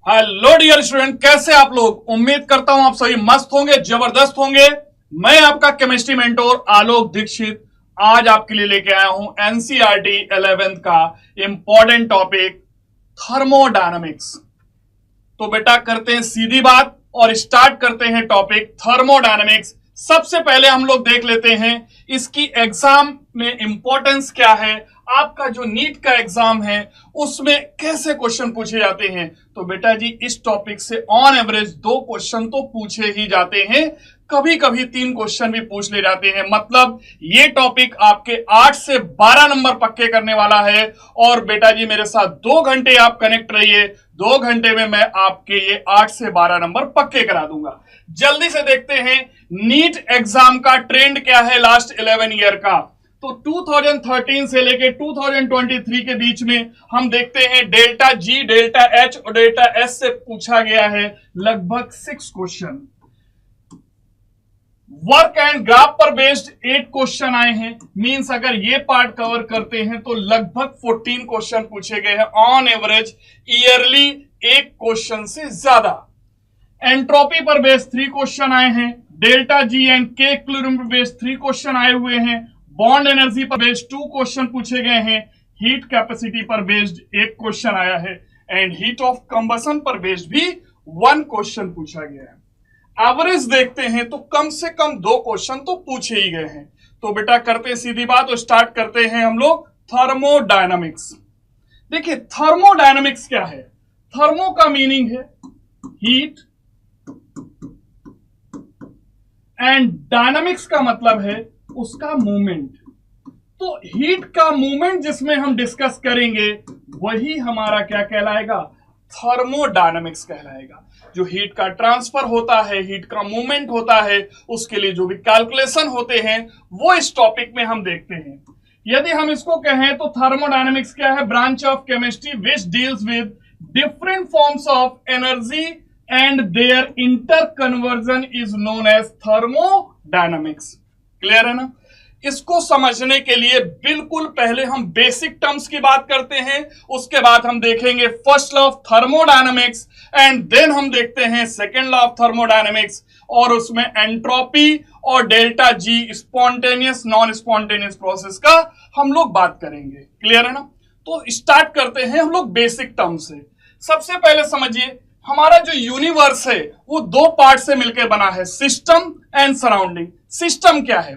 Hello dear student, कैसे आप लोग। उम्मीद करता हूं आप सभी मस्त होंगे, जबरदस्त होंगे। मैं आपका केमिस्ट्री मेंटोर आलोक दीक्षित आज आपके लिए लेके आया हूं एनसीईआरटी 11th का इंपॉर्टेंट टॉपिक थर्मोडायनामिक्स। तो बेटा करते हैं सीधी बात और स्टार्ट करते हैं टॉपिक थर्मोडायनामिक्स। सबसे पहले हम लोग देख लेते हैं इसकी एग्जाम में इंपॉर्टेंस क्या है। आपका जो नीट का एग्जाम है उसमें कैसे क्वेश्चन पूछे जाते हैं। तो बेटा जी इस टॉपिक से ऑन एवरेज 2 क्वेश्चन तो पूछे ही जाते हैं, कभी कभी 3 क्वेश्चन भी पूछ ले जाते हैं। मतलब ये टॉपिक आपके 8 से 12 नंबर पक्के करने वाला है। और बेटा जी मेरे साथ 2 घंटे आप कनेक्ट रहिए, 2 घंटे में मैं आपके ये 8 से 12 नंबर पक्के करा दूंगा। जल्दी से देखते हैं नीट एग्जाम का ट्रेंड क्या है लास्ट 11 ईयर का। तो 2013 से लेके 2023 के बीच में हम देखते हैं डेल्टा जी, डेल्टा एच और डेल्टा एस से पूछा गया है लगभग 6 क्वेश्चन। वर्क एंड ग्राफ पर बेस्ड 8 क्वेश्चन आए हैं। मींस अगर ये पार्ट कवर करते हैं तो लगभग 14 क्वेश्चन पूछे गए हैं ऑन एवरेज ईयरली, 1 क्वेश्चन से ज्यादा। एंट्रोपी पर बेस्ड 3 क्वेश्चन आए हैं। डेल्टा जी एंड के इक्विलिब्रियम पर बेस्ड 3 क्वेश्चन आए हुए हैं। बॉन्ड एनर्जी पर बेस्ड 2 क्वेश्चन पूछे गए हैं। हीट कैपेसिटी पर बेस्ड 1 क्वेश्चन आया है एंड हीट ऑफ कंबसन पर बेस्ड भी 1 क्वेश्चन पूछा गया है। एवरेज देखते हैं तो कम से कम 2 क्वेश्चन तो पूछे ही गए हैं। तो बेटा करते सीधी बात और स्टार्ट करते हैं हम लोग थर्मोडायनामिक्स। देखिए थर्मोडायनामिक्स क्या है। थर्मो का मीनिंग है हीट एंड डायनामिक्स का मतलब है उसका मूवमेंट। तो हीट का मूवमेंट जिसमें हम डिस्कस करेंगे वही हमारा क्या कहलाएगा, थर्मोडायनामिक्स कहलाएगा। जो हीट का ट्रांसफर होता है, हीट का मूवमेंट होता है, उसके लिए जो भी कैलकुलेशन होते हैं वो इस टॉपिक में हम देखते हैं। यदि हम इसको कहें तो थर्मोडायनामिक्स क्या है, branch of chemistry which deals with different forms of energy and their interconversion is known as thermodynamics. Clear है ना। इसको समझने के लिए बिल्कुल पहले हम बेसिक टर्म्स की बात करते हैं, उसके बाद हम देखेंगे first law of thermodynamics and then हम देखते हैं सेकेंड लॉ ऑफ थर्मोडायनामिक्स और उसमें एंट्रोपी और delta G spontaneous non spontaneous process का हम लोग बात करेंगे। क्लियर है ना। तो स्टार्ट करते हैं हम लोग बेसिक टर्म से। सबसे पहले समझिए हमारा जो यूनिवर्स है वो 2 पार्ट से मिलकर बना है, सिस्टम एंड सराउंडिंग। सिस्टम क्या है,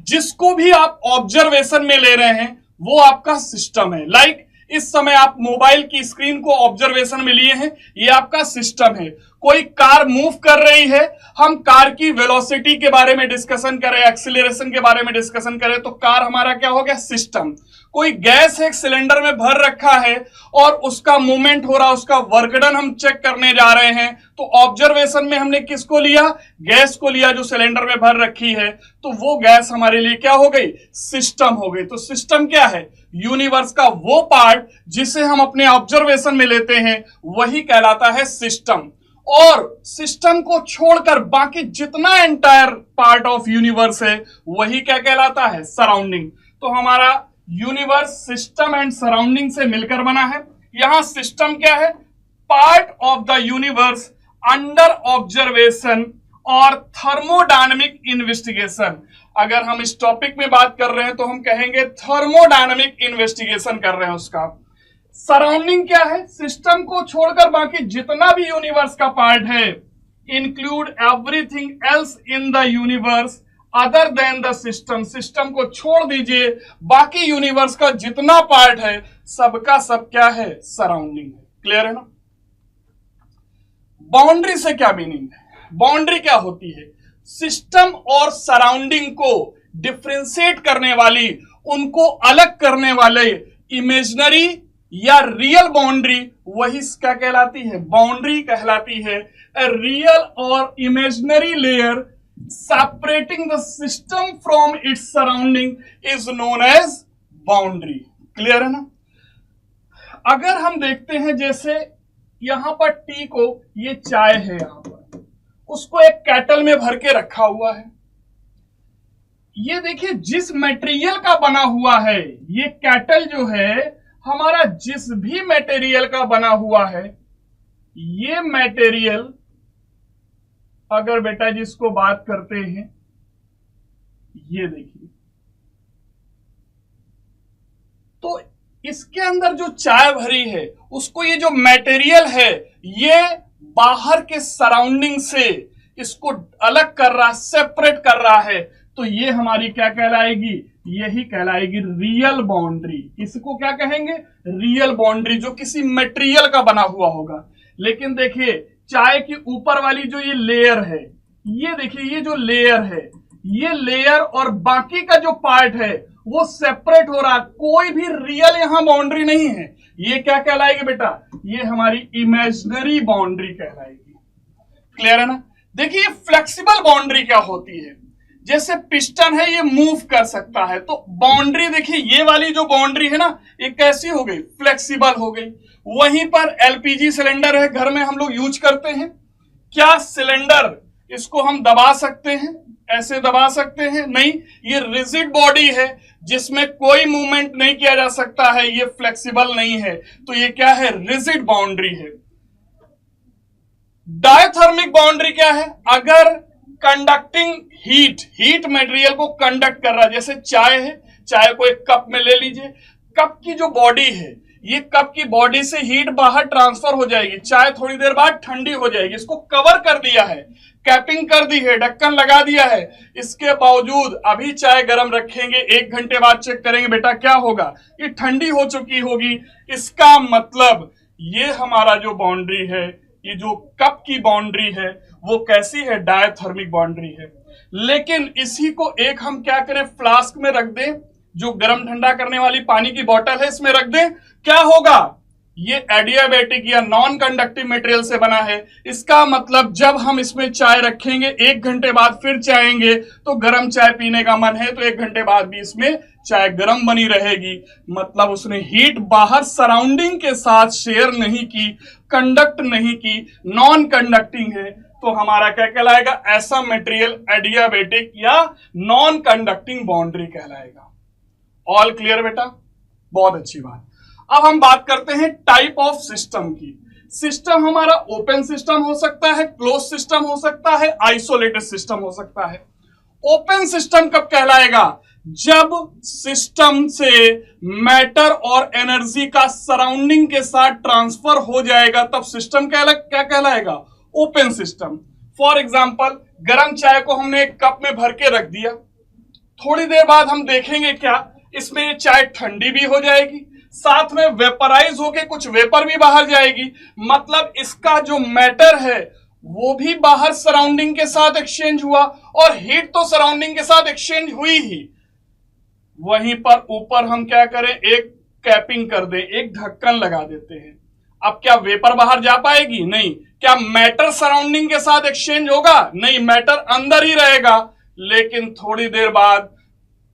जिसको भी आप ऑब्जर्वेशन में ले रहे हैं वो आपका सिस्टम है। लाइक इस समय आप मोबाइल की स्क्रीन को ऑब्जर्वेशन में लिए हैं, ये आपका सिस्टम है। कोई कार मूव कर रही है, हम कार की वेलोसिटी के बारे में डिस्कशन करें, एक्सीलरेशन के बारे में डिस्कशन करें तो कार हमारा क्या हो गया, सिस्टम। कोई गैस एक सिलेंडर में भर रखा है और उसका मूवमेंट हो रहा, उसका वर्क डन हम चेक करने जा रहे हैं तो ऑब्जर्वेशन में हमने किसको लिया, गैस को लिया जो सिलेंडर में भर रखी है। तो वो गैस हमारे लिए क्या हो गई, सिस्टम हो गई। तो सिस्टम क्या है, यूनिवर्स का वो पार्ट जिसे हम अपने ऑब्जर्वेशन में लेते हैं वही कहलाता है सिस्टम। और सिस्टम को छोड़कर बाकी जितना एंटायर पार्ट ऑफ यूनिवर्स है वही क्या कहलाता है, सराउंडिंग। तो हमारा यूनिवर्स सिस्टम एंड सराउंडिंग से मिलकर बना है। यहां सिस्टम क्या है, part of the universe under observation और थर्मोडायनामिक इन्वेस्टिगेशन। अगर हम इस टॉपिक में बात कर रहे हैं तो हम कहेंगे थर्मोडायनामिक इन्वेस्टिगेशन कर रहे हैं उसका। सराउंडिंग क्या है, सिस्टम को छोड़कर बाकी जितना भी यूनिवर्स का पार्ट है, include everything else in the universe other than the system. System को छोड़ दीजिए, बाकी यूनिवर्स का जितना पार्ट है सबका सब क्या है, सराउंडिंग है। क्लियर है ना। बाउंड्री से क्या मीनिंग है, बाउंड्री क्या होती है, सिस्टम और सराउंडिंग को डिफरेंशिएट करने वाली, उनको अलग करने वाले इमेजिनरी या रियल बाउंड्री वही क्या कहलाती है, बाउंड्री कहलाती है। ए रियल और imaginary layer separating the system from its surrounding is known as boundary। Clear है ना। अगर हम देखते हैं जैसे यहां पर टी को, ये चाय है यहां पर, उसको एक कैटल में भर के रखा हुआ है। ये देखिए जिस मटेरियल का बना हुआ है, ये कैटल जो है हमारा जिस भी मटेरियल का बना हुआ है ये मटेरियल अगर बेटा जिसको बात करते हैं, ये देखिए, तो इसके अंदर जो चाय भरी है उसको ये जो मटेरियल है ये बाहर के सराउंडिंग से इसको अलग कर रहा, सेपरेट कर रहा है, तो ये हमारी क्या कहलाएगी, यही कहलाएगी रियल बाउंड्री। इसको क्या कहेंगे, रियल बाउंड्री, जो किसी मटेरियल का बना हुआ होगा। लेकिन देखिए चाय की ऊपर वाली जो ये लेयर है, ये देखिए ये जो लेयर है, ये लेयर और बाकी का जो पार्ट है वो सेपरेट हो रहा, कोई भी रियल यहां बाउंड्री नहीं है। ये क्या कहलाएगी बेटा, ये हमारी इमेजिनरी बाउंड्री कहलाएगी। क्लियर है ना। देखिए फ्लेक्सिबल बाउंड्री क्या होती है, जैसे पिस्टन है ये मूव कर सकता है, तो बाउंड्री देखिए ये वाली जो बाउंड्री है ना ये कैसी हो गई, फ्लेक्सिबल हो गई। वहीं पर एलपीजी सिलेंडर है, घर में हम लोग यूज करते हैं, क्या सिलेंडर इसको हम दबा सकते हैं, ऐसे दबा सकते हैं, नहीं, ये रिजिड बॉडी है जिसमें कोई मूवमेंट नहीं किया जा सकता है, ये फ्लेक्सिबल नहीं है, तो ये क्या है, रिजिड बाउंड्री है। डायथर्मिक बाउंड्री क्या है, अगर कंडक्टिंग हीट मटेरियल को कंडक्ट कर रहा है, जैसे चाय है, चाय को एक कप में ले लीजिए, कप की जो बॉडी है, ये कप की बॉडी से हीट बाहर ट्रांसफर हो जाएगी, चाय थोड़ी देर बाद ठंडी हो जाएगी, इसको कवर कर दिया है, कैपिंग कर दी है, ढक्कन लगा दिया है, इसके बावजूद अभी चाय गर्म रखेंगे, 1 घंटे बाद चेक करेंगे बेटा क्या होगा, ये ठंडी हो चुकी होगी। इसका मतलब ये हमारा जो बाउंड्री है, ये जो कप की बाउंड्री है वो कैसी है, डायथर्मिक बाउंड्री है। लेकिन इसी को एक हम क्या करें, फ्लास्क में रख दें, जो गर्म ठंडा करने वाली पानी की बोतल है इसमें रख दें, क्या होगा, ये एडियाबैटिक या नॉन कंडक्टिव मटेरियल से बना है। इसका मतलब जब हम इसमें चाय रखेंगे, 1 घंटे बाद फिर चाहेंगे तो गर्म चाय पीने का मन है, तो 1 घंटे बाद भी इसमें चाय गर्म बनी रहेगी। मतलब उसने हीट बाहर सराउंडिंग के साथ शेयर नहीं की, कंडक्ट नहीं की, नॉन कंडक्टिंग है, तो हमारा क्या कहलाएगा, ऐसा मटेरियल एडियाबैटिक या नॉन कंडक्टिंग बाउंड्री कहलाएगा। ऑल क्लियर बेटा, बहुत अच्छी बात। अब हम बात करते हैं टाइप ऑफ सिस्टम की। सिस्टम हमारा ओपन सिस्टम हो सकता है, क्लोज सिस्टम हो सकता है, आइसोलेटेड सिस्टम हो सकता है। ओपन सिस्टम कब कहलाएगा, जब सिस्टम से मैटर और एनर्जी का सराउंडिंग के साथ ट्रांसफर हो जाएगा, तब सिस्टम क्या कहलाएगा, ओपन सिस्टम। फॉर एग्जांपल गर्म चाय को हमने एक कप में भर के रख दिया, थोड़ी देर बाद हम देखेंगे क्या, इसमें ये चाय ठंडी भी हो जाएगी, साथ में वेपराइज होके कुछ वेपर भी बाहर जाएगी, मतलब इसका जो मैटर है वो भी बाहर सराउंडिंग के साथ एक्सचेंज हुआ और हीट तो सराउंडिंग के साथ एक्सचेंज हुई ही। वहीं पर ऊपर हम क्या करें, एक कैपिंग कर दें, एक ढक्कन लगा देते हैं। अब क्या वेपर बाहर जा पाएगी, नहीं। क्या मैटर सराउंडिंग के साथ एक्सचेंज होगा, नहीं, मैटर अंदर ही रहेगा। लेकिन थोड़ी देर बाद,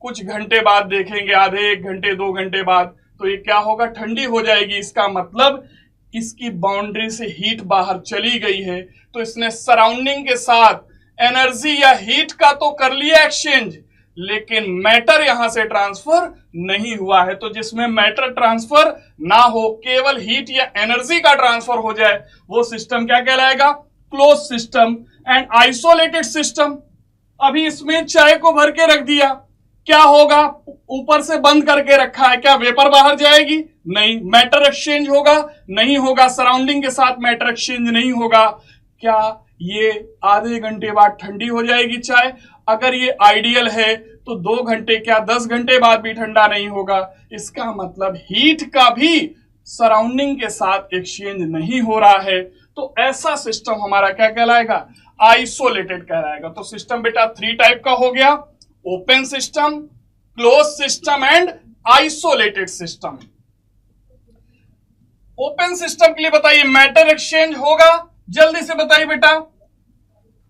कुछ घंटे बाद देखेंगे, आधे 1 घंटे 2 घंटे बाद, तो ये क्या होगा, ठंडी हो जाएगी। इसका मतलब इसकी बाउंड्री से हीट बाहर चली गई है, तो इसने सराउंडिंग के साथ एनर्जी या हीट का तो कर लिया एक्सचेंज, लेकिन मैटर यहां से ट्रांसफर नहीं हुआ है। तो जिसमें मैटर ट्रांसफर ना हो, केवल हीट या एनर्जी का ट्रांसफर हो जाए, वो सिस्टम क्या कहलाएगा, close system. And isolated system, अभी इसमें चाय को भर के रख दिया, क्या होगा, ऊपर से बंद करके रखा है, क्या वेपर बाहर जाएगी, नहीं। मैटर एक्सचेंज होगा, नहीं होगा, सराउंडिंग के साथ मैटर एक्सचेंज नहीं होगा। क्या ये आधे घंटे बाद ठंडी हो जाएगी चाय, अगर ये आइडियल है तो 2 घंटे क्या 10 घंटे बाद भी ठंडा नहीं होगा। इसका मतलब हीट का भी सराउंडिंग के साथ एक्सचेंज नहीं हो रहा है, तो ऐसा सिस्टम हमारा क्या कहलाएगा, आइसोलेटेड कहलाएगा। तो सिस्टम बेटा 3 टाइप का हो गया, open system, close system and isolated system. Open system के लिए बताइए, मैटर एक्सचेंज होगा, जल्दी से बताइए बेटा,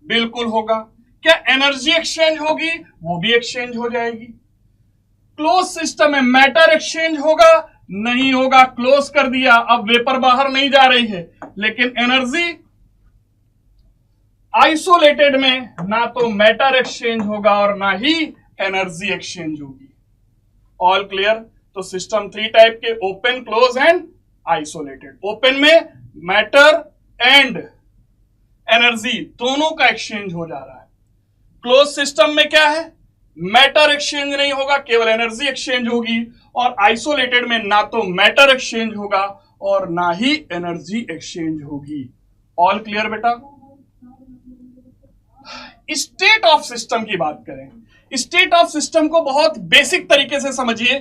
बिल्कुल होगा। क्या एनर्जी एक्सचेंज होगी, वो भी एक्सचेंज हो जाएगी। क्लोज सिस्टम में मैटर एक्सचेंज होगा, नहीं होगा, क्लोज कर दिया, अब वेपर बाहर नहीं जा रही है, लेकिन एनर्जी। आइसोलेटेड में ना तो मैटर एक्सचेंज होगा और ना ही एनर्जी एक्सचेंज होगी। All clear. तो सिस्टम 3 टाइप के, open, close and isolated. Open में मैटर, एंड एनर्जी दोनों का एक्सचेंज हो जा रहा है। क्लोज सिस्टम में क्या है, मैटर एक्सचेंज नहीं होगा, केवल एनर्जी एक्सचेंज होगी। और आइसोलेटेड में ना तो मैटर एक्सचेंज होगा और ना ही एनर्जी एक्सचेंज होगी। ऑल क्लियर बेटा? स्टेट ऑफ सिस्टम की बात करें, स्टेट ऑफ सिस्टम को बहुत बेसिक तरीके से समझिए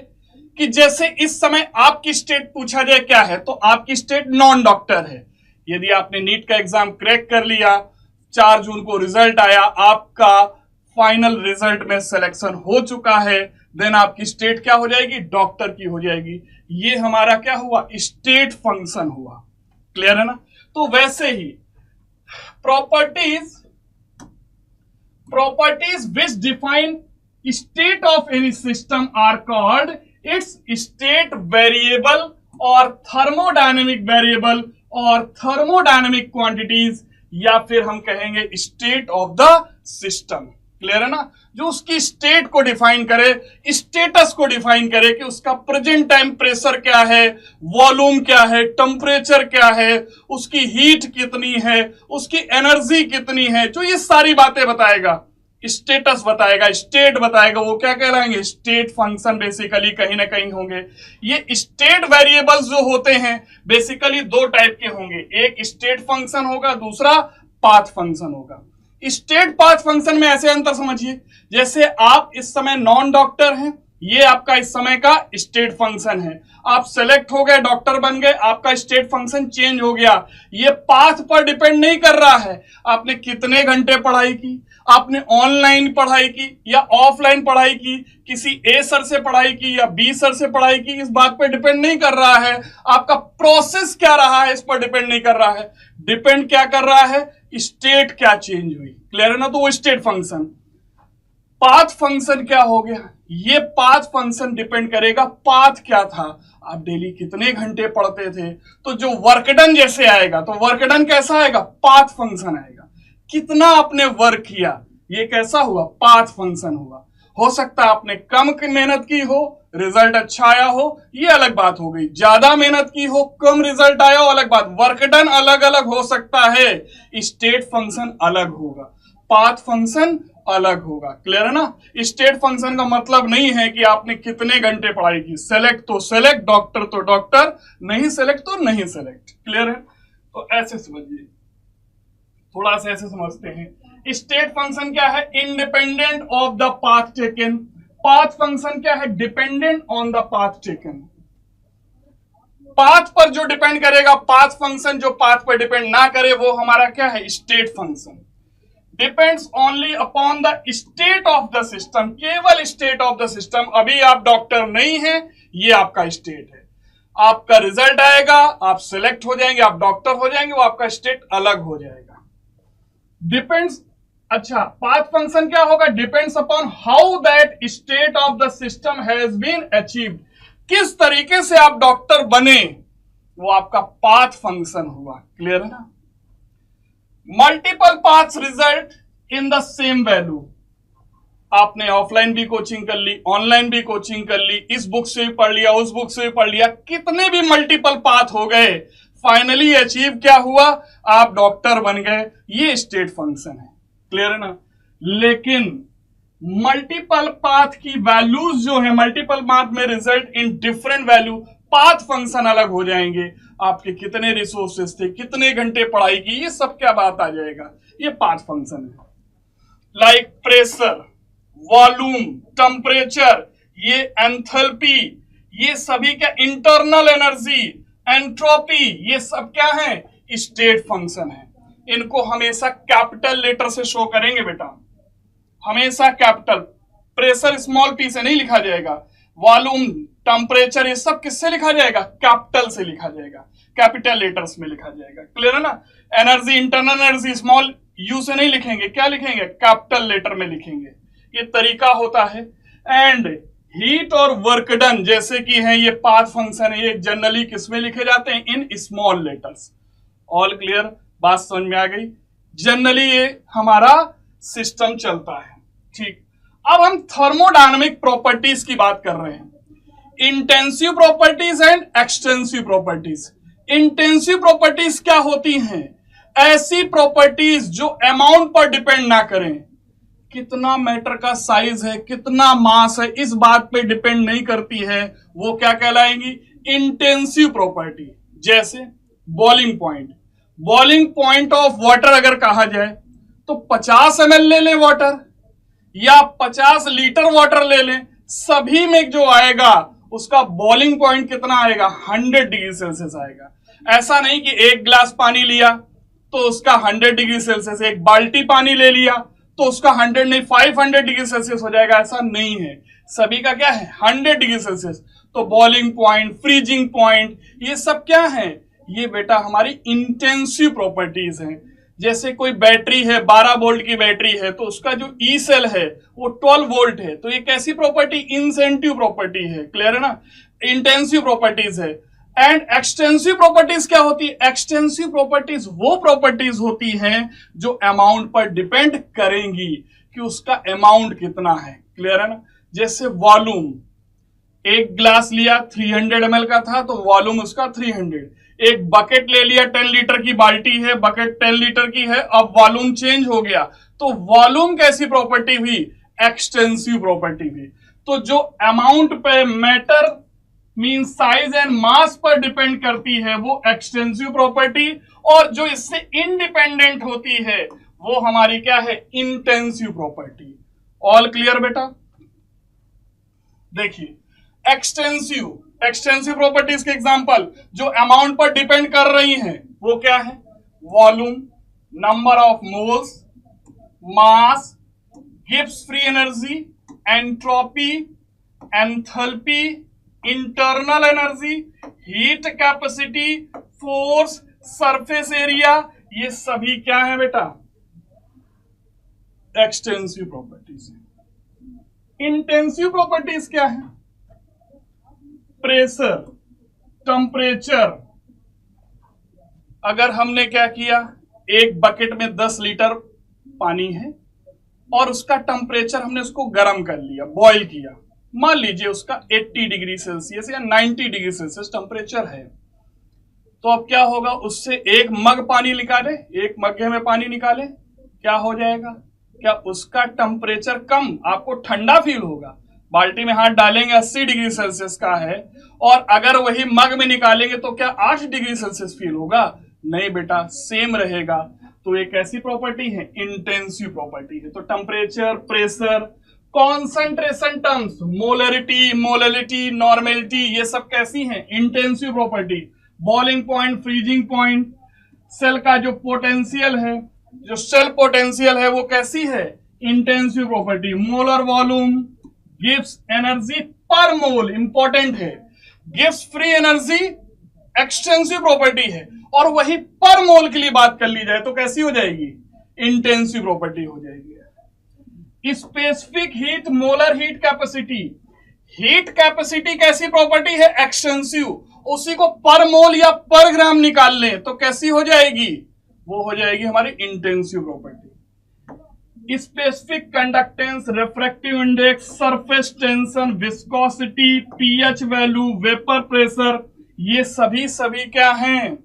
कि जैसे इस समय आपकी स्टेट पूछा जाए क्या है, तो आपकी स्टेट नॉन डॉक्टर है। यदि आपने नीट का एग्जाम क्रैक कर लिया, 4 जून को रिजल्ट आया, आपका फाइनल रिजल्ट में सिलेक्शन हो चुका है, देन आपकी स्टेट क्या हो जाएगी, डॉक्टर की हो जाएगी। ये हमारा क्या हुआ, स्टेट फंक्शन हुआ। क्लियर है ना? तो वैसे ही properties which define state of any system are called its state variable or thermodynamic variable और thermodynamic quantities, या फिर हम कहेंगे state of the system। Clear है ना? जो उसकी स्टेट को डिफाइन करे, स्टेटस को डिफाइन करे कि उसका प्रेजेंट टाइम प्रेशर क्या है, वॉल्यूम क्या है, टेम्परेचर क्या है, उसकी हीट कितनी है, उसकी एनर्जी कितनी है, जो ये सारी बातें बताएगा, स्टेटस बताएगा, स्टेट बताएगा, वो क्या कहलाएंगे, स्टेट फंक्शन बेसिकली कहीं ना कहीं होंगे। ये स्टेट वेरिएबल्स जो होते हैं बेसिकली 2 टाइप के होंगे, एक स्टेट फंक्शन होगा, दूसरा पाथ फंक्शन होगा। स्टेट पाथ फंक्शन में ऐसे अंतर समझिए, जैसे आप इस समय नॉन डॉक्टर हैं, ये आपका इस समय का स्टेट फंक्शन है। आप सेलेक्ट हो गए, डॉक्टर बन गए, आपका स्टेट फंक्शन चेंज हो गया। ये पाथ पर डिपेंड नहीं कर रहा है आपने कितने घंटे पढ़ाई की, आपने ऑनलाइन पढ़ाई की या ऑफलाइन पढ़ाई की, किसी ए सर से पढ़ाई की या बी सर से पढ़ाई की, इस बात पर डिपेंड नहीं कर रहा है। आपका प्रोसेस क्या रहा है, इस पर डिपेंड नहीं कर रहा है। डिपेंड क्या कर रहा है, स्टेट क्या चेंज हुई। क्लियर है ना? तो वो स्टेट फंक्शन। पाथ फंक्शन क्या हो गया, ये पाथ फंक्शन डिपेंड करेगा पाथ क्या था, आप डेली कितने घंटे पढ़ते थे, तो जो वर्क डन जैसे आएगा, तो वर्क डन कैसा आएगा, पाथ फंक्शन आएगा। कितना आपने वर्क किया, ये कैसा हुआ, पाथ फंक्शन हुआ। हो सकता है आपने कम मेहनत की हो, रिजल्ट अच्छा आया हो, ये अलग बात हो गई। ज्यादा मेहनत की हो, कम रिजल्ट आया हो, अलग बात। वर्क डन अलग अलग हो सकता है, स्टेट फंक्शन अलग होगा, पाथ फंक्शन अलग होगा। क्लियर है ना? स्टेट फंक्शन का मतलब नहीं है कि आपने कितने घंटे पढ़ाई की, सेलेक्ट तो सेलेक्ट, डॉक्टर तो डॉक्टर, नहीं सेलेक्ट तो नहीं सेलेक्ट। क्लियर है? तो ऐसे समझिए, थोड़ा सा ऐसे समझते हैं। स्टेट फंक्शन क्या है, independent of the path taken. Path function क्या है, dependent on the path taken. Path पर जो डिपेंड करेगा, पाथ फंक्शन जो पाथ पर डिपेंड ना करे, वो हमारा क्या है, state function. Depends only upon the state of the system, केवल स्टेट ऑफ द सिस्टम। अभी आप डॉक्टर नहीं है, ये आपका स्टेट है। आपका रिजल्ट आएगा, आप सिलेक्ट हो जाएंगे, आप डॉक्टर हो जाएंगे, वो आपका स्टेट अलग हो जाएगा। डिपेंड्स, अच्छा, पाथ फंक्शन क्या होगा, depends upon how that state of the system has been achieved. किस तरीके से आप डॉक्टर बने, वो आपका पाथ फंक्शन हुआ। क्लियर है ना? Multiple paths result in the same value. आपने ऑफलाइन भी कोचिंग कर ली, ऑनलाइन भी कोचिंग कर ली, इस बुक से भी पढ़ लिया, उस बुक से भी पढ़ लिया, कितने भी मल्टीपल पाथ हो गए, फाइनली अचीव क्या हुआ, आप डॉक्टर बन गए। ये स्टेट फंक्शन है। क्लियर है ना? लेकिन मल्टीपल पाथ की वैल्यूज जो है, मल्टीपल पाथ में result in different value, path function अलग हो जाएंगे। आपके कितने रिसोर्सेस थे, कितने घंटे पढ़ाई की, ये सब क्या बात आ जाएगा, ये पाथ फंक्शन है। लाइक प्रेशर, वॉल्यूम, टेम्परेचर, ये एंथैल्पी, ये सभी क्या, इंटरनल एनर्जी, एंट्रोपी, ये सब क्या है, स्टेट फंक्शन है। इनको हमेशा कैपिटल लेटर से शो करेंगे बेटा, हमेशा कैपिटल। प्रेशर स्मॉल पी से नहीं लिखा जाएगा, वॉल्यूम, टेम्परेचर, ये सब किससे लिखा जाएगा, कैपिटल से लिखा जाएगा, कैपिटल लेटर्स में लिखा जाएगा। क्लियर है ना? Energy, internal energy small you से नहीं लिखेंगे, क्या लिखेंगे, कैपिटल लेटर में लिखेंगे। ये तरीका होता है। एंड हीट और वर्क डन जैसे कि है, ये पाथ फंक्शन है, ये जनरली किसमें लिखे जाते हैं, in small letters. All clear? बात समझ में आ गई? जनरली ये हमारा सिस्टम चलता है। ठीक, अब हम थर्मोडायनामिक प्रॉपर्टीज की बात कर रहे हैं। Intensive properties and extensive properties. Intensive properties क्या होती हैं, ऐसी प्रॉपर्टीज जो अमाउंट पर डिपेंड ना करें, कितना मैटर का साइज है, कितना मास है, इस बात पे डिपेंड नहीं करती है, वो क्या कहलाएंगी? Intensive property. जैसे boiling point, boiling point of water अगर कहा जाए तो 50 ml ले लें वाटर या 50 लीटर वाटर ले लें, सभी में जो आएगा उसका बॉइलिंग पॉइंट कितना आएगा? 100 डिग्री सेल्सियस आएगा। ऐसा नहीं कि एक गिलास पानी लिया तो उसका 100 डिग्री सेल्सियस, एक बाल्टी पानी ले लिया तो उसका 100 नहीं 500 डिग्री सेल्सियस हो जाएगा, ऐसा नहीं है। सभी का क्या है? 100 डिग्री सेल्सियस। तो बॉइलिंग पॉइंट, फ्रीजिंग पॉइंट, ये सब क्या है? ये बेटा हमारी इंटेंसिव प्रॉपर्टीज हैं। जैसे कोई बैटरी है, 12 वोल्ट की बैटरी है, तो उसका जो ई सेल है वो 12 वोल्ट है, तो ये कैसी प्रॉपर्टी? इंसेंटिव प्रॉपर्टी है। क्लियर है ना? इंटेंसिव प्रॉपर्टीज है। एंड एक्सटेंसिव प्रॉपर्टीज क्या होती है? एक्सटेंसिव प्रॉपर्टीज वो प्रॉपर्टीज होती हैं जो अमाउंट पर डिपेंड करेंगी कि उसका अमाउंट कितना है। क्लियर है ना? जैसे वॉल्यूम, एक ग्लास लिया 300 ml का था तो वॉल्यूम उसका 300। एक बकेट ले लिया, 10 लीटर की बाल्टी है, बकेट 10 लीटर की है, अब वॉल्यूम चेंज हो गया, तो वॉल्यूम कैसी प्रॉपर्टी हुई? एक्सटेंसिव प्रॉपर्टी हुई। तो जो अमाउंट पे matter mean size and mass पर डिपेंड करती है वो एक्सटेंसिव प्रॉपर्टी, और जो इससे इंडिपेंडेंट होती है वो हमारी क्या है? Intensive property. ऑल क्लियर बेटा? देखिए एक्सटेंसिव प्रॉपर्टीज के एग्जांपल जो अमाउंट पर डिपेंड कर रही हैं वो क्या है? Volume, number of moles, mass, Gibbs free energy, entropy, enthalpy, internal energy, heat capacity, force, surface area, ये सभी क्या है बेटा? Extensive properties. इंटेंसिव प्रॉपर्टीज क्या है? Pressure, temperature. अगर हमने क्या किया, एक बकेट में 10 लीटर पानी है और उसका टेम्परेचर हमने उसको गर्म कर लिया, बॉईल किया, मान लीजिए उसका 80 डिग्री सेल्सियस या 90 डिग्री सेल्सियस टेम्परेचर है, तो अब क्या होगा? उससे एक मग पानी निकाले, एक मग्गे में पानी निकाले, क्या हो जाएगा? क्या उसका टेम्परेचर कम, आपको ठंडा फील होगा? बाल्टी में हाथ डालेंगे 80 डिग्री सेल्सियस का है, और अगर वही मग में निकालेंगे तो क्या 8 डिग्री सेल्सियस फील होगा? नहीं बेटा, सेम रहेगा। तो एक ऐसी प्रॉपर्टी है, इंटेंसिव प्रॉपर्टी है। तो temperature, pressure, concentration terms, molarity, molality, normality, ये सब कैसी हैं? Intensive property. Boiling point, freezing point, cell का जो पोटेंशियल है, जो सेल पोटेंशियल है वो कैसी है? Intensive property. Molar volume, Gibbs energy पर मोल, इंपॉर्टेंट है। Gibbs free energy extensive property है, और वही पर मोल के लिए बात कर ली जाए तो कैसी हो जाएगी? इंटेंसिव प्रॉपर्टी हो जाएगी। Specific heat, molar heat capacity, heat capacity कैसी प्रॉपर्टी है? एक्सटेंसिव। उसी को पर मोल या पर ग्राम निकाल लें तो कैसी हो जाएगी? वो हो जाएगी हमारी intensive property. Specific conductance, refractive index, surface tension, viscosity, pH value, vapour pressure, ये सभी क्या हैं?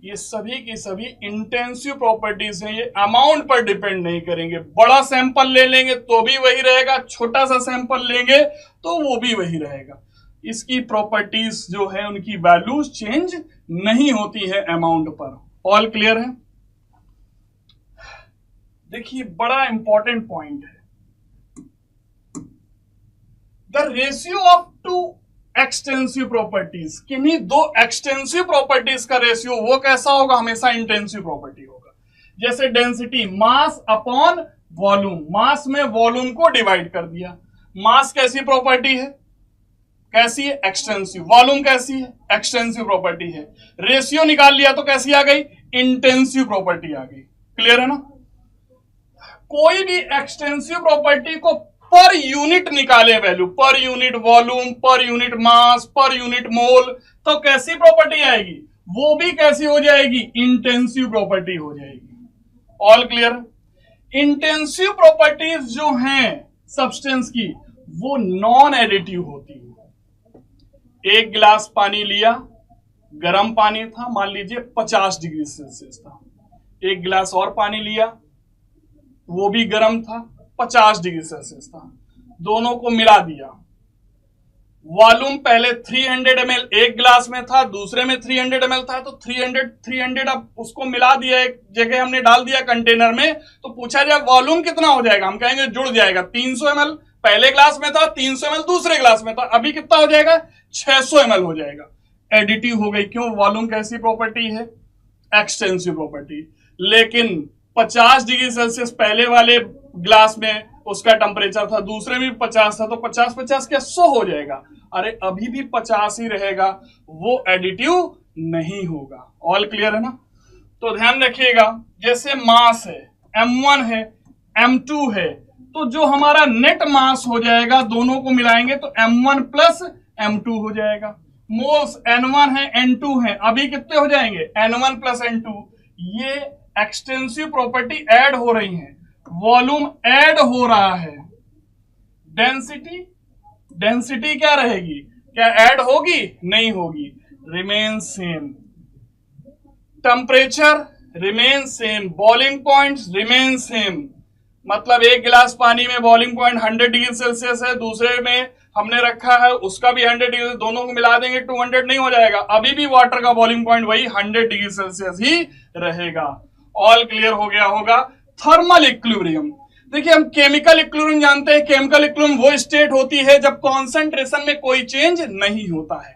ये सभी की सभी इंटेंसिव प्रॉपर्टीज हैं। ये अमाउंट पर डिपेंड नहीं करेंगे। बड़ा सैंपल ले लेंगे तो भी वही रहेगा, छोटा सा सैंपल लेंगे तो वो भी वही रहेगा। इसकी प्रॉपर्टीज जो है उनकी वैल्यूज चेंज नहीं होती है अमाउंट पर। ऑल क्लियर है? देखिए बड़ा इंपॉर्टेंट पॉइंट है, the ratio of two extensive properties. किन्हीं दो एक्सटेंसिव प्रॉपर्टीज का रेशियो वो कैसा होगा? हमेशा इंटेंसिव प्रॉपर्टी होगा। जैसे डेंसिटी, मास अपॉन वॉल्यूम, मास में वॉल्यूम को डिवाइड कर दिया। मास कैसी प्रॉपर्टी है? कैसी है? एक्सटेंसिव। वॉल्यूम कैसी है? एक्सटेंसिव प्रॉपर्टी है। रेशियो निकाल लिया तो कैसी आ गई? इंटेंसिव प्रॉपर्टी आ गई। क्लियर है ना? कोई भी एक्सटेंसिव प्रॉपर्टी को पर यूनिट निकाले value, per unit volume, per unit mass, per unit mole, तो कैसी प्रॉपर्टी आएगी? वो भी कैसी हो जाएगी? इंटेंसिव प्रॉपर्टी हो जाएगी। All clear? इंटेंसिव प्रॉपर्टीज जो हैं सब्सटेंस की वो नॉन एडिटिव होती है। एक गिलास पानी लिया, गर्म पानी था, मान लीजिए 50 डिग्री सेल्सियस था, एक गिलास और पानी लिया, वो भी गर्म था, 50 डिग्री सेल्सियस था, दोनों को मिला दिया। वॉल्यूम पहले 300 ml एक गिलास में था, दूसरे में 300 ml था, तो 300 अब उसको मिला दिया, एक जगह हमने डाल दिया कंटेनर में। तो पूछा जाए वॉल्यूम कितना हो जाएगा, हम कहेंगे जुड़ जाएगा। 300 ml पहले ग्लास में था, 300 ml दूसरे ग्लास में था, अभी कितना हो जाएगा, 600 ml हो जाएगा। एडिटिव हो गई। क्यों? वॉल्यूम कैसी प्रॉपर्टी है, एक्सटेंसिव प्रॉपर्टी। लेकिन 50 डिग्री सेल्सियस पहले वाले ग्लास में उसका टेम्परेचर था, दूसरे में 50 था, तो 50-50 क्या 100 हो जाएगा। अरे अभी भी 50 ही रहेगा, वो एडिटिव नहीं होगा। ऑल क्लियर है ना? तो ध्यान रखिएगा, जैसे मास है, m1 है, m2 है, तो जो हमारा नेट मास हो जाएगा दोनों को मिलाएंगे तो m1 प्लस m2 हो जाएगा। मोल्स n1 है, n2 है, अभी कितने हो जाएंगे, n1 प्लस n2। ये एक्सटेंसिव प्रॉपर्टी ऐड हो रही है, वॉल्यूम ऐड हो रहा है। डेंसिटी क्या रहेगी, क्या ऐड होगी, नहीं होगी, remain same. Temperature remain same, boiling point remain same. मतलब एक गिलास पानी में बॉइलिंग पॉइंट 100 डिग्री सेल्सियस है, दूसरे में हमने रखा है उसका भी 100 डिग्री, दोनों को मिला देंगे 200 नहीं हो जाएगा, अभी भी वाटर का बॉइलिंग पॉइंट वही 100 डिग्री सेल्सियस ही रहेगा। ऑल क्लियर हो गया होगा। थर्मल इक्विलिब्रियम, देखिए हम केमिकल इक्विलिब्रियम जानते हैं। केमिकल इक्विलिब्रियम वो स्टेट होती है जब कॉन्सेंट्रेशन में कोई चेंज नहीं होता है।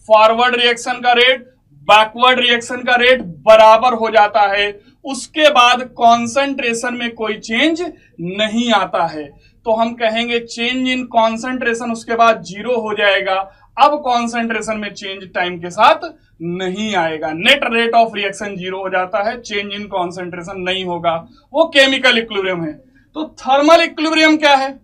फॉरवर्ड रिएक्शन का रेट, बैकवर्ड रिएक्शन का रेट बराबर हो जाता है, उसके बाद कॉन्सेंट्रेशन में कोई चेंज नहीं आता है, तो हम कहेंगे चेंज इन कॉन्सेंट्रेशन उसके बाद 0 हो जाएगा। अब कॉन्सेंट्रेशन में चेंज टाइम के साथ नहीं आएगा, नेट रेट ऑफ रिएक्शन 0 हो जाता है, चेंज इन कॉन्सेंट्रेशन नहीं होगा, वो केमिकल इक्विलिब्रियम है। तो थर्मल इक्विलिब्रियम क्या है,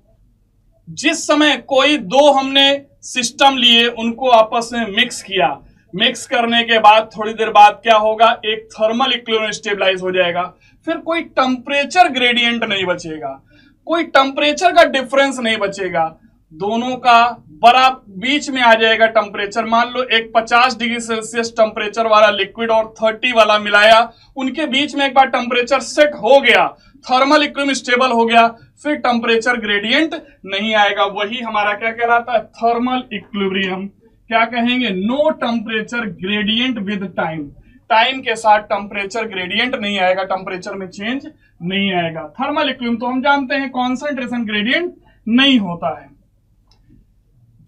जिस समय कोई दो हमने सिस्टम लिए, उनको आपस में मिक्स किया, मिक्स करने के बाद थोड़ी देर बाद क्या होगा, एक थर्मल इक्विलिब्रियम स्टेबलाइज हो जाएगा, फिर कोई टेम्परेचर ग्रेडियंट नहीं बचेगा, कोई टेम्परेचर का डिफरेंस नहीं बचेगा, दोनों का बराबर बीच में आ जाएगा टेम्परेचर। मान लो एक 50 डिग्री सेल्सियस टेम्परेचर वाला लिक्विड और 30 वाला मिलाया, उनके बीच में एक बार टेम्परेचर सेट हो गया, थर्मल इक्विलिब्रियम स्टेबल हो गया, फिर टेम्परेचर ग्रेडियंट नहीं आएगा, वही हमारा क्या कहलाता है, थर्मल इक्विलिब्रियम। क्या कहेंगे, no temperature gradient with time, time के साथ टेम्परेचर ग्रेडियंट नहीं आएगा, टेम्परेचर में चेंज नहीं आएगा। थर्मल इक्विलिब्रियम तो हम जानते हैं कॉन्सेंट्रेशन ग्रेडियंट नहीं होता है।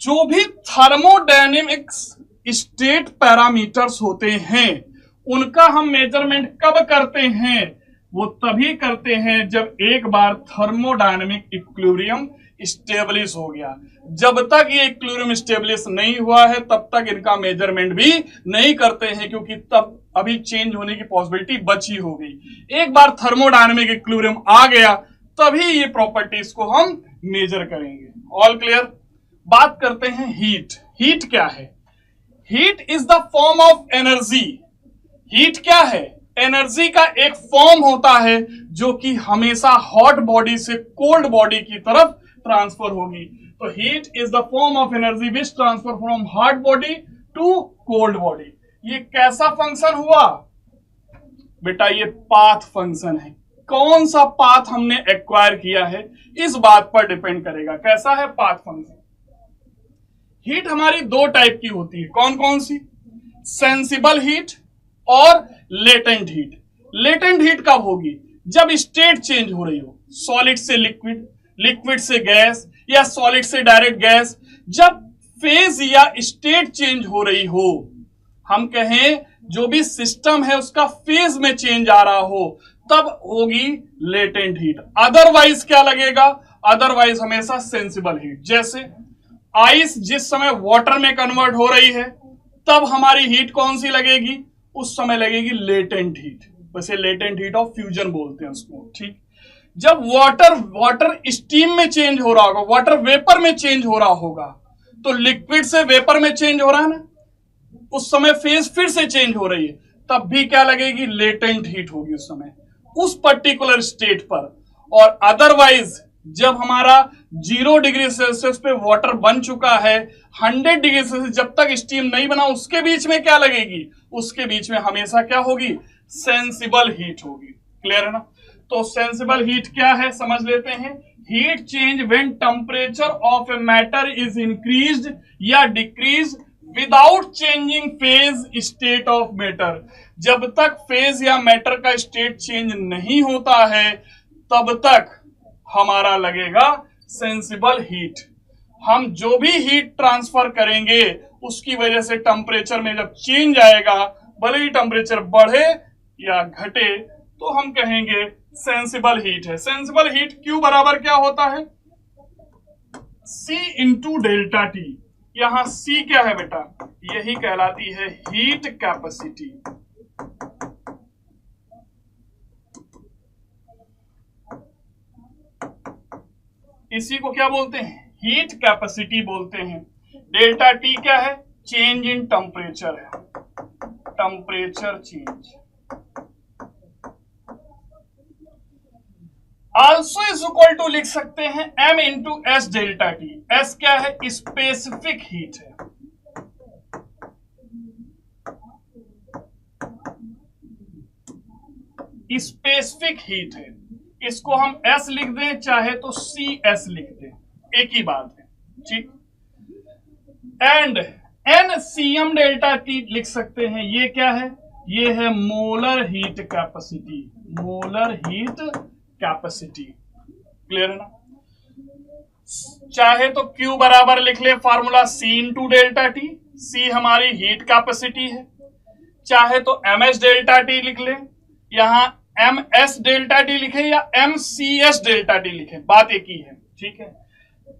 जो भी थर्मोडायनेमिक्स स्टेट पैरामीटर्स होते हैं उनका हम मेजरमेंट कब करते हैं, वो तभी करते हैं जब एक बार थर्मोडायनेमिक इक्विलिब्रियम स्टेबलिश हो गया। जब तक ये इक्विलिब्रियम स्टेबलिश नहीं हुआ है तब तक इनका मेजरमेंट भी नहीं करते हैं, क्योंकि तब अभी चेंज होने की पॉसिबिलिटी बची हो गई। एक बार थर्मोडायनेमिक इक्विलिब्रियम आ गया तभी ये प्रॉपर्टीज को हम मेजर करेंगे। All clear? बात करते हैं हीट। हीट क्या है? Heat is the form of energy. Heat क्या है? एनर्जी का एक फॉर्म होता है जो कि हमेशा हॉट बॉडी से कोल्ड बॉडी की तरफ ट्रांसफर होगी। तो heat is the form of energy which transfer from hot body to cold body. ये कैसा फंक्शन हुआ बेटा? ये पाथ फंक्शन है। कौन सा पाथ हमने एक्वायर किया है इस बात पर डिपेंड करेगा। कैसा है पाथ फंक्शन? हीट हमारी दो टाइप की होती है। कौन कौन सी? सेंसिबल हीट और लेटेंट हीट। लेटेंट हीट कब होगी? जब स्टेट चेंज हो रही हो, सॉलिड से लिक्विड, लिक्विड से गैस या सॉलिड से डायरेक्ट गैस, जब फेज या स्टेट चेंज हो रही हो, हम कहें जो भी सिस्टम है उसका फेज में चेंज आ रहा हो, तब होगी लेटेंट हीट। अदरवाइज क्या लगेगा? अदरवाइज हमेशा सेंसिबल हीट। जैसे आइस जिस समय वाटर में कन्वर्ट हो रही है तब हमारी हीट कौन सी लगेगी? उस समय लगेगी लेटेंट हीट। वैसे लेटेंट हीट ऑफ फ्यूजन बोलते हैं उसको, ठीक। जब वाटर स्टीम में चेंज हो रहा होगा, वाटर वेपर में चेंज हो रहा होगा, तो लिक्विड से वेपर में चेंज हो रहा है ना, उस समय फेज फिर से चेंज हो रही है, तब भी क्या लगेगी? लेटेंट हीट होगी उस समय, उस पर्टिकुलर स्टेट पर। और अदरवाइज जब हमारा 0 डिग्री सेल्सियस पे वाटर बन चुका है, 100 डिग्री सेल्सियस जब तक स्टीम नहीं बना, उसके बीच में क्या लगेगी? उसके बीच में हमेशा क्या होगी? सेंसिबल हीट होगी। क्लियर है ना? तो सेंसिबल हीट क्या है समझ लेते हैं। Heat change when temperature of a matter is increased या decrease without changing phase state of matter. जब तक फेज या मैटर का स्टेट चेंज नहीं होता है तब तक हमारा लगेगा सेंसिबल हीट। हम जो भी हीट ट्रांसफर करेंगे उसकी वजह से टेम्परेचर में जब चेंज आएगा, भले ही टेम्परेचर बढ़े या घटे, तो हम कहेंगे सेंसिबल हीट है। सेंसिबल हीट Q बराबर क्या होता है? C into delta T. यहां C क्या है बेटा? यही कहलाती है हीट कैपेसिटी। इसी को क्या बोलते हैं? हीट कैपेसिटी बोलते हैं। डेल्टा टी क्या है? चेंज इन टेम्परेचर है, temperature change. Also is equal to लिख सकते हैं m into S delta T. S क्या है? स्पेसिफिक हीट है। स्पेसिफिक हीट है, इसको हम S लिख दें चाहे तो CS लिख दें, एक ही बात है। ठीक। एंड NCM डेल्टा टी लिख सकते हैं। ये क्या है? ये है molar heat capacity, molar heat capacity. Clear है ना? चाहे तो Q बराबर लिख ले formula C into delta T. C हमारी हीट कैपेसिटी है। चाहे तो MS डेल्टा टी लिख ले, यहां MS डेल्टा टी लिखे या MCS डेल्टा टी लिखे, बात एक ही है। ठीक है।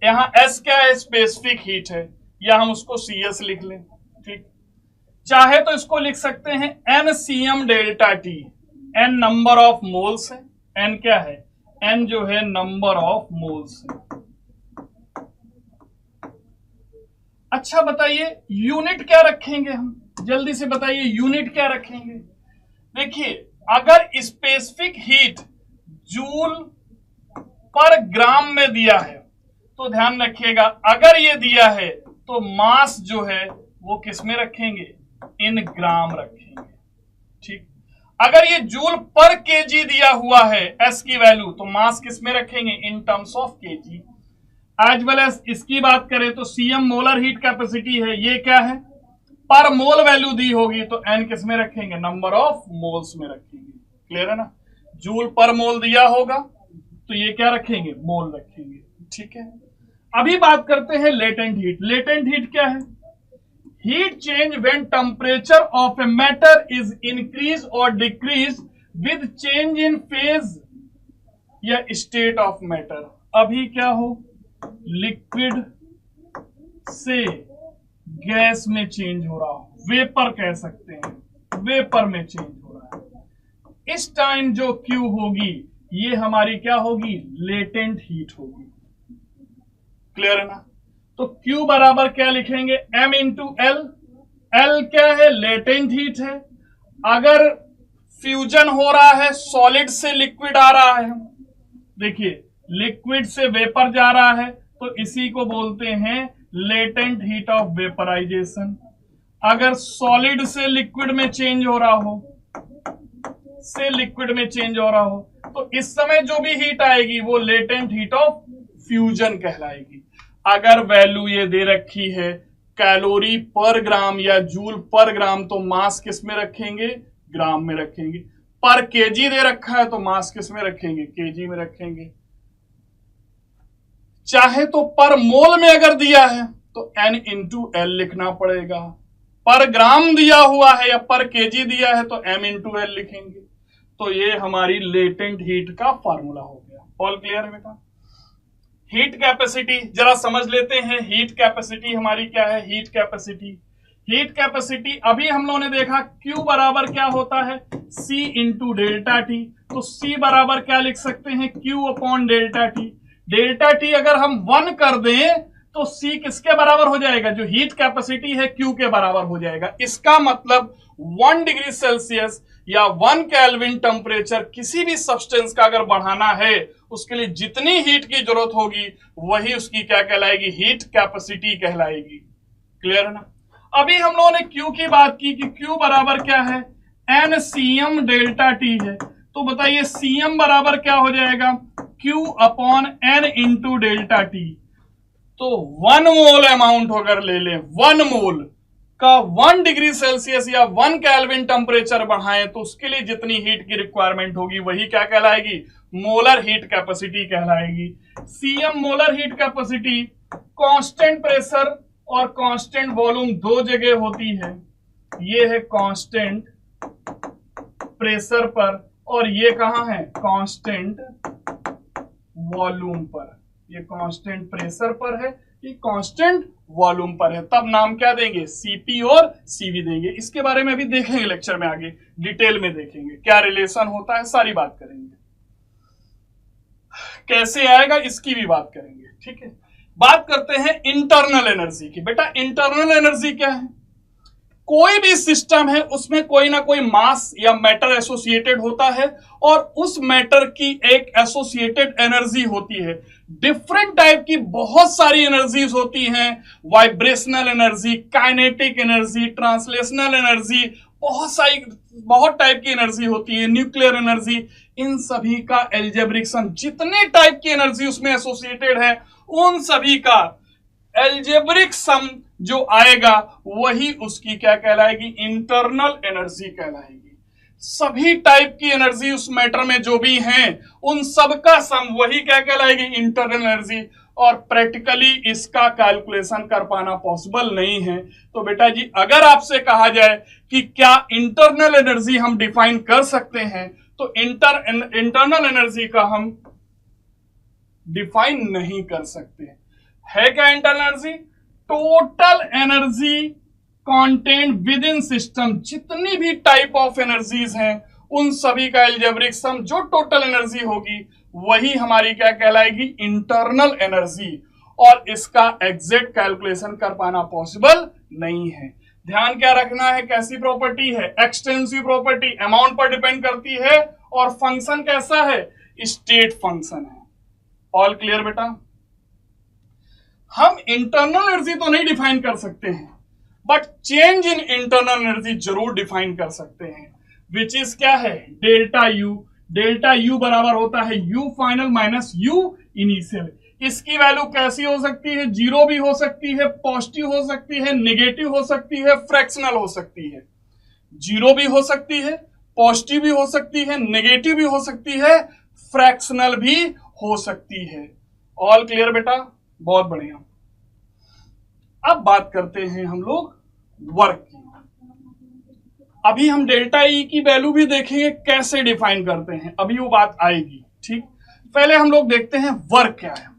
यहां S क्या है? स्पेसिफिक हीट है, या हम उसको CS लिख लें। ठीक। चाहे तो इसको लिख सकते हैं NCM delta T. N number of moles है। N क्या है? N जो है नंबर ऑफ मोल्स है। अच्छा बताइए यूनिट क्या रखेंगे हम? जल्दी से बताइए यूनिट क्या रखेंगे? देखिए अगर स्पेसिफिक हीट जूल पर ग्राम में दिया है तो ध्यान रखिएगा, अगर ये दिया है तो मास जो है वो किस में रखेंगे? इन ग्राम रखेंगे। ठीक। अगर ये जूल पर केजी दिया हुआ है एस की वैल्यू, तो मास किस में रखेंगे? In terms of KG. As well as इसकी बात करें तो सीएम मोलर हीट कैपेसिटी है, ये क्या है? पर मोल वैल्यू दी होगी तो एन किस में रखेंगे? नंबर ऑफ मोल्स में रखेंगे। क्लियर है ना? जूल पर मोल दिया होगा तो ये क्या रखेंगे? मोल रखेंगे। ठीक है। अभी बात करते हैं लेटेंट हीट। लेटेंट हीट क्या है? Heat change when temperature of a matter is increase और decrease with change in phase या स्टेट ऑफ मैटर। अभी क्या हो? लिक्विड से गैस में चेंज हो रहा हो, वेपर कह सकते हैं, वेपर में चेंज हो रहा है। इस टाइम जो Q होगी ये हमारी क्या होगी? लेटेंट हीट होगी। क्लियर है ना? तो Q बराबर क्या लिखेंगे? M into L। L क्या है? लेटेंट हीट है। अगर फ्यूजन हो रहा है, सॉलिड से लिक्विड आ रहा है, देखिए लिक्विड से वेपर जा रहा है तो इसी को बोलते हैं लेटेंट हीट ऑफ वेपराइजेशन। अगर सॉलिड से लिक्विड में चेंज हो रहा हो, से लिक्विड में चेंज हो रहा हो, तो इस समय जो भी हीट आएगी वो लेटेंट हीट ऑफ फ्यूजन कहलाएगी। अगर वैल्यू ये दे रखी है कैलोरी पर ग्राम या जूल पर ग्राम, तो मास किस में रखेंगे? ग्राम में रखेंगे। पर केजी दे रखा है तो मास किस में रखेंगे? केजी में रखेंगे। चाहे तो पर मोल में अगर दिया है तो N इंटू L लिखना पड़ेगा। पर ग्राम दिया हुआ है या पर केजी दिया है तो M इंटू L लिखेंगे। तो ये हमारी लेटेंट हीट का फॉर्मूला हो गया। ऑल क्लियर है बेटा? हीट कैपेसिटी जरा समझ लेते हैं। हीट कैपेसिटी हमारी क्या है? हीट कैपेसिटी, हीट कैपेसिटी अभी हम लोगों ने देखा Q बराबर क्या होता है? C into delta T. तो C बराबर क्या लिख सकते हैं? Q upon delta T. Delta T अगर हम 1 कर दें तो C किसके बराबर हो जाएगा? जो हीट कैपेसिटी है Q के बराबर हो जाएगा। इसका मतलब 1 डिग्री सेल्सियस या 1 केल्विन टेम्परेचर किसी भी सब्सटेंस का अगर बढ़ाना है, उसके लिए जितनी हीट की जरूरत होगी वही उसकी क्या कहलाएगी? हीट कैपेसिटी कहलाएगी। क्लियर है ना? अभी हम लोगों ने Q की बात की कि Q बराबर क्या है? एन सीएम डेल्टा टी है, तो बताइए सीएम बराबर क्या हो जाएगा, Q upon N into delta T. तो 1 मोल अमाउंट अगर ले लें, 1 मोल का 1 डिग्री सेल्सियस या 1 केल्विन टेम्परेचर बढ़ाएं तो उसके लिए जितनी हीट की रिक्वायरमेंट होगी वही क्या कहलाएगी, मोलर हीट कैपेसिटी कहलाएगी। CM molar heat capacity constant pressure और कांस्टेंट वॉल्यूम दो जगह होती है, ये है कांस्टेंट प्रेशर पर और ये कहां है, कांस्टेंट वॉल्यूम पर। ये कांस्टेंट प्रेशर पर है, ये कांस्टेंट वॉल्यूम पर है, तब नाम क्या देंगे, सीपी और सीवी देंगे। इसके बारे में भी देखेंगे लेक्चर में, आगे डिटेल में देखेंगे क्या रिलेशन होता है, सारी बात करेंगे, कैसे आएगा इसकी भी बात करेंगे। ठीक है, बात करते हैं इंटरनल एनर्जी की। बेटा इंटरनल एनर्जी क्या है, कोई भी सिस्टम है उसमें कोई ना कोई मास या मैटर एसोसिएटेड होता है और उस मैटर की एक एसोसिएटेड एनर्जी होती है। डिफरेंट टाइप की बहुत सारी एनर्जीज होती हैं, vibrational energy, kinetic energy, translational energy, बहुत टाइप की एनर्जी होती है, न्यूक्लियर एनर्जी। इन सभी का एल्जेब्रिक सम, जितने टाइप की एनर्जी उसमें एसोसिएटेड है उन सभी का एल्जेब्रिक सम जो आएगा वही उसकी क्या कहलाएगी, इंटरनल एनर्जी कहलाएगी। सभी टाइप की एनर्जी उस मैटर में जो भी हैं उन सब का सम वही क्या कहलाएगी, इंटरनल एनर्जी। और प्रैक्टिकली इसका कैलकुलेशन कर पाना पॉसिबल नहीं है। तो बेटा जी अगर आपसे कहा जाए कि क्या इंटरनल एनर्जी हम डिफाइन कर सकते हैं, तो इंटरनल एनर्जी का हम डिफाइन नहीं कर सकते। है क्या internal energy, total energy content with in system, जितनी भी टाइप ऑफ एनर्जीज हैं उन सभी का एल्जेब्रिक सम जो टोटल एनर्जी होगी वही हमारी क्या कहलाएगी, इंटरनल एनर्जी। और इसका एग्जैक्ट कैलकुलेशन कर पाना पॉसिबल नहीं है। ध्यान क्या रखना है, कैसी प्रॉपर्टी है, एक्सटेंसिव प्रॉपर्टी, अमाउंट पर डिपेंड करती है और फंक्शन कैसा है, स्टेट फंक्शन है। ऑल क्लियर बेटा। हम इंटरनल एनर्जी तो नहीं डिफाइन कर सकते हैं but change in internal energy जरूर डिफाइन कर सकते हैं, विच इज क्या है, डेल्टा यू। डेल्टा यू बराबर होता है you final minus you initial. इसकी वैल्यू कैसी हो सकती है, जीरो भी हो सकती है, पॉजिटिव हो सकती है, नेगेटिव हो सकती है, फ्रैक्शनल हो सकती है। जीरो भी हो सकती है, पॉजिटिव भी हो सकती है, नेगेटिव भी हो सकती है, फ्रैक्शनल भी हो सकती है। ऑल क्लियर बेटा, बहुत बढ़िया। अब बात करते हैं हम लोग वर्क की। अभी हम डेल्टा ई की वैल्यू भी देखेंगे कैसे डिफाइन करते हैं, अभी वो बात आएगी। ठीक, पहले हम लोग देखते हैं वर्क क्या है।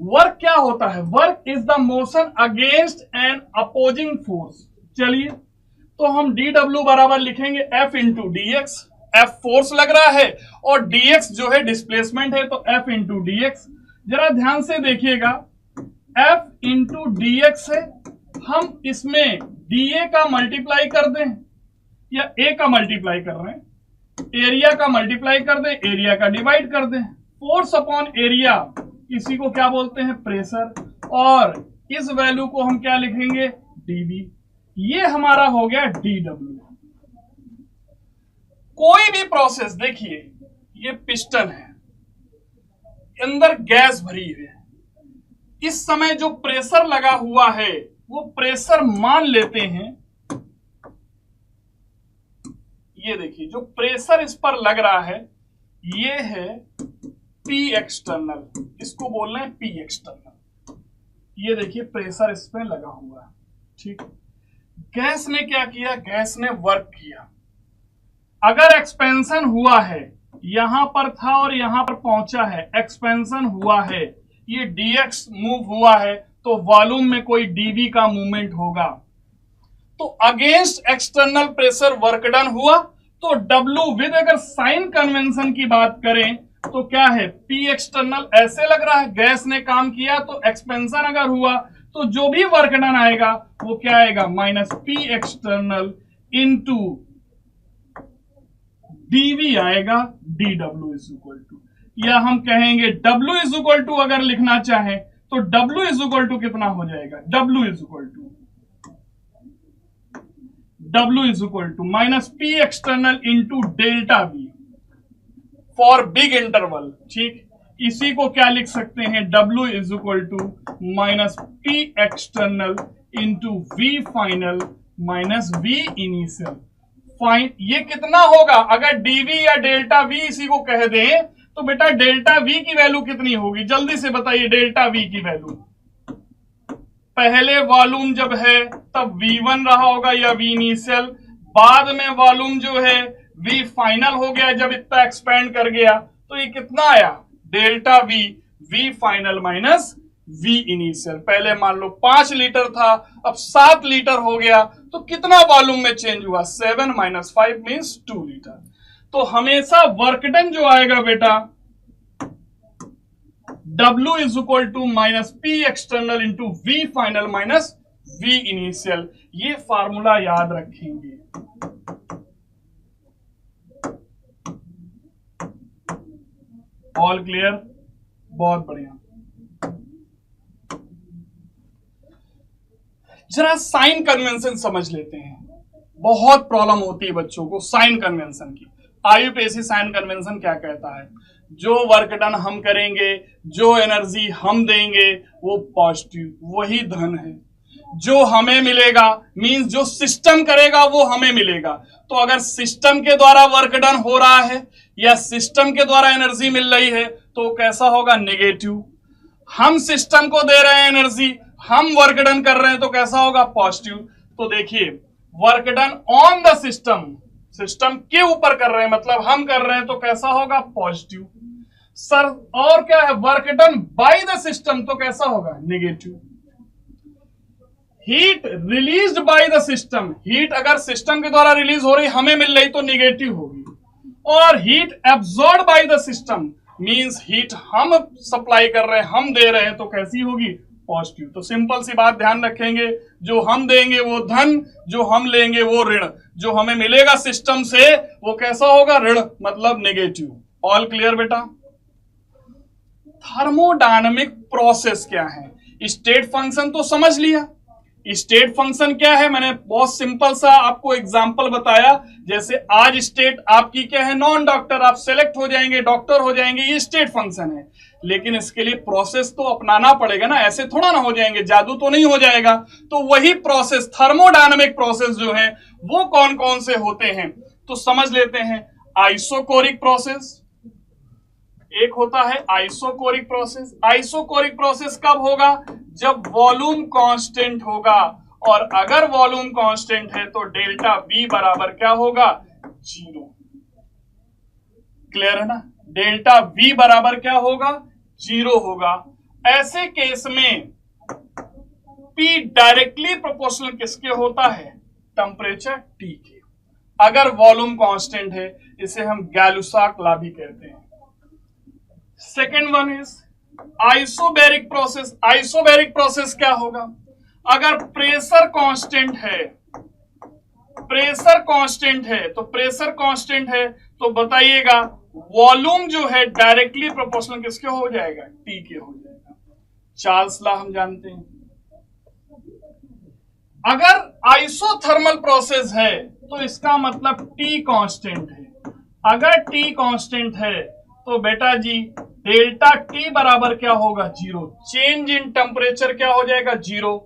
वर्क क्या होता है, work is the motion against an opposing force. चलिए तो हम डी डब्ल्यू बराबर लिखेंगे F into D x. F force लग रहा है और डीएक्स जो है डिस्प्लेसमेंट है, तो एफ इंटू डी एक्स। जरा ध्यान से देखिएगा, एफ इंटू डी एक्स है, हम इसमें डी ए का मल्टीप्लाई कर दें या ए का मल्टीप्लाई कर रहे हैं, एरिया का मल्टीप्लाई कर दें, एरिया का डिवाइड कर दें। फोर्स अपॉन एरिया, इसी को क्या बोलते हैं, प्रेशर, और इस वैल्यू को हम क्या लिखेंगे, डीवी। ये हमारा हो गया डी डब्ल्यू। कोई भी प्रोसेस देखिए, ये पिस्टन है, अंदर गैस भरी है, इस समय जो प्रेशर लगा हुआ है वो प्रेशर मान लेते हैं, ये देखिए जो प्रेशर इस पर लग रहा है ये है पी एक्सटर्नल, इसको बोल रहे हैं पी एक्सटर्नल। ये देखिए प्रेशर इस पे लगा हुआ है। ठीक, गैस ने क्या किया, गैस ने वर्क किया। अगर एक्सपेंशन हुआ है, यहां पर था और यहां पर पहुंचा है, एक्सपेंशन हुआ है, ये dx मूव हुआ है, तो वॉल्यूम में कोई dv का मूवमेंट होगा। तो against external pressure work done हुआ, तो W विद, अगर साइन कन्वेंशन की बात करें तो क्या है, P एक्सटर्नल ऐसे लग रहा है, गैस ने काम किया तो एक्सपेंशन अगर हुआ तो जो भी वर्क डन आएगा वो क्या आएगा, minus P external into dv आएगा, dw इज इक्वल टू, या हम कहेंगे W इज इक्वल टू, अगर लिखना चाहें तो W इज इक्वल टू कितना हो जाएगा, W is equal to W is equal to minus P external into delta V for big interval. ठीक, इसी को क्या लिख सकते हैं, W is equal to minus P external into V final minus V initial. Fine, ये कितना होगा, अगर dV या डेल्टा V इसी को कह दें तो बेटा डेल्टा V की वैल्यू कितनी होगी, जल्दी से बताइए डेल्टा V की वैल्यू। पहले वॉल्यूम जब है तब V1 रहा होगा या V इनिशियल, बाद में वॉल्यूम जो है V फाइनल हो गया जब इतना एक्सपेंड कर गया, तो ये कितना आया delta V, V final minus V initial. पहले मान लो 5 लीटर था, अब 7 लीटर हो गया, तो कितना वॉल्यूम में चेंज हुआ, 7 माइनस 5 मीन्स 2 लीटर। तो हमेशा वर्क डन जो आएगा बेटा W is equal to minus P external into V final minus V initial. ये फार्मूला याद रखेंगे। ऑल क्लियर, बहुत बढ़िया। जरा साइन कन्वेंशन समझ लेते हैं, बहुत प्रॉब्लम होती है बच्चों को साइन कन्वेंशन की। आईयूपीएससी साइन कन्वेंशन क्या कहता है, जो वर्क डन हम करेंगे, जो एनर्जी हम देंगे वो पॉजिटिव, वही धन है। जो हमें मिलेगा मींस जो सिस्टम करेगा वो हमें मिलेगा। तो अगर सिस्टम के द्वारा वर्क डन हो रहा है या सिस्टम के द्वारा एनर्जी मिल रही है तो कैसा होगा, नेगेटिव। हम सिस्टम को दे रहे हैं एनर्जी, हम वर्क डन कर रहे हैं तो कैसा होगा, पॉजिटिव। तो देखिए work done on the system, system के ऊपर कर रहे हैं मतलब हम कर रहे हैं तो कैसा होगा, पॉजिटिव। सर और क्या है, work done by the system तो कैसा होगा, negative. Heat released by the system, heat अगर सिस्टम के द्वारा रिलीज हो रही हमें मिल रही तो नेगेटिव होगी। और heat absorb by the system means heat हम सप्लाई कर रहे हैं, हम दे रहे हैं तो कैसी होगी, पॉजिटिव। तो सिंपल सी बात ध्यान रखेंगे, जो हम देंगे वो धन, जो हम लेंगे वो ऋण। जो हमें मिलेगा सिस्टम से वो कैसा होगा, ऋण मतलब नेगेटिव। ऑल क्लियर बेटा। थर्मोडायनामिक प्रोसेस क्या है, स्टेट फंक्शन तो समझ लिया। स्टेट फंक्शन क्या है, मैंने बहुत सिंपल सा आपको एग्जांपल बताया। जैसे आज स्टेट आपकी क्या है, नॉन डॉक्टर, आप सेलेक्ट हो जाएंगे, डॉक्टर हो जाएंगे, ये स्टेट फंक्शन है। लेकिन इसके लिए प्रोसेस तो अपनाना पड़ेगा ना, ऐसे थोड़ा ना हो जाएंगे, जादू तो नहीं हो जाएगा। तो वही प्रोसेस, थर्मोडायनामिक प्रोसेस जो है वो कौन कौन से होते हैं तो समझ लेते हैं। आइसोकोरिक प्रोसेस एक होता है, आइसोकोरिक प्रोसेस। आइसोकोरिक प्रोसेस कब होगा, जब वॉल्यूम कांस्टेंट होगा, और अगर वॉल्यूम कांस्टेंट है तो डेल्टा V बराबर क्या होगा, 0। क्लियर है ना, डेल्टा V बराबर क्या होगा, 0 होगा। ऐसे केस में P डायरेक्टली प्रोपोर्शनल किसके होता है, टेम्परेचर T के। अगर वॉल्यूम कांस्टेंट है इसे हम गैलुसाक लॉ भी कहते हैं। Second one is isobaric process. Isobaric process क्या होगा, अगर प्रेशर कांस्टेंट है, प्रेशर कांस्टेंट है तो प्रेशर कांस्टेंट है तो बताइएगा वॉल्यूम जो है डायरेक्टली प्रोपोर्शनल किसके हो जाएगा, टी के हो जाएगा। चार्ल्स लॉ हम जानते हैं। अगर आइसोथर्मल प्रोसेस है तो इसका मतलब टी कांस्टेंट है। अगर टी कांस्टेंट है तो बेटा जी डेल्टा टी बराबर क्या होगा, 0। चेंज इन टेम्परेचर क्या हो जाएगा, 0।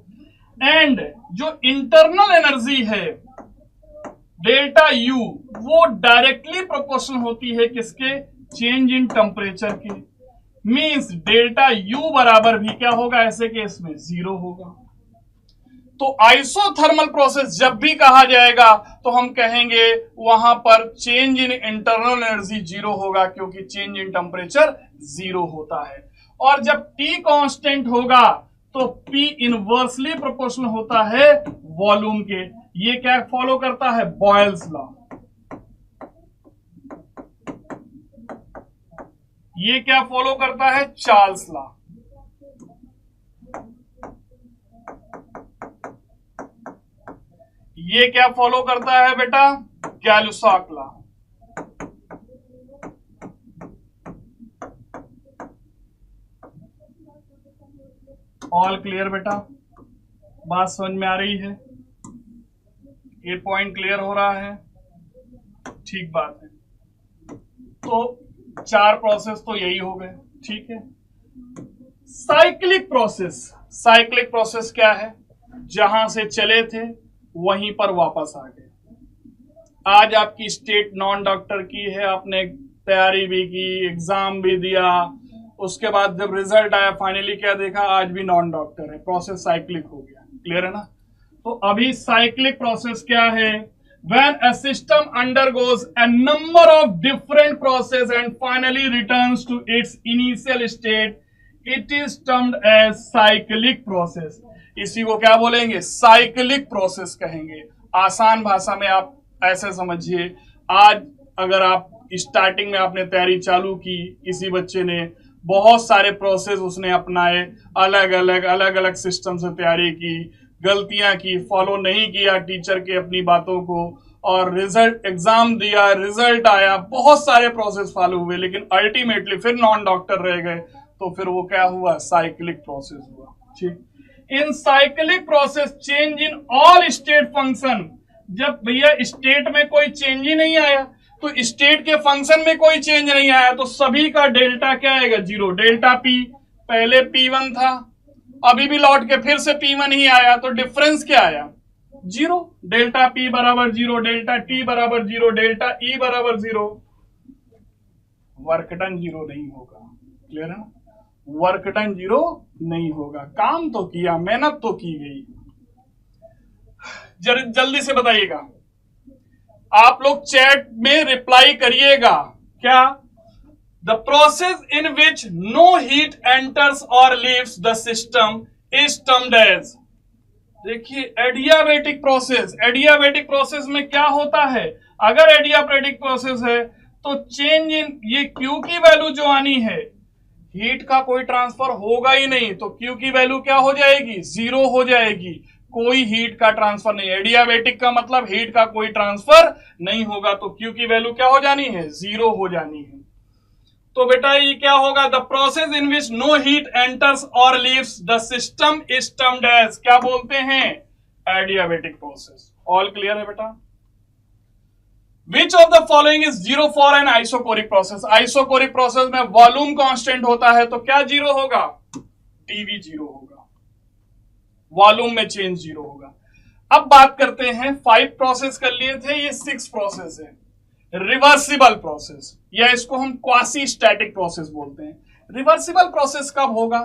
एंड जो इंटरनल एनर्जी है डेल्टा यू वो डायरेक्टली प्रोपोर्शनल होती है किसके, चेंज इन टेम्परेचर के। मींस डेल्टा यू बराबर भी क्या होगा, ऐसे केस में 0 होगा। तो आइसोथर्मल प्रोसेस जब भी कहा जाएगा तो हम कहेंगे वहां पर चेंज इन इंटरनल एनर्जी 0 होगा, क्योंकि चेंज इन टेम्परेचर 0 होता है। और जब T कांस्टेंट होगा तो P इनवर्सली प्रोपोर्शनल होता है वॉल्यूम के। ये क्या फॉलो करता है, बॉयल्स लॉ। ये क्या फॉलो करता है, चार्ल्स लॉ। ये क्या फॉलो करता है बेटा, गैलुसाक लॉ। ऑल क्लियर बेटा, बात समझ में आ रही है। ये पॉइंट क्लियर हो रहा है? ठीक बात है। तो 4 प्रोसेस तो यही हो गए, ठीक है। साइक्लिक प्रोसेस, साइक्लिक प्रोसेस क्या है? जहां से चले थे वहीं पर वापस आ गए। आज आपकी स्टेट नॉन डॉक्टर की है, आपने तैयारी भी की, एग्जाम भी दिया, उसके बाद जब रिजल्ट आया फाइनली क्या देखा, आज भी नॉन डॉक्टर है। प्रोसेस साइक्लिक हो गया, क्लियर है ना? तो अभी साइक्लिक प्रोसेस क्या है? When a system undergoes a number of different processes and finally returns to its initial state, it is termed as cyclic process. इसी को क्या बोलेंगे? साइक्लिक प्रोसेस कहेंगे। आसान भाषा में आप ऐसे समझिए, आज अगर आप स्टार्टिंग में आपने तैयारी चालू की, किसी बच्चे ने बहुत सारे प्रोसेस उसने अपनाए, अलग अलग सिस्टम से तैयारी की, गलतियां की, फॉलो नहीं किया टीचर के अपनी बातों को, और रिजल्ट एग्जाम दिया, रिजल्ट आया, बहुत सारे प्रोसेस फॉलो हुए, लेकिन अल्टीमेटली फिर नॉन डॉक्टर रह गए। तो फिर वो क्या हुआ? साइक्लिक प्रोसेस हुआ, ठीक। इन cyclic process change in all state function, जब भैया स्टेट में कोई चेंज ही नहीं आया, तो स्टेट के फंक्शन में कोई चेंज नहीं आया, तो सभी का डेल्टा क्या आएगा? 0। डेल्टा पी, पहले P1 था, अभी भी लौट के फिर से P1 ही आया, तो डिफरेंस क्या आया? 0। डेल्टा P बराबर 0, डेल्टा T बराबर 0, डेल्टा E बराबर 0। वर्क डन 0 नहीं होगा, क्लियर है ना? वर्क डन 0 नहीं होगा। काम तो किया, मेहनत तो की गई। जल्दी से बताइएगा, आप लोग चैट में रिप्लाई करिएगा। क्या? The process in which no heat enters और leaves the system is termed as. देखिए, एडियाबेटिक प्रोसेस। एडियाबेटिक प्रोसेस में क्या होता है? अगर एडियाबेटिक प्रोसेस है तो चेंज इन ये क्यू की वैल्यू जो आनी है, हीट का कोई ट्रांसफर होगा ही नहीं, तो क्यू की वैल्यू क्या हो जाएगी? 0 हो जाएगी। कोई हीट का ट्रांसफर नहीं। एडियाबेटिक का मतलब हीट का कोई ट्रांसफर नहीं होगा, तो क्यू की वैल्यू क्या हो जानी है? 0 हो जानी है। तो बेटा ये क्या होगा? The process in which no heat enters और leaves the system is termed as, क्या बोलते हैं? Adiabatic process. ऑल क्लियर है बेटा? Which of the following is 0 for an isochoric process? Isochoric process में वॉल्यूम कांस्टेंट होता है, तो क्या 0 होगा? टीवी 0 होगा, वॉल्यूम में चेंज 0 होगा। अब बात करते हैं, 5 प्रोसेस कर लिए थे, ये 6 प्रोसेस है। रिवर्सिबल प्रोसेस, या इसको हम क्वासी स्टैटिक प्रोसेस बोलते हैं। रिवर्सिबल प्रोसेस कब होगा?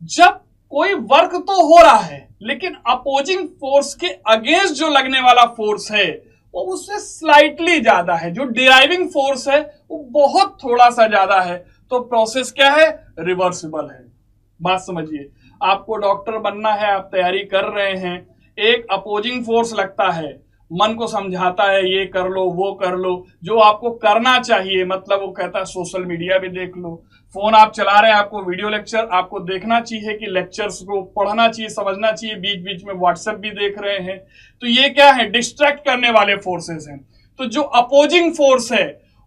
जब कोई वर्क तो हो रहा है, लेकिन अपोजिंग फोर्स के अगेंस्ट जो लगने वाला फोर्स है वो उससे स्लाइटली ज्यादा है, जो डिराइविंग फोर्स है वो बहुत थोड़ा सा ज्यादा है, तो प्रोसेस क्या है? रिवर्सिबल है। बात समझिए, आपको डॉक्टर बनना है, आप तैयारी कर रहे हैं, एक अपोजिंग फोर्स लगता है, मन को समझाता है ये कर लो वो कर लो, जो आपको करना चाहिए, मतलब वो कहता है सोशल मीडिया भी देख लो, फोन आप चला रहे हैं, आपको वीडियो लेक्चर आपको देखना चाहिए, कि लेक्चर्स को पढ़ना चाहिए, समझना चाहिए, बीच बीच में व्हाट्सएप भी देख रहे हैं, तो ये क्या है? डिस्ट्रैक्ट करने वाले फोर्सेस हैं। तो जो अपोजिंग फोर्स है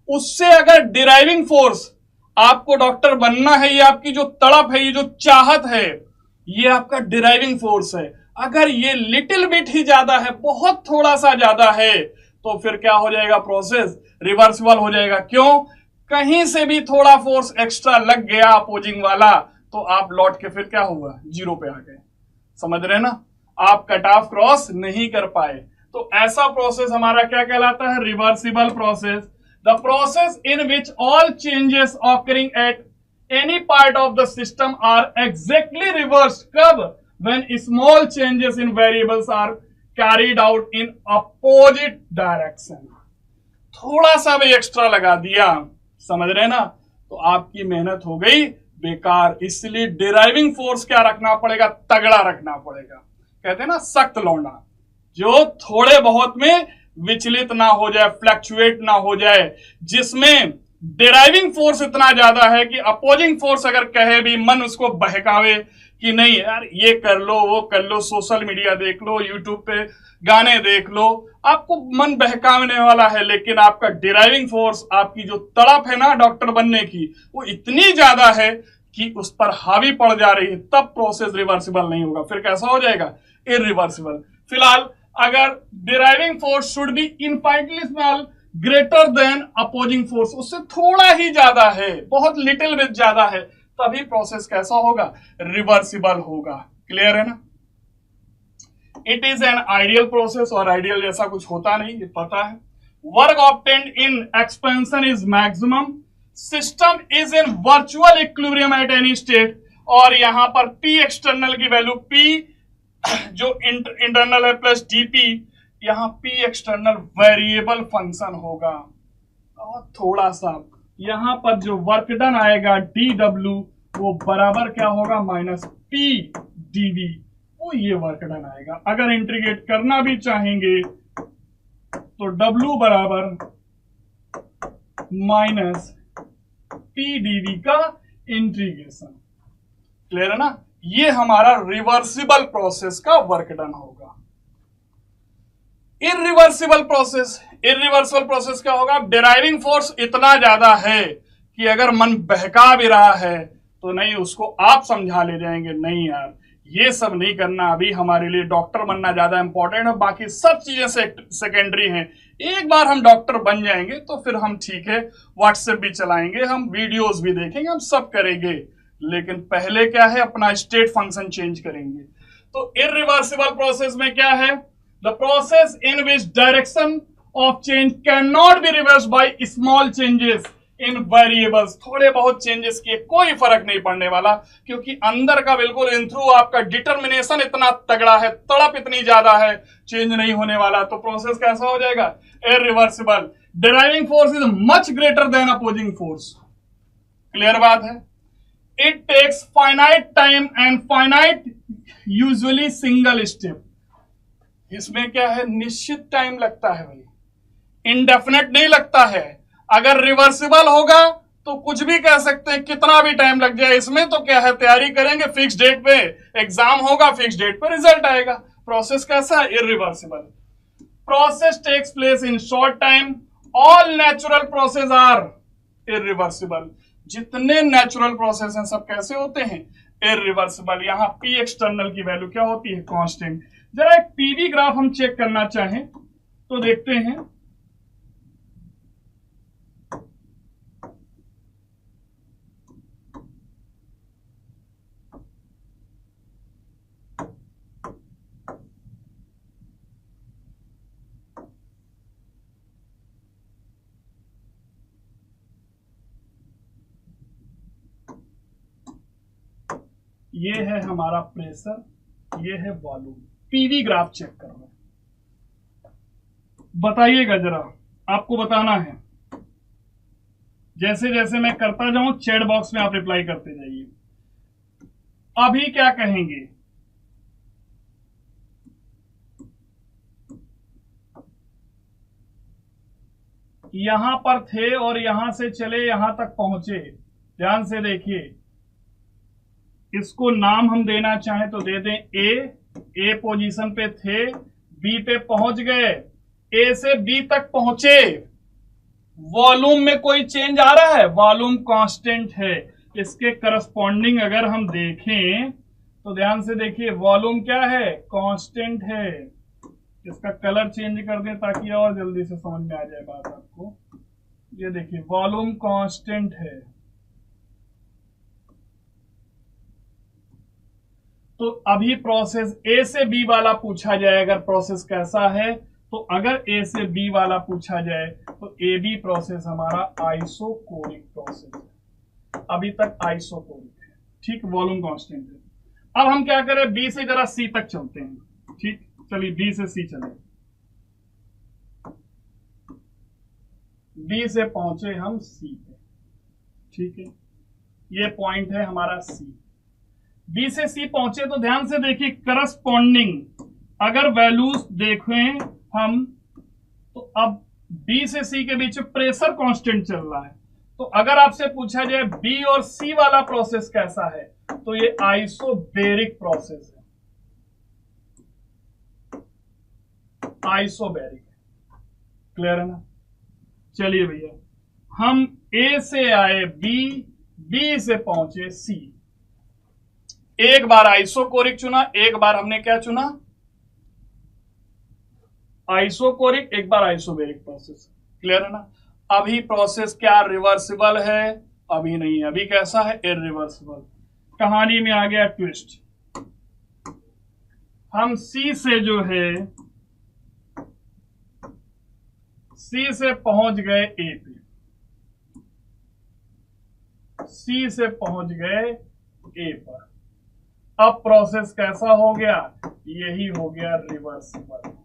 उससे अगर डिराइविंग फोर्स, आपको डॉक्टर बनना है, ये आपकी जो तड़प है, ये जो चाहत है, ये आपका डिराइविंग फोर्स है, अगर ये लिटिल बिट ही ज्यादा है, बहुत थोड़ा सा ज्यादा है, तो फिर क्या हो जाएगा? प्रोसेस रिवर्सिबल हो जाएगा। क्यों? कहीं से भी थोड़ा फोर्स एक्स्ट्रा लग गया अपोजिंग वाला, तो आप लौट के फिर क्या होगा? 0 पे आ गए। समझ रहे ना? आप कट ऑफ क्रॉस नहीं कर पाए, तो ऐसा प्रोसेस हमारा क्या कहलाता है? Reversible process. The process in which all changes occurring at any part of the system are exactly reversed. कब? When small changes in variables are carried out in opposite direction. थोड़ा सा भी एक्स्ट्रा लगा दिया, समझ रहे ना, तो आपकी मेहनत हो गई बेकार। इसलिए डिराइविंग फोर्स क्या रखना पड़ेगा? तगड़ा रखना पड़ेगा। कहते हैं ना सख्त लौंडा, जो थोड़े बहुत में विचलित ना हो जाए, फ्लक्चुएट ना हो जाए, जिसमें डिराइविंग फोर्स इतना ज्यादा है कि अपोजिंग फोर्स अगर कहे भी, मन उसको बहकावे कि नहीं यार ये कर लो वो कर लो, सोशल मीडिया देख लो, यूट्यूब पे गाने देख लो, आपको मन बहकाने वाला है, लेकिन आपका डिराइविंग फोर्स, आपकी जो तड़प है ना डॉक्टर बनने की, वो इतनी ज्यादा है कि उस पर हावी पड़ जा रही है, तब प्रोसेस रिवर्सिबल नहीं होगा। फिर कैसा हो जाएगा? इरिवर्सिबल। फिलहाल अगर driving force should be infinitesimal greater than opposing force, उससे थोड़ा ही ज्यादा है, बहुत लिटिल बिट ज्यादा है, तभी प्रोसेस कैसा होगा, रिवर्सिबल होगा। क्लियर है ना? It is an ideal process, और आइडियल जैसा कुछ होता नहीं, ये पता है। Work obtained in expansion is maximum, system is in virtual equilibrium at any state, और यहां पर P एक्सटर्नल की वैल्यू P जो इंटरनल है प्लस dP, यहां P एक्सटर्नल वेरिएबल फंक्शन होगा। और थोड़ा सा यहां पर जो वर्क डन आएगा dW वो बराबर क्या होगा, माइनस P dV, वो ये वर्क डन आएगा। अगर इंटीग्रेट करना भी चाहेंगे तो W बराबर माइनस P dV का इंटीग्रेशन। क्लियर है ना? ये हमारा रिवर्सिबल प्रोसेस का वर्क डन होगा। इरिवर्सिबल प्रोसेस क्या होगा, डिराइविंग फोर्स इतना ज्यादा है कि अगर मन बहका भी रहा है तो नहीं, उसको आप समझा ले जाएंगे, नहीं यार ये सब नहीं करना, अभी हमारे लिए डॉक्टर बनना ज्यादा इंपॉर्टेंट है, बाकी सब चीजें सेकेंडरी हैं। एक बार हम डॉक्टर बन जाएंगे तो फिर हम ठीक है व्हाट्सएप भी चलाएंगे, हम वीडियोस भी देखेंगे, हम सब करेंगे, लेकिन पहले क्या है, अपना स्टेट फंक्शन चेंज करेंगे। तो इरिवर्सिबल प्रोसेस में क्या है, the process in which direction of change can not be reverse by small changes in variables. थोड़े बहुत चेंजेस किए कोई फर्क नहीं पड़ने वाला, क्योंकि अंदर का बिल्कुल इन थ्रू आपका डिटर्मिनेशन इतना तगड़ा है, तड़प इतनी ज्यादा है, चेंज नहीं होने वाला। तो प्रोसेस कैसा हो जाएगा, irreversible. Driving force is much greater than opposing force. Clear बात है? It takes finite time and finite usually single step. इसमें क्या है, निश्चित टाइम लगता है भाई, इंडेफिनेट नहीं लगता है। अगर रिवर्सिबल होगा तो कुछ भी कह सकते हैं, कितना भी टाइम लग जाए। इसमें तो क्या है, तैयारी करेंगे, फिक्स डेट पे एग्जाम होगा, फिक्स डेट पे रिजल्ट आएगा। प्रोसेस कैसा है, irreversible. Process takes place in short time, all natural process are irreversible. जितने नेचुरल प्रोसेस हैं सब कैसे होते हैं, इरिवर्सिबल। यहां P एक्सटर्नल की वैल्यू क्या होती है, कांस्टेंट। जरा एक पीवी ग्राफ हम चेक करना चाहें तो देखते हैं। ये है हमारा प्रेशर, ये है वॉल्यूम। पीवी ग्राफ चेक कर रहे हैं, बताइएगा जरा, आपको बताना है। जैसे जैसे मैं करता जाऊं चैट बॉक्स में आप रिप्लाई करते जाइए। अभी क्या कहेंगे, यहां पर थे और यहां से चले यहां तक पहुंचे। ध्यान से देखिए, इसको नाम हम देना चाहें तो दे दें ए पोजीशन पे थे, बी पे पहुंच गए, ए से बी तक पहुंचे। वॉल्यूम में कोई चेंज आ रहा है, वॉल्यूम कांस्टेंट है। इसके करस्पॉन्डिंग अगर हम देखें तो ध्यान से देखिए, वॉल्यूम क्या है, कांस्टेंट है। इसका कलर चेंज कर दें ताकि और जल्दी से समझ में आ जाए बात आपको। ये देखिए, वॉल्यूम कांस्टेंट है। तो अभी प्रोसेस ए से बी वाला पूछा जाए, अगर प्रोसेस कैसा है, तो अगर ए से बी वाला पूछा जाए तो ए बी प्रोसेस हमारा आइसोकोरिक प्रोसेस है। अभी तक आइसोकोरिक है, ठीक, वॉल्यूम कांस्टेंट है। अब हम क्या करें, बी से जरा सी तक चलते हैं। ठीक, चलिए बी से सी चले। बी से पहुंचे हम सी पे, ठीक है, ये पॉइंट है हमारा सी। बी से सी पहुंचे तो ध्यान से देखिए, करस्पॉन्डिंग अगर वैल्यूज देखें हम, तो अब बी से सी के बीच प्रेशर कांस्टेंट चल रहा है। तो अगर आपसे पूछा जाए बी और सी वाला प्रोसेस कैसा है, तो ये आइसोबैरिक प्रोसेस है, आइसोबैरिक। क्लियर है ना? चलिए भैया, हम ए से आए बी, बी से पहुंचे सी। एक बार आइसोकोरिक चुना, एक बार हमने क्या चुना, आइसोकोरिक, एक बार आइसोबेरिक प्रोसेस। क्लियर है ना? अभी प्रोसेस क्या रिवर्सिबल है? अभी नहीं है, अभी कैसा है? इरिवर्सिबल। कहानी में आ गया ट्विस्ट। हम सी से जो है, सी से पहुंच गए ए पे, सी से पहुंच गए ए पर। अब प्रोसेस कैसा हो गया? यही हो गया रिवर्सिबल।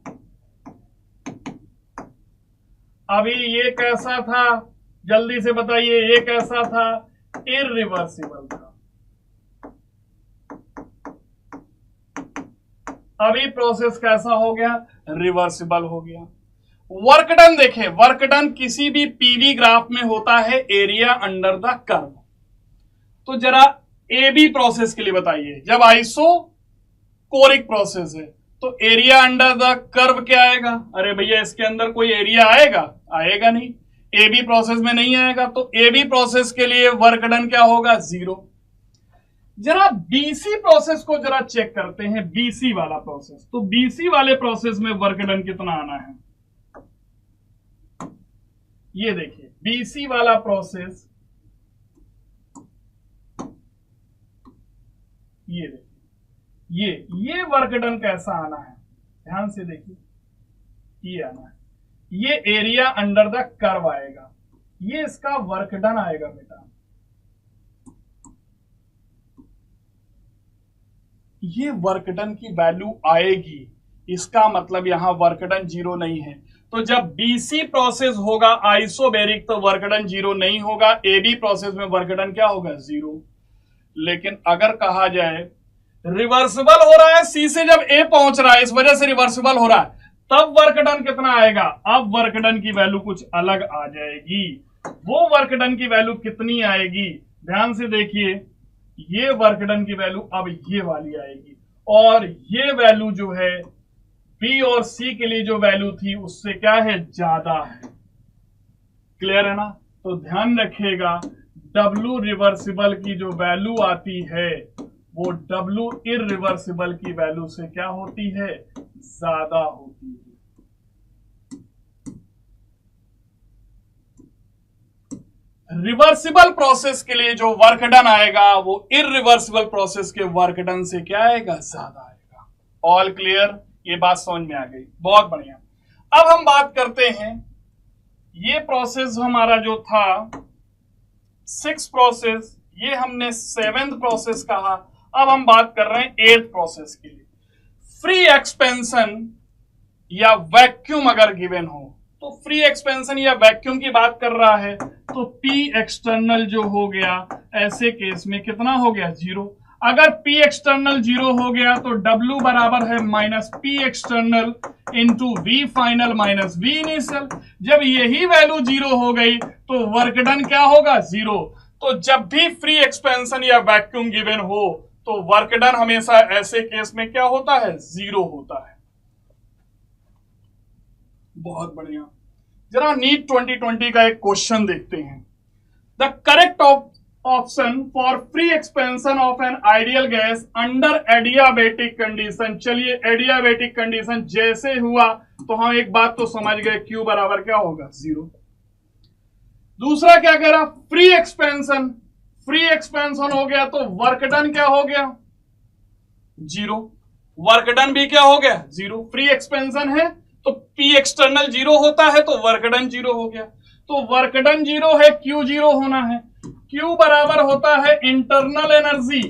अभी ये कैसा था? जल्दी से बताइए, ये कैसा था? इरिवर्सिबल था। अभी प्रोसेस कैसा हो गया? रिवर्सिबल हो गया। वर्क डन देखें, वर्क डन किसी भी पीवी ग्राफ में होता है एरिया अंडर द कर्व। तो जरा ए बी प्रोसेस के लिए बताइए, जब आइसो कोरिक प्रोसेस है तो एरिया अंडर द कर्व क्या आएगा? अरे भैया इसके अंदर कोई एरिया आएगा? आएगा नहीं। ए बी प्रोसेस में नहीं आएगा, तो ए बी प्रोसेस के लिए वर्क डन क्या होगा? 0। जरा बीसी प्रोसेस को जरा चेक करते हैं, बीसी वाला प्रोसेस। तो बीसी वाले प्रोसेस में वर्क डन कितना आना है? ये देखिए बीसी वाला प्रोसेस, ये देखिए ये वर्क डन कैसा आना है? ध्यान से देखिए, ये आना है, ये एरिया अंडर द कर्व आएगा, ये इसका वर्क डन आएगा बेटा। ये वर्क डन की वैल्यू आएगी, इसका मतलब यहां वर्क डन 0 नहीं है। तो जब बीसी प्रोसेस होगा आइसोबेरिक तो वर्क डन 0 नहीं होगा, एबी प्रोसेस में वर्क डन क्या होगा? 0। लेकिन अगर कहा जाए रिवर्सिबल हो रहा है, सी से जब ए पहुंच रहा है इस वजह से रिवर्सिबल हो रहा है, तब वर्क डन कितना आएगा? अब वर्क डन की वैल्यू कुछ अलग आ जाएगी। वो वर्क डन की वैल्यू कितनी आएगी? ध्यान से देखिए, ये वर्क डन की वैल्यू अब ये वाली आएगी, और ये वैल्यू जो है बी और सी के लिए जो वैल्यू थी उससे क्या है? ज्यादा है। क्लियर है ना? तो ध्यान रखिएगा, डब्ल्यू रिवर्सिबल की जो वैल्यू आती है वो डब्ल्यू इरिवर्सिबल की वैल्यू से क्या होती है? ज्यादा होती है। रिवर्सिबल प्रोसेस के लिए जो वर्क डन आएगा वो इरिवर्सिबल प्रोसेस के वर्क डन से क्या आएगा? ज्यादा आएगा। All clear? ये बात समझ में आ गई, बहुत बढ़िया। अब हम बात करते हैं, ये प्रोसेस हमारा जो था 6th प्रोसेस, ये हमने 7th प्रोसेस कहा। अब हम बात कर रहे हैं 8th प्रोसेस के लिए। फ्री एक्सपेंशन या वैक्यूम अगर गिवन हो, तो फ्री एक्सपेंशन या वैक्यूम की बात कर रहा है, तो P एक्सटर्नल जो हो गया, ऐसे केस में कितना हो गया? 0। अगर P एक्सटर्नल 0 हो गया तो W बराबर है minus P external into V final minus V initial. जब यही वैल्यू 0 हो गई तो वर्क डन क्या होगा? 0। तो जब भी फ्री एक्सपेंशन या वैक्यूम गिवन हो तो वर्क डन हमेशा ऐसे केस में क्या होता है? 0 होता है। बहुत बढ़िया। जरा नीट 2020 का एक क्वेश्चन देखते हैं। The correct option for free expansion of an ideal gas under adiabatic condition. चलिए एडियाबेटिक कंडीशन जैसे हुआ तो हम एक बात तो समझ गए, Q बराबर क्या होगा? 0। दूसरा क्या कह रहा? Free expansion. फ्री एक्सपेंशन हो गया तो वर्क डन क्या हो गया? 0। वर्क डन भी क्या हो गया? 0। फ्री एक्सपेंशन है तो P एक्सटर्नल 0 होता है तो वर्क डन 0 हो गया। तो वर्क डन 0 है, Q 0 होना है। Q बराबर होता है इंटरनल एनर्जी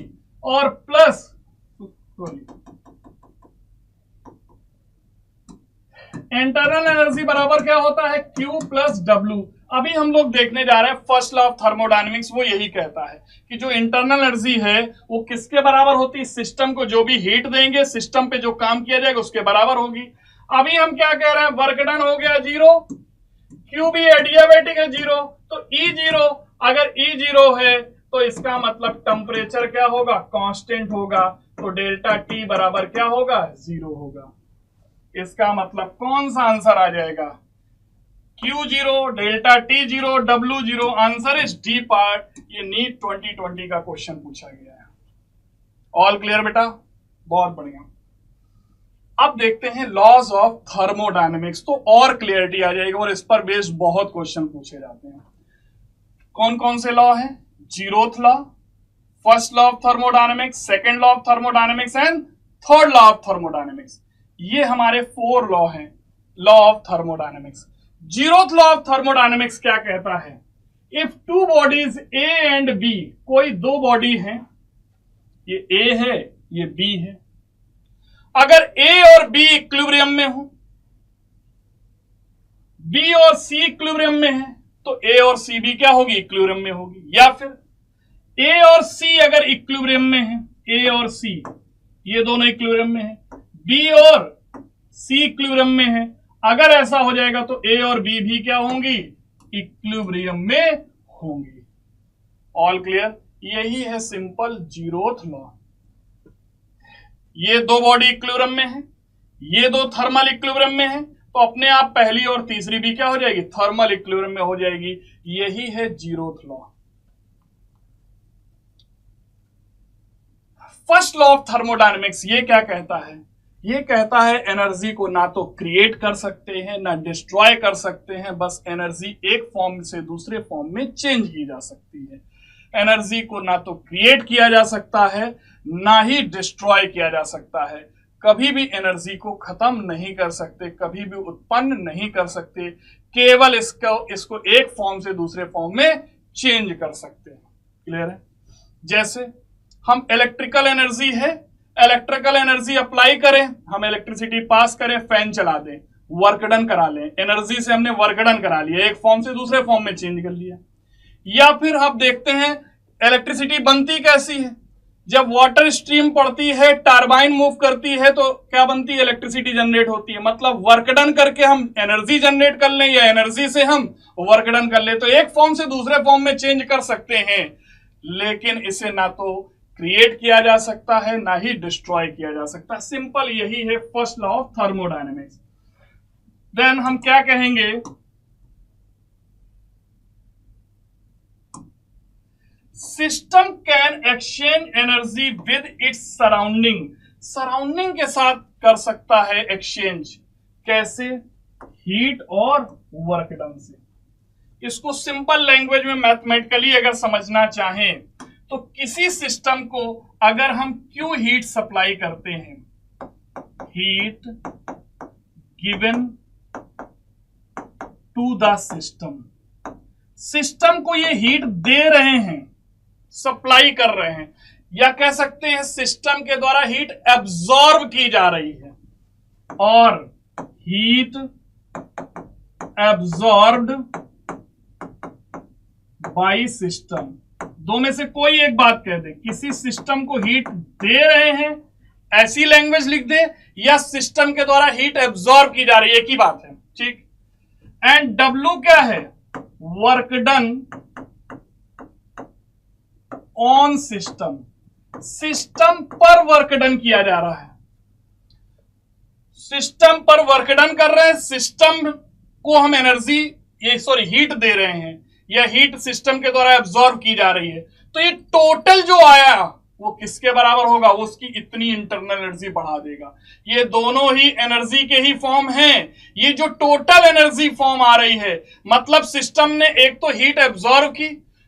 और प्लस इंटरनल एनर्जी बराबर क्या होता है? Q plus W। अभी हम लोग देखने जा रहे हैं फर्स्ट लॉ ऑफ थर्मोडायनेमिक्स, वो यही कहता है कि जो इंटरनल एनर्जी है वो किसके बराबर होती है? सिस्टम को जो भी हीट देंगे, सिस्टम पे जो काम किया जाएगा उसके बराबर होगी। अभी हम क्या कह रहे हैं? वर्क डन हो गया 0, Q भी एडियाबेटिक है 0, तो E 0। अगर E 0 है तो इसका मतलब टेम्परेचर क्या होगा? कांस्टेंट होगा, तो डेल्टा T बराबर क्या होगा? 0 होगा। इसका मतलब कौन सा आंसर आ जाएगा? Q 0, delta T 0, W 0। Answer is D part. ये नीट 2020 का क्वेश्चन पूछा गया है। ऑल क्लियर बेटा? बहुत बढ़िया। अब देखते हैं लॉज ऑफ थर्मोडायनेमिक्स, तो और क्लियरिटी आ जाएगी और इस पर बेस्ड बहुत क्वेश्चन पूछे जाते हैं। कौन कौन से लॉ हैं? Zeroth law, first law of thermodynamics, second law of thermodynamics and third law of thermodynamics. ये हमारे 4 लॉ हैं law of thermodynamics. Zeroth law of thermodynamics क्या कहता है? If two bodies A and B, कोई दो बॉडी हैं, ये ए है ये बी है, अगर ए और बी इक्विलिब्रियम में हो, बी और सी इक्विलिब्रियम में है, तो ए और सी भी क्या होगी? इक्विलिब्रियम में होगी। या फिर ए और सी अगर इक्विलिब्रियम में है, ए और सी ये दोनों इक्विलिब्रियम में है, बी और सी इक्विलिब्रियम में है, अगर ऐसा हो जाएगा तो ए और बी भी क्या होंगी? इक्विलिब्रियम में होंगी। All clear? यही है सिंपल जीरोथ लॉ। ये दो बॉडी इक्विलिब्रियम में है, ये दो थर्मल इक्विलिब्रियम में है, तो अपने आप पहली और तीसरी भी क्या हो जाएगी? थर्मल इक्विलिब्रियम में हो जाएगी। यही है zeroth law. First law of thermodynamics ये क्या कहता है? ये कहता है एनर्जी को ना तो क्रिएट कर सकते हैं ना डिस्ट्रॉय कर सकते हैं, बस एनर्जी एक फॉर्म से दूसरे फॉर्म में चेंज की जा सकती है। एनर्जी को ना तो क्रिएट किया जा सकता है ना ही डिस्ट्रॉय किया जा सकता है। कभी भी एनर्जी को खत्म नहीं कर सकते, कभी भी उत्पन्न नहीं कर सकते, केवल इसको एक फॉर्म से दूसरे फॉर्म में चेंज कर सकते हैं। क्लियर है? जैसे हम इलेक्ट्रिकल एनर्जी है, इलेक्ट्रिकल एनर्जी अप्लाई करें, हम इलेक्ट्रिसिटी पास करें, फैन चला दें, वर्क डन करा लें, एनर्जी से हमने वर्क डन करा लिया, एक फॉर्म से दूसरे फॉर्म में चेंज कर लिया। या फिर आप देखते हैं इलेक्ट्रिसिटी बनती कैसी है? जब वाटर स्ट्रीम पड़ती है, टरबाइन मूव करती है, तो क्या बनती है? इलेक्ट्रिसिटी जनरेट होती है। मतलब वर्क डन करके हम एनर्जी जनरेट कर लें या एनर्जी से हम वर्क डन कर लें, तो एक फॉर्म से दूसरे फॉर्म में चेंज कर सकते हैं, लेकिन इसे ना तो क्रिएट किया जा सकता है ना ही डिस्ट्रॉय किया जा सकता। सिंपल यही है first law of thermodynamics. Then हम क्या कहेंगे? System can exchange energy with its surrounding. Surrounding के साथ कर सकता है एक्सचेंज। कैसे? हीट और वर्क डन से। इसको सिंपल लैंग्वेज में मैथमेटिकली अगर समझना चाहें तो किसी सिस्टम को अगर हम क्यू हीट सप्लाई करते हैं, heat given to the system, system को ये हीट दे रहे हैं, सप्लाई कर रहे हैं, या कह सकते हैं सिस्टम के द्वारा हीट एब्जॉर्ब की जा रही है, और हीट एब्जॉर्ब्ड बाय सिस्टम। दो में से कोई एक बात कह दे, किसी सिस्टम को हीट दे रहे हैं ऐसी लैंग्वेज लिख दे, या सिस्टम के द्वारा हीट एब्जॉर्ब की जा रही है, एक ही बात है। ठीक। एंड W क्या है? Work done on system. System पर वर्क डन किया जा रहा है, सिस्टम पर वर्क डन कर रहे हैं, सिस्टम को हम एनर्जी हीट दे रहे हैं, या हीट सिस्टम के द्वारा एब्जॉर्ब की जा रही है। तो ये टोटल जो आया वो किसके बराबर होगा? वो उसकी इतनी इंटरनल एनर्जी बढ़ा देगा। ये दोनों ही एनर्जी के ही फॉर्म हैं। ये जो टोटल एनर्जी फॉर्म आ रही है, मतलब सिस्टम ने एक तो हीट एब्जॉर्ब की,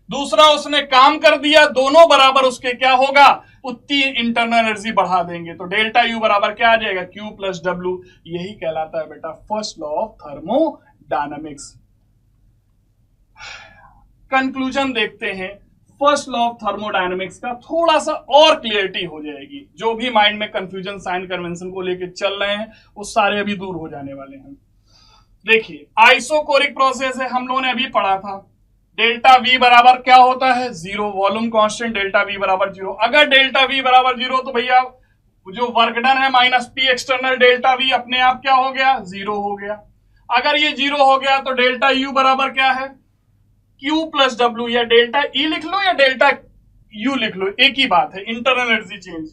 दूसरा उसने काम कर दिया, दोनों बराबर उसके क्या होगा? उतनी इंटरनल एनर्जी बढ़ा देंगे। तो डेल्टा यू बराबर क्या आ जाएगा? Q plus W। यही कहलाता है बेटा first law of thermodynamics. Conclusion देखते हैं फर्स्ट लॉ ऑफ थर्मोडायनेमिक्स का, थोड़ा सा और क्लियरिटी हो जाएगी। जो भी माइंड में कंफ्यूजन साइन कन्वेंशन को लेकर चल रहे हैं वो सारे अभी दूर हो जाने वाले हैं। देखिए आइसोकोरिक प्रोसेस है, हम लोगों ने अभी पढ़ा था। डेल्टा V बराबर क्या होता है? 0। वॉल्यूम कांस्टेंट डेल्टा V बराबर 0। अगर डेल्टा V बराबर 0 तो भैया जो वर्क डन है minus P external delta V अपने आप क्या हो गया? 0 हो गया। अगर ये 0 हो गया तो डेल्टा U बराबर क्या है? Q प्लस W, या डेल्टा E लिख लो या डेल्टा U लिख लो, एक ही बात है। इंटरनल एनर्जी चेंज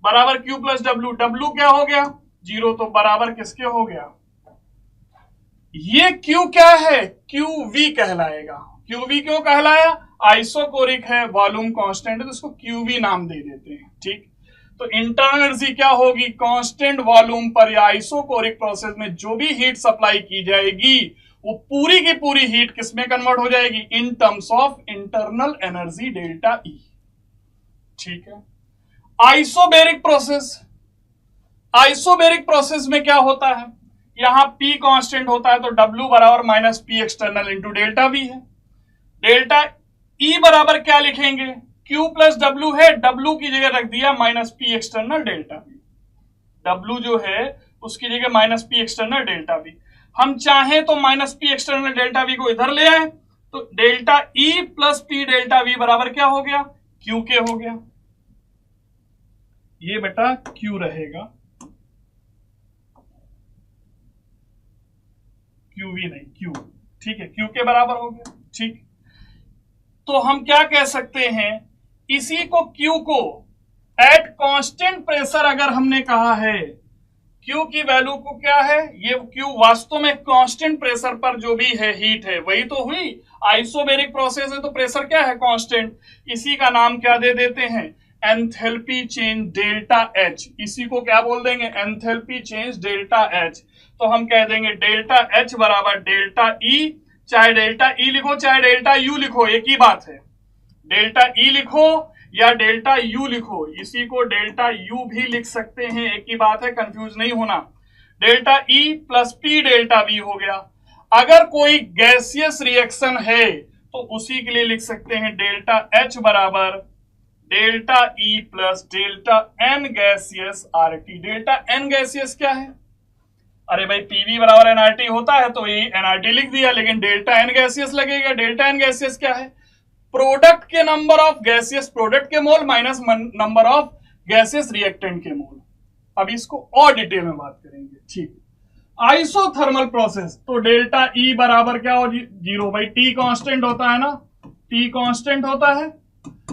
बराबर Q प्लस W। W क्या हो गया? 0। तो बराबर किसके हो गया? ये Q क्या है? QV कहलाएगा। QV क्यों कहलाया? आइसोकोरिक है, वॉल्यूम कांस्टेंट है, तो इसको QV नाम दे देते हैं। ठीक। तो इंटरनल एनर्जी क्या होगी, कांस्टेंट वॉल्यूम पर या आइसोकोरिक प्रोसेस में जो भी हीट सप्लाई की जाएगी वो पूरी की पूरी हीट किस में कन्वर्ट हो जाएगी, इन terms of internal energy delta ई। ठीक है। आइसोबैरिक प्रोसेस, आइसोबैरिक प्रोसेस में क्या होता है, यहां P कांस्टेंट होता है तो W बराबर minus P external into delta V है। डेल्टा E बराबर क्या लिखेंगे, Q प्लस W है, W की जगह रख दिया minus P external delta V। W जो है उसकी जगह minus P external delta V। हम चाहें तो minus P external delta V को इधर ले आए तो delta E plus P delta V बराबर क्या हो गया, Q के हो गया। ये बेटा Q रहेगा, QV नहीं Q, ठीक है, Q के बराबर हो गया। ठीक, तो हम क्या कह सकते हैं, इसी को Q को एट कांस्टेंट प्रेशर अगर हमने कहा है, Q की वैल्यू को क्या है, ये Q वास्तव में कांस्टेंट प्रेशर पर जो भी है हीट है वही तो हुई। आइसोबैरिक प्रोसेस है तो प्रेशर क्या है, कांस्टेंट। इसी का नाम क्या दे देते हैं, एंथैल्पी चेंज डेल्टा H। इसी को क्या बोल देंगे, एंथैल्पी चेंज डेल्टा H। तो हम कह देंगे डेल्टा H बराबर डेल्टा E, चाहे डेल्टा E लिखो चाहे डेल्टा U लिखो एक ही बात है, डेल्टा E लिखो या डेल्टा U लिखो, इसी को डेल्टा U भी लिख सकते हैं, एक ही बात है, कंफ्यूज नहीं होना। Delta E plus P delta V हो गया। अगर कोई गैसियस रिएक्शन है तो उसी के लिए लिख सकते हैं डेल्टा H बराबर delta E plus delta N gaseous RT। Delta N gaseous क्या है, अरे भाई पीवी बराबर एनआरटी होता है तो ये एनआरटी लिख दिया, लेकिन डेल्टा एन गैसियस लगेगा। डेल्टा एन गैसियस क्या है, प्रोडक्ट के नंबर ऑफ गैसियस प्रोडक्ट के mole minus number of gaseous reactant के मोल। अब इसको और डिटेल में बात करेंगे। ठीक, आइसोथर्मल प्रोसेस तो डेल्टा ई बराबर क्या हो, जीरो। भाई टी कांस्टेंट होता है ना, टी कांस्टेंट होता है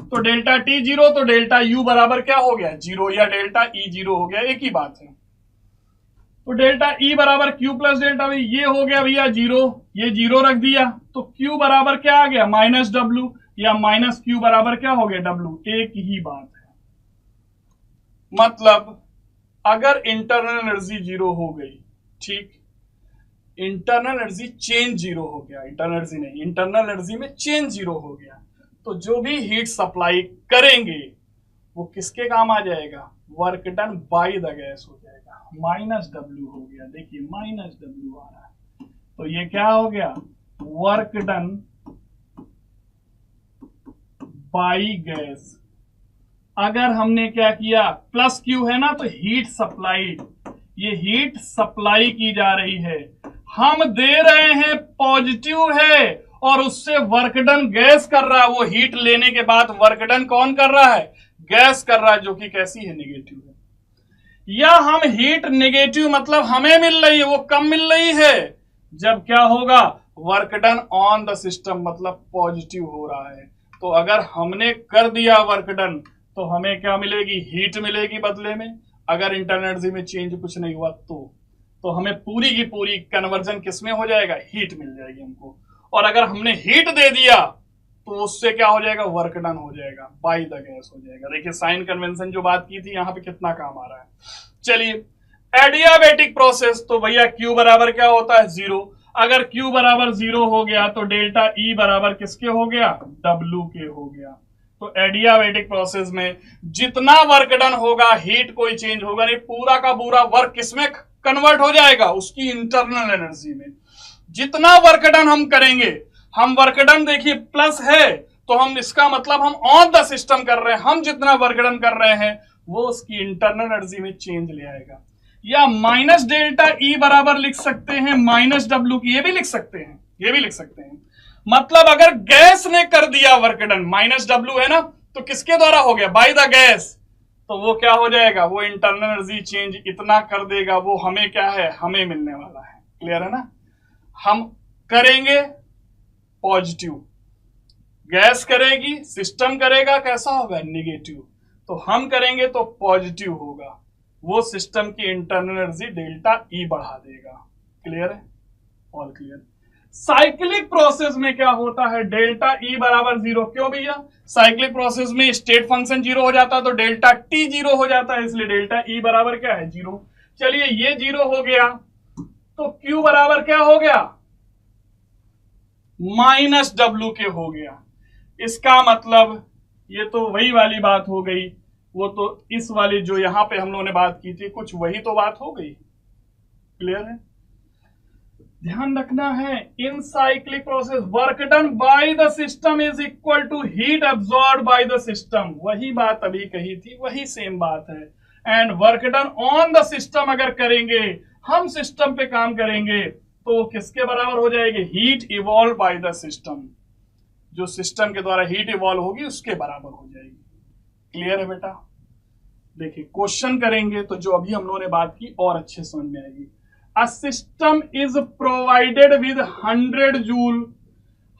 तो डेल्टा टी जीरो, तो डेल्टा यू बराबर क्या हो गया, जीरो, या डेल्टा ई जीरो हो गया, एक ही बात है। तो डेल्टा E बराबर Q प्लस डेल्टा V, ये हो गया भैया जीरो, ये जीरो रख दिया तो Q बराबर क्या आ गया, माइनस W, या माइनस Q बराबर क्या हो गया, W, एक ही बात है। मतलब अगर इंटरनल एनर्जी जीरो हो गई, ठीक, इंटरनल एनर्जी चेंज जीरो हो गया, इंटरनल एनर्जी नहीं, इंटरनल एनर्जी में चेंज जीरो हो गया, तो जो भी हीट सप्लाई करेंगे वो किसके काम आ जाएगा, work done by the gas हो जाएगा, माइनस W हो गया। देखिए माइनस W आ रहा है तो ये क्या हो गया, वर्क डन बाय गैस। अगर हमने क्या किया, प्लस Q है ना, तो हीट सप्लाइड, ये हीट सप्लाई की जा रही है, हम दे रहे हैं पॉजिटिव है और उससे वर्क डन गैस कर रहा है। वो हीट लेने के बाद वर्क डन कौन कर रहा है, गैस कर रहा है, जो कि कैसी है, नेगेटिव है। या हम हीट नेगेटिव मतलब हमें मिल रही है वो कम मिल रही है, जब क्या होगा, work done on the system मतलब पॉजिटिव हो रहा है। तो अगर हमने कर दिया वर्क डन तो हमें क्या मिलेगी, हीट मिलेगी बदले में। अगर इंटरनल एनर्जी में चेंज कुछ नहीं हुआ तो हमें पूरी की पूरी कन्वर्जन किसमें हो जाएगा, हीट मिल जाएगी हमको। और अगर हमने हीट दे दिया तो उससे क्या हो जाएगा, वर्क डन हो जाएगा, बाय द गैस हो जाएगा। देखिए साइन कन्वेंशन जो बात की थी यहां पे कितना काम आ रहा है। चलिए एडियाबैटिक प्रोसेस तो भैया Q बराबर क्या होता है, जीरो। अगर Q बराबर जीरो हो गया तो डेल्टा E बराबर किसके हो गया, W के हो गया। तो एडियाबैटिक प्रोसेस में जितना वर्क डन होगा, हीट कोई चेंज होगा नहीं, पूरा का पूरा वर्क किसमें कन्वर्ट हो जाएगा, उसकी इंटरनल एनर्जी में। जितना वर्क डन हम करेंगे, हम वर्क डन देखिए प्लस है तो हम इसका मतलब हम ऑन द सिस्टम कर रहे हैं, हम जितना वर्क डन कर रहे हैं वो उसकी इंटरनल एनर्जी में चेंज ले आएगा। या माइनस डेल्टा E बराबर लिख सकते हैं माइनस W की, ये भी लिख सकते हैं, ये भी लिख सकते हैं। मतलब अगर गैस ने कर दिया वर्क डन, माइनस W है ना, तो किसके द्वारा हो गया, बाय द गैस, तो वो क्या हो जाएगा, वो इंटरनल एनर्जी चेंज इतना कर देगा, वो हमें क्या है, हमें मिलने वाला है। क्लियर है ना, हम करेंगे पॉजिटिव, गैस करेगी, सिस्टम करेगा, कैसा होगा, नेगेटिव, तो हम करेंगे तो पॉजिटिव होगा, वो सिस्टम की इंटरनल एनर्जी डेल्टा E बढ़ा देगा। क्लियर है, ऑल क्लियर। साइक्लिक प्रोसेस में क्या होता है, डेल्टा ई बराबर 0। क्यों भैया, साइक्लिक प्रोसेस में स्टेट फंक्शन 0 हो जाता है तो डेल्टा टी 0 हो जाता है, इसलिए डेल्टा ई बराबर क्या है 0। चलिए ये 0 हो गया तो क्यू बराबर क्या हो गया, माइनस डब्ल्यू के हो गया। इसका मतलब ये तो वही वाली बात हो गई, वो तो इस वाली जो यहां पे हम लोगों ने बात की थी कुछ वही तो बात हो गई। क्लियर है, ध्यान रखना है, in cyclic process work done by the system is equal to heat absorb by the system, वही बात अभी कही थी, वही सेम बात है। And work done on the system अगर करेंगे, हम सिस्टम पे काम करेंगे तो किसके बराबर हो जाएगी, heat evolve bye the system, जो सिस्टम के द्वारा हीट इवॉल्व होगी उसके बराबर हो जाएगी। क्लियर है बेटा, देखिए क्वेश्चन करेंगे तो जो अभी हम लोगों ने बात की और अच्छे समझ में आएगी। A system is provided with 100 joule,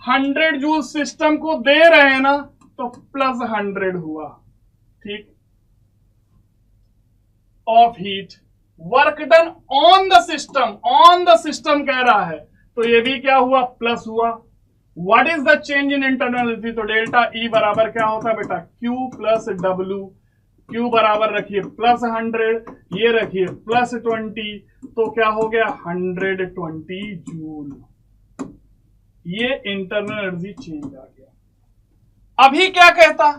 100 joule system को दे रहे हैं ना तो प्लस 100 हुआ, ठीक, of heat. Work done on the system, on the system कह रहा है तो ये भी क्या हुआ, प्लस हुआ। What is the change in internal energy, तो डेल्टा ई बराबर क्या होता है बेटा, क्यू प्लस डब्ल्यू। क्यू बराबर रखिए प्लस 100, ये रखिए प्लस 20, तो क्या हो गया 120 जूल। ये इंटरनल एनर्जी चेंज आ गया। अभी क्या कहता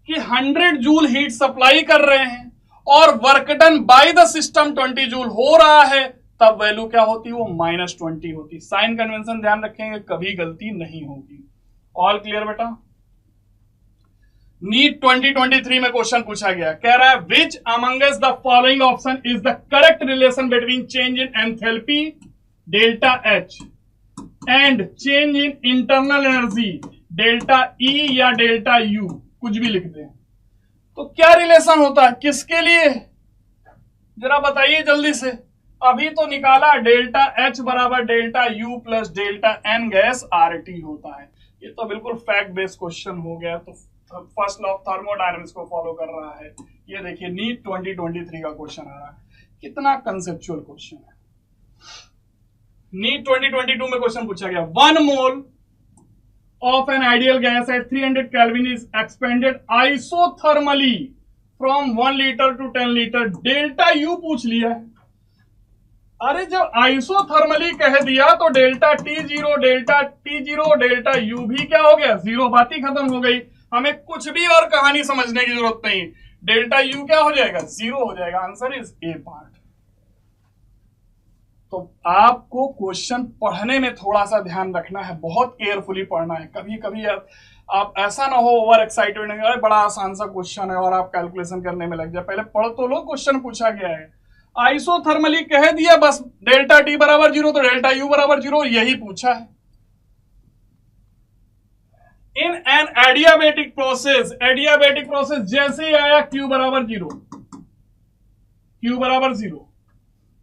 कि 100 जूल हीट सप्लाई कर रहे हैं और work done by the system 20 joule हो रहा है, तब वैल्यू क्या होती, वो -20 होती। साइन कन्वेंशन ध्यान रखेंगे, कभी गलती नहीं होगी। ऑल क्लियर बेटा। नीट 2023 में क्वेश्चन पूछा गया, कह रहा है which amongst the following option is the correct relation between change in enthalpy delta H and change in internal energy delta E या डेल्टा यू, कुछ भी लिखते हैं। तो क्या रिलेशन होता है, किसके लिए, जरा बताइए जल्दी से। अभी तो निकाला डेल्टा एच बराबर delta U plus delta n gas R T होता है। ये तो बिल्कुल फैक्ट बेस्ड क्वेश्चन हो गया, तो फर्स्ट लॉ ऑफ थर्मोडायनामिक्स को फॉलो कर रहा है। ये देखिए नीट 2023 का क्वेश्चन आ रहा है, कितना कंसेप्चुअल क्वेश्चन है। नीट 2022 में क्वेश्चन पूछा गया, 1 मोल of an ideal gas at 300 Kelvin is expanded isothermally from 1 liter to 10 liter, delta U पूछ लिया है। अरे जब आइसोथर्मली कह दिया तो delta T0 delta T0 delta U भी क्या हो गया, जीरो, बात ही खत्म हो गई। हमें कुछ भी और कहानी समझने की जरूरत नहीं, डेल्टा यू क्या हो जाएगा, जीरो हो जाएगा। Answer is a part. तो आपको क्वेश्चन पढ़ने में थोड़ा सा ध्यान रखना है, बहुत केयरफुली पढ़ना है। कभी कभी आप ऐसा ना हो ओवर एक्साइटेड, बड़ा आसान सा क्वेश्चन है और आप कैलकुलेशन करने में लग जाए। पहले पढ़ तो लो, क्वेश्चन पूछा गया है, आइसोथर्मली कह दिया बस, डेल्टा टी बराबर 0 तो डेल्टा यू बराबर 0, यही पूछा है। In an adiabatic process, adiabatic process जैसे ही आया क्यू बराबर 0, क्यू बराबर 0,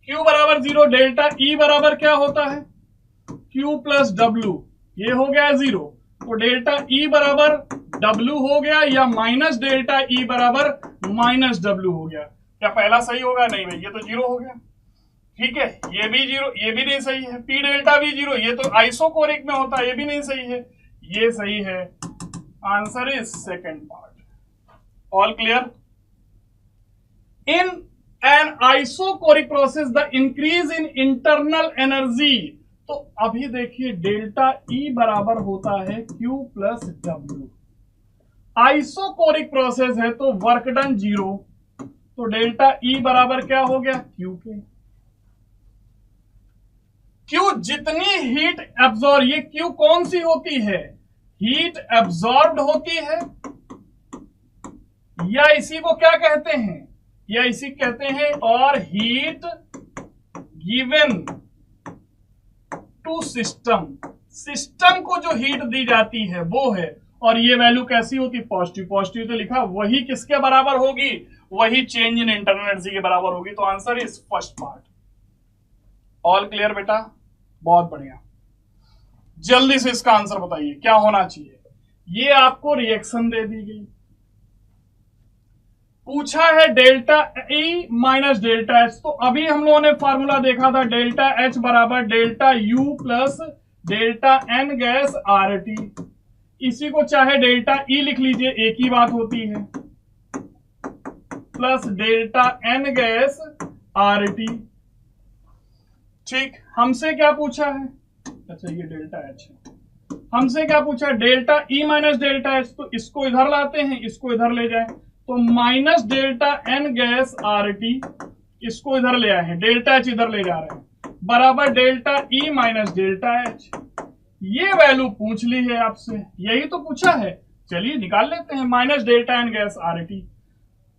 क्यू बराबर 0, डेल्टा ई बराबर क्या होता है, क्यू प्लस डब्ल्यू, ये हो गया 0, तो डेल्टा ई बराबर डब्ल्यू हो गया या माइनस डेल्टा ई बराबर माइनस डब्ल्यू हो गया। क्या पहला सही होगा, नहीं भाई, ये तो 0 हो गया, ठीक है। ये भी 0, ये भी नहीं सही है। पी डेल्टा भी 0, ये तो आइसोकोरिक में होता है, ये भी नहीं सही है, ये सही है। Answer is second part. All clear. In an isochoric process the increase in internal energy, तो अभी देखिए डेल्टा ई बराबर होता है Q plus W. Isochoric process है तो वर्क डन 0, तो डेल्टा ई बराबर क्या हो गया, क्यू के। क्यू जितनी हीट एब्जॉर्ब, ये क्यू कौन सी होती है, हीट एब्जॉर्ब्ड होती है, या इसी को क्या कहते हैं, या इसी कहते हैं, और heat given to system, system को जो हीट दी जाती है वो है। और ये वैल्यू कैसी होती, पॉजिटिव, पॉजिटिव तो लिखा, वही किसके बराबर होगी, वही चेंज इन इंटरनल एनर्जी के बराबर होगी। तो answer is first part. All clear बेटा, बहुत बढ़िया। जल्दी से इसका आंसर बताइए क्या होना चाहिए। ये आपको रिएक्शन दे दी गई, पूछा है delta E minus delta H, तो अभी हम लोगों ने फॉर्मूला देखा था डेल्टा एच बराबर delta U plus delta n gas R T, इसी को चाहे डेल्टा ई लिख लीजिए, एक ही बात होती है, plus delta n gas R T. ठीक, हमसे क्या पूछा है, अच्छा ये डेल्टा एच है, हमसे क्या पूछा, delta E minus delta H, तो इसको इधर लाते हैं, इसको इधर ले जाए, तो minus delta n gas R T, इसको इधर ले आए हैं, डेल्टा एच इधर ले जा रहे हैं, बराबर delta E minus delta H. ये वैल्यू पूछ ली है आपसे, यही तो पूछा है, चलिए निकाल लेते हैं, minus delta n gas R T.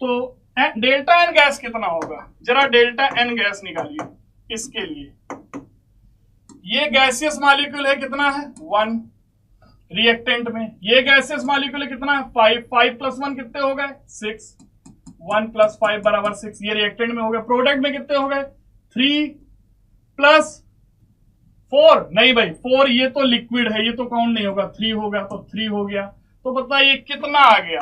तो डेल्टा एन गैस कितना होगा, जरा डेल्टा एन गैस निकालिए इसके लिए। ये गैसियस मॉलिक्यूल है, कितना है 1 रिएक्टेंट में, ये गैसियस मॉलिक्यूल है कितना है 5, 5 + 1 कितने हो गए 6, 1 + 5 बराबर 6, ये रिएक्टेंट में हो गया। प्रोडक्ट में कितने हो गए 3 + 4, नहीं भाई 4 ये तो लिक्विड है, ये तो काउंट नहीं होगा, 3 होगा तो 3 हो गया, तो बताइए कितना आ गया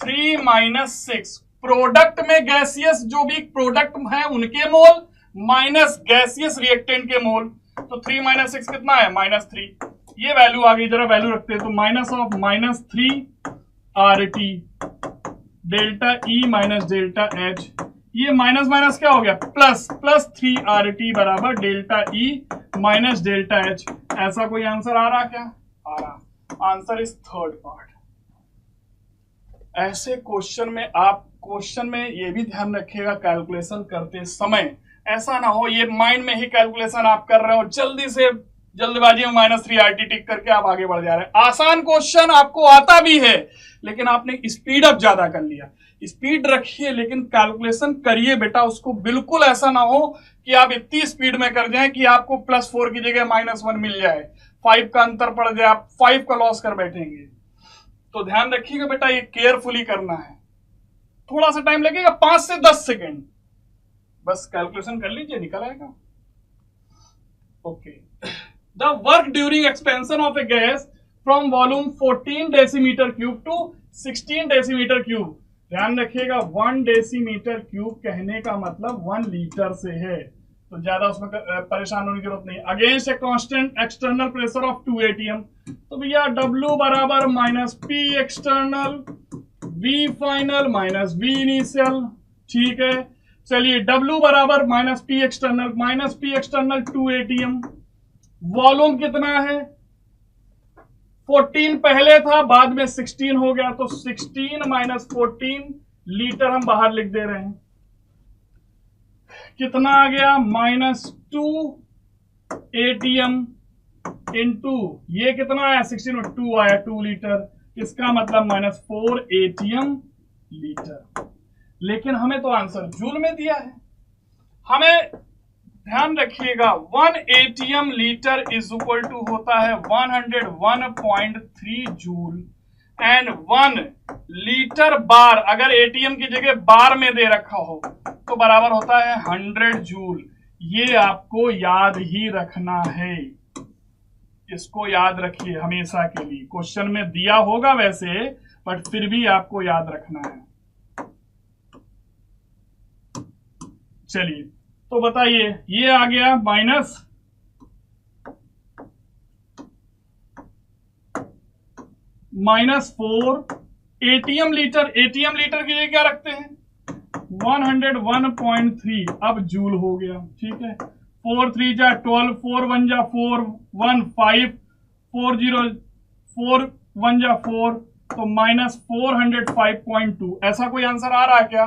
3 - 6। प्रोडक्ट में गैसियस जो भी प्रोडक्ट है उनके मोल माइनस गैसियस रिएक्टेंट के मोल, तो 3 - 6 कितना है -3, ये वैल्यू आ गई, जरा वैल्यू रखते हैं, तो -3 R T delta E minus delta H, ये माइनस माइनस क्या हो गया +3 आर टी बराबर delta E minus delta H. ऐसा कोई आंसर आ रहा क्या, आ रहा, आंसर इज थर्ड पार्ट। ऐसे क्वेश्चन में आप क्वेश्चन में ये भी ध्यान रखिएगा, कैलकुलेशन करते समय ऐसा ना हो ये माइंड में ही कैलकुलेशन आप कर रहे हो, जल्दी से जल्दबाजी में -3 आरटी टिक करके आप आगे बढ़ जा रहे हैं। आसान क्वेश्चन आपको आता भी है, लेकिन आपने स्पीड अप ज्यादा कर लिया। स्पीड रखिए लेकिन कैलकुलेशन करिए बेटा, उसको बिल्कुल ऐसा ना हो कि आप इतनी स्पीड में कर जाएं कि आपको +4 की जगह -1 मिल जाए, 5 का अंतर पड़ जाए, आप 5 का लॉस कर बैठेंगे। तो ध्यान रखिएगा बेटा, ये केयरफुली करना है, थोड़ा सा टाइम लगेगा 5 से 10 सेकेंड, बस कैलकुलेशन कर लीजिए, निकल आएगा। Okay, the work during expansion of A gas from volume 14 decimetre cube two 16 decimetre cube. ध्यान रखिएगा 1 डेसीमीटर क्यूब कहने का मतलब 1 लीटर से है, तो ज्यादा उसमें परेशान होने की जरूरत नहीं। Against a constant external pressure of 2 atm, तो भैया W बराबर -P external V final minus V initial, ठीक है। चलिए W बराबर -P एक्सटर्नल 2 atm, वॉल्यूम कितना है 14 पहले था, बाद में 16 हो गया, तो 16 - 14 लीटर हम बाहर लिख दे रहे हैं। कितना आ गया -2 atm इंटू ये कितना आया 16 में 2 आया 2 लीटर, इसका मतलब -4 atm लीटर। लेकिन हमें तो आंसर जूल में दिया है, हमें ध्यान रखिएगा 1 atm litre is equal to होता है 101.3 जूल, एंड 1 लीटर बार अगर एटीएम की जगह बार में दे रखा हो तो बराबर होता है 100 जूल। ये आपको याद ही रखना है, इसको याद रखिए हमेशा के लिए, क्वेश्चन में दिया होगा वैसे बट फिर भी आपको याद रखना है। चलिए तो बताइए, ये आ गया -4 एटीएम लीटर, एटीएम लीटर की जगह क्या रखते हैं 101.3, अब जूल हो गया, ठीक है। 4 3 जा 12, 4 1 जा 4 1 5, 4 0 4 1 जा 4, तो -405.2। ऐसा कोई आंसर आ रहा है क्या,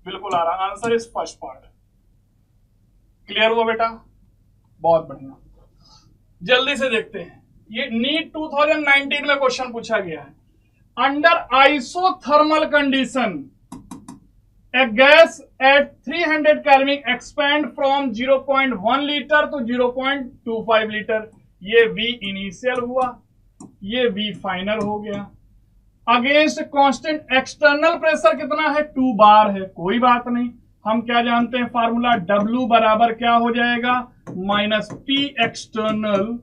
बिल्कुल आ रहा, answer is first part. Clear हुआ बेटा, बहुत बढ़िया। जल्दी से देखते हैं, ये नीट 2019 में क्वेश्चन पूछा गया है, under isothermal condition a gas at 300 kelvin expand from 0.1 litre to 0.25 litre. ये V इनिशियल हुआ, ये V फाइनल हो गया। अगेंस्ट कांस्टेंट एक्सटर्नल प्रेशर कितना है 2 बार है, कोई बात नहीं, हम क्या जानते हैं फार्मूला, W बराबर क्या हो जाएगा -P external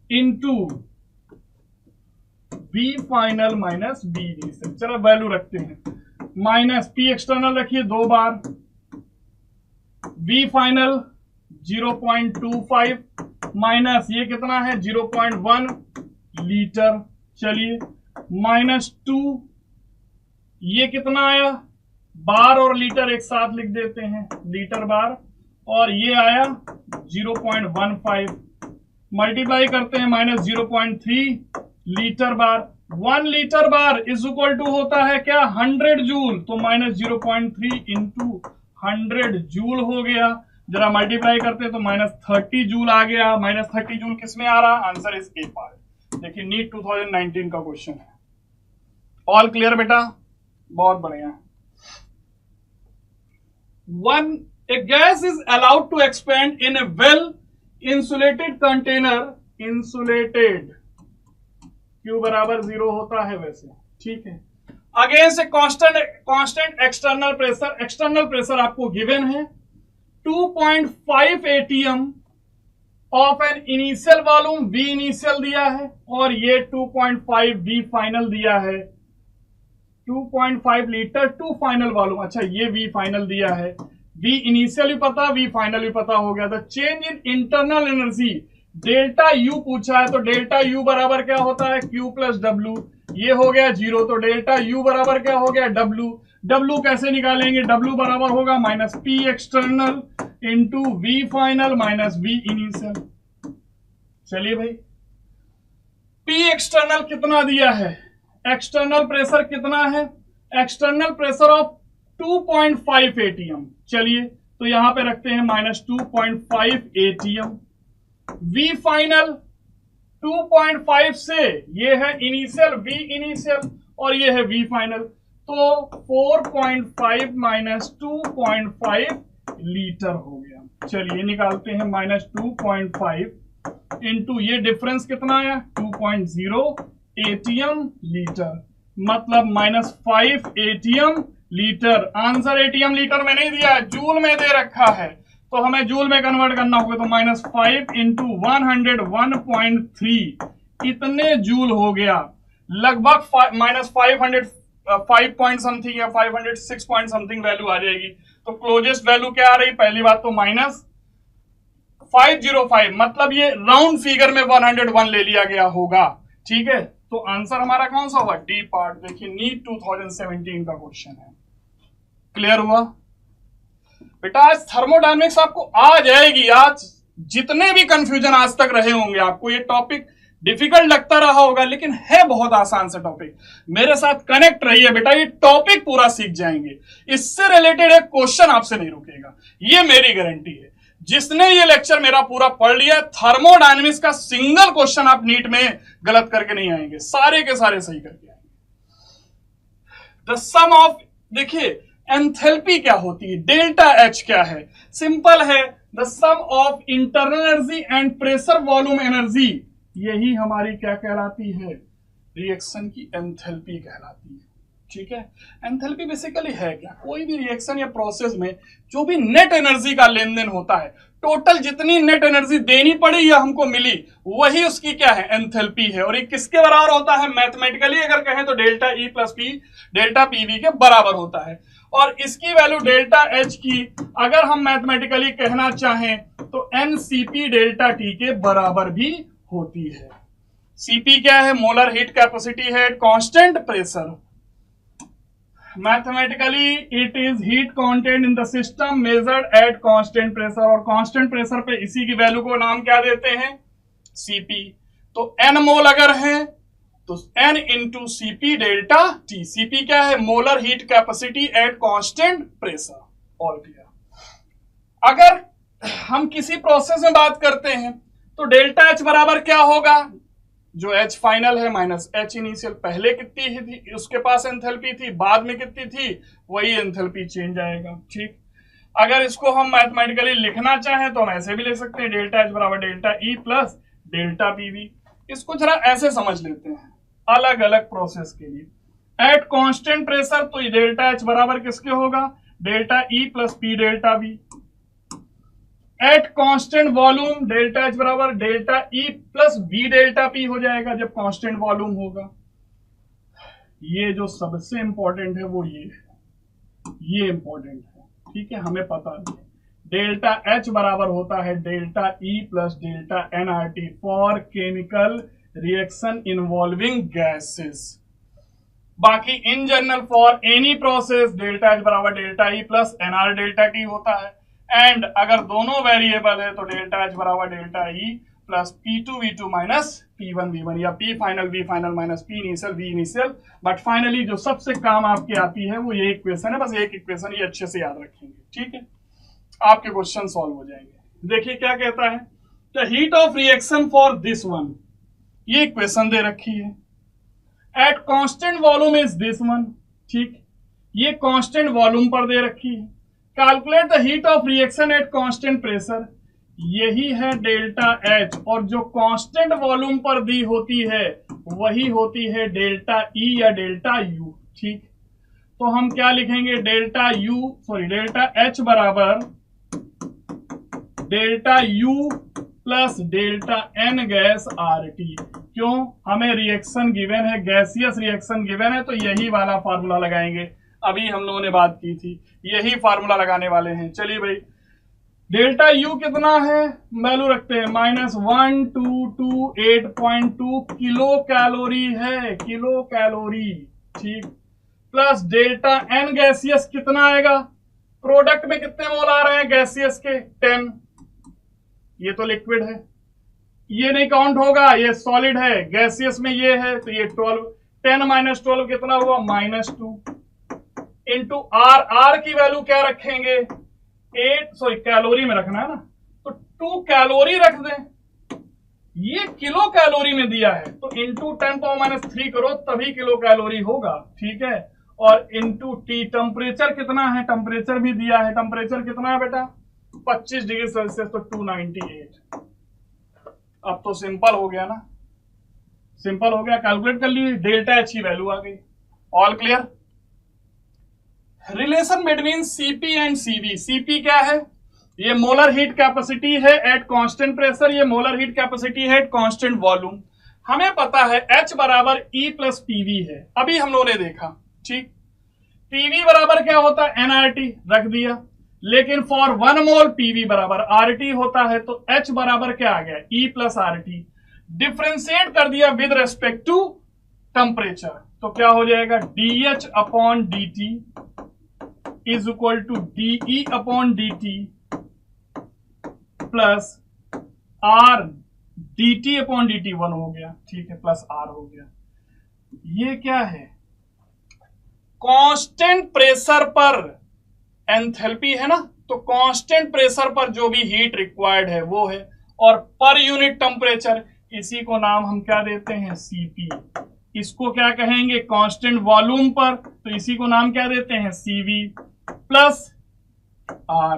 into V final minus B initial. चलो वैल्यू रखते हैं, -P एक्सटर्नल रखिए 2 बार, V फाइनल 0.25 माइनस ये कितना है 0.1 लीटर, चलिए -2 ये कितना आया, बार और लीटर एक साथ लिख देते हैं, लीटर बार, और ये आया 0.15, मल्टीप्लाई करते हैं -0.3 litre bar. 1 litre bar is equal to होता है क्या 100 जूल, तो -0.3 इंटू 100 जूल हो गया। जरा मल्टीप्लाई करते हैं तो -30 जूल आ गया। -30 जूल किसमें आ रहा, आंसर इज ए पार्ट। देखिए नीट 2019 का क्वेश्चन है। ऑल क्लियर बेटा, बहुत बढ़िया। A gas is allowed to expand in a well insulated container, insulated Q बराबर 0 होता है वैसे, ठीक है। अगेंस्ट कांस्टेंट एक्सटर्नल प्रेशर आपको गिवन है 2.5 atm of an initial volume V initial दिया है, और ये 2.5 V फाइनल दिया है, 2.5 लीटर टू फाइनल वॉल्यूम। अच्छा ये V फाइनल दिया है, V इनिशियल भी पता, V फाइनल भी पता हो गया। तो change in internal energy delta U पूछा है, तो डेल्टा U बराबर क्या होता है Q प्लस W, ये हो गया 0, तो डेल्टा U बराबर क्या हो गया W। W कैसे निकालेंगे, W बराबर होगा -P external into V final minus V initial. चलिए भाई, P एक्सटर्नल कितना दिया है, एक्सटर्नल प्रेशर कितना है, एक्सटर्नल प्रेशर ऑफ 2.5 atm। चलिए तो यहां पे रखते हैं -2.5 atm। V फाइनल 2.5 से ये है इनिशियल V इनिशियल, और ये है V फाइनल, तो 4.5 माइनस 2.5 लीटर हो गया। चलिए निकालते हैं -2.5 इंटू ये डिफरेंस कितना आया 2.0 atm लीटर, मतलब -5 atm litre. Answer ATM litre में नहीं दिया, जूल में दे रखा है, तो हमें जूल में कन्वर्ट करना होगा, तो -5 इंटू 101.3 इतने जूल हो गया, लगभग -505 पॉइंट समथिंग या 506 पॉइंट समथिंग वैल्यू आ जाएगी। तो क्लोजेस्ट वैल्यू क्या आ रही, पहली बात तो -505, मतलब ये राउंड फिगर में 101 ले लिया गया होगा, ठीक है। तो आंसर हमारा कौन सा होगा, डी पार्ट। देखिए नीट 2017 का क्वेश्चन है। क्लियर हुआ बेटा, आज थर्मोडायनेमिक्स आपको आ जाएगी। आज जितने भी कंफ्यूजन आज तक रहे होंगे, आपको ये टॉपिक डिफिकल्ट लगता रहा होगा, लेकिन है बहुत आसान सा टॉपिक। मेरे साथ कनेक्ट रहिए बेटा, ये टॉपिक पूरा सीख जाएंगे। इससे रिलेटेड एक क्वेश्चन आपसे नहीं रुकेगा, ये मेरी गारंटी है। जिसने ये लेक्चर मेरा पूरा पढ़ लिया, थर्मोडायनेमिक्स का सिंगल क्वेश्चन आप नीट में गलत करके नहीं आएंगे, सारे के सारे सही करके आएंगे। द सम ऑफ, देखिए एंथैल्पी क्या होती है, डेल्टा एच क्या है, सिंपल है, the sum of internal energy and pressure volume energy, यही हमारी क्या कहलाती है, रिएक्शन की एंथैल्पी कहलाती है, ठीक है। एंथैल्पी बेसिकली है क्या, कोई भी रिएक्शन या प्रोसेस में जो भी नेट एनर्जी का लेन देन होता है, टोटल जितनी नेट एनर्जी देनी पड़ी या हमको मिली, वही उसकी क्या है, एंथैल्पी है। और ये किसके बराबर होता है, मैथमेटिकली अगर कहें तो delta E plus P delta PV के बराबर होता है। और इसकी वैल्यू डेल्टा एच की अगर हम मैथमेटिकली कहना चाहें तो एनसीपी डेल्टा टी के बराबर भी होती है। सीपी क्या है, मोलर हीट कैपेसिटी है eight constant pressure. Mathematically it is heat content in the system measured eight constant pressure, और कांस्टेंट प्रेशर पे इसी की वैल्यू को नाम क्या देते हैं, सीपी। तो एन मोल अगर है तो n into CP delta T. CP क्या है, molar heat capacity at constant pressure. All clear. अगर हम किसी प्रोसेस में बात करते हैं तो डेल्टा एच बराबर क्या होगा, जो एच फाइनल है माइनस एच इनिशियल। पहले कितनी थी उसके पास एंथैल्पी थी, बाद में कितनी थी, वही एंथैल्पी चेंज आएगा, ठीक। अगर इसको हम मैथमेटिकली लिखना चाहें तो हम ऐसे भी लिख सकते हैं, डेल्टा एच बराबर delta E plus delta PV. इसको जरा ऐसे समझ लेते हैं अलग अलग प्रोसेस के लिए। एट कांस्टेंट प्रेशर तो ये डेल्टा एच बराबर किसके होगा, delta E plus P delta V. At constant volume delta H बराबर delta E plus V delta P हो जाएगा जब कांस्टेंट वॉल्यूम होगा। ये जो सबसे इंपॉर्टेंट है वो ये है, ये इंपॉर्टेंट है, ठीक है, हमें पता नहीं है। डेल्टा एच बराबर होता है delta E plus delta NRT for chemical reaction involving gases. बाकी in general for any process delta H बराबर delta E plus NR delta T होता है। एंड अगर दोनों वेरिएबल है तो डेल्टा एच बराबर delta E plus P2 V2 minus P1 V1 या P final V final minus P initial V initial. But finally जो सबसे काम आपके आती है वो ये इक्वेशन है, बस एक इक्वेशन ये अच्छे से याद रखेंगे, ठीक है, आपके क्वेश्चन सॉल्व हो जाएंगे। देखिए क्या कहता है, the heat of reaction for this one, ये इक्वेशन दे रखी है, eight constant volume is this one, ठीक, ये कांस्टेंट वॉल्यूम पर दे रखी है। Calculate the heat of reaction at constant pressure, यही है डेल्टा एच, और जो कांस्टेंट वॉल्यूम पर दी होती है वही होती है डेल्टा ई या डेल्टा यू, ठीक। तो हम क्या लिखेंगे, डेल्टा एच बराबर delta U plus delta n gas R T. क्यों, हमें रिएक्शन गिवन है, गैसियस रिएक्शन गिवन है, तो यही वाला फार्मूला लगाएंगे, अभी हम लोगों ने बात की थी, यही फार्मूला लगाने वाले हैं। चलिए भाई, डेल्टा यू कितना है, वैल्यू रखते हैं -1228.2 किलो कैलोरी है, किलो कैलोरी, ठीक, प्लस डेल्टा एन गैसियस कितना आएगा, प्रोडक्ट में कितने मोल आ रहे हैं गैसियस के, 10, ये तो लिक्विड है, ये नहीं काउंट होगा, ये सॉलिड है, गैसियस में ये है तो ये 12, 10 माइनस 12 कितना हुआ, -2 इंटू आर, आर की वैल्यू क्या रखेंगे, 8, सॉरी कैलोरी में रखना है ना, तो 2 कैलोरी रख दें, ये किलो कैलोरी में दिया है तो इंटू 10⁻³ करो तभी किलो कैलोरी होगा, ठीक है, और इंटू टी, टेम्परेचर कितना है, टेम्परेचर भी दिया है, टेम्परेचर कितना है बेटा 25 डिग्री सेल्सियस, तो 298। अब तो सिंपल हो गया ना, सिंपल हो गया, कैलकुलेट कर लीजिए, डेल्टा एच की वैल्यू आ गई। All clear. Relation between CP and CV, CP क्या है, ये मोलर हीट कैपेसिटी है एट कांस्टेंट प्रेशर, ये मोलर हीट कैपेसिटी है एट कांस्टेंट वॉल्यूम। हमें पता है H बराबर E प्लस पीवी है, अभी हम लोगों ने देखा, ठीक, पीवी बराबर क्या होता है NRT रख दिया, लेकिन फॉर 1 मोल पीवी बराबर RT होता है, तो H बराबर क्या आ गया, E प्लस RT, डिफ्रेंशिएट कर दिया विद रेस्पेक्ट टू टेम्परेचर, तो क्या हो जाएगा, DH upon DT is equal to DE upon DT plus R DT upon DT 1 हो गया, ठीक है, प्लस R हो गया। ये क्या है, कांस्टेंट प्रेशर पर एंथैल्पी है ना, तो कांस्टेंट प्रेशर पर जो भी हीट रिक्वायर्ड है वो है, और पर यूनिट टेम्परेचर, इसी को नाम हम क्या देते हैं, सीपी। इसको क्या कहेंगे, कांस्टेंट वॉल्यूम पर, तो इसी को नाम क्या देते हैं, सीवी प्लस आर,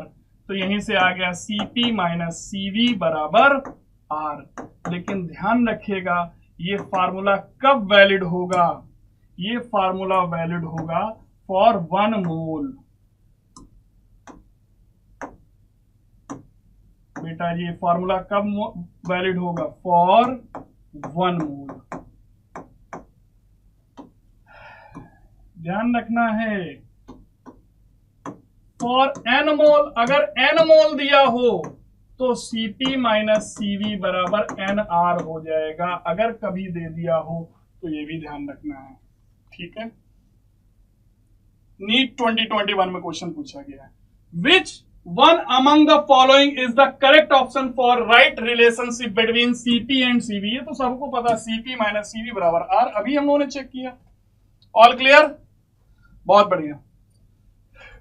तो यहीं से आ गया सीपी माइनस सीवी बराबर आर। लेकिन ध्यान रखिएगा ये फार्मूला कब वैलिड होगा, ये फार्मूला वैलिड होगा फॉर 1 मोल। बेटा ये फार्मूला कब वैलिड होगा, फॉर 1 मोल, ध्यान रखना है। फॉर n मोल, अगर n मोल दिया हो तो Cp माइनस Cv बराबर NR हो जाएगा, अगर कभी दे दिया हो तो ये भी ध्यान रखना है, ठीक है। नीट 2021 में क्वेश्चन पूछा गया है, which one among the following is the correct option for right relationship between Cp and Cv, ये तो सबको पता, Cp माइनस Cv बराबर R, अभी हम लोगों ने चेक किया। ऑल क्लियर, बहुत बढ़िया।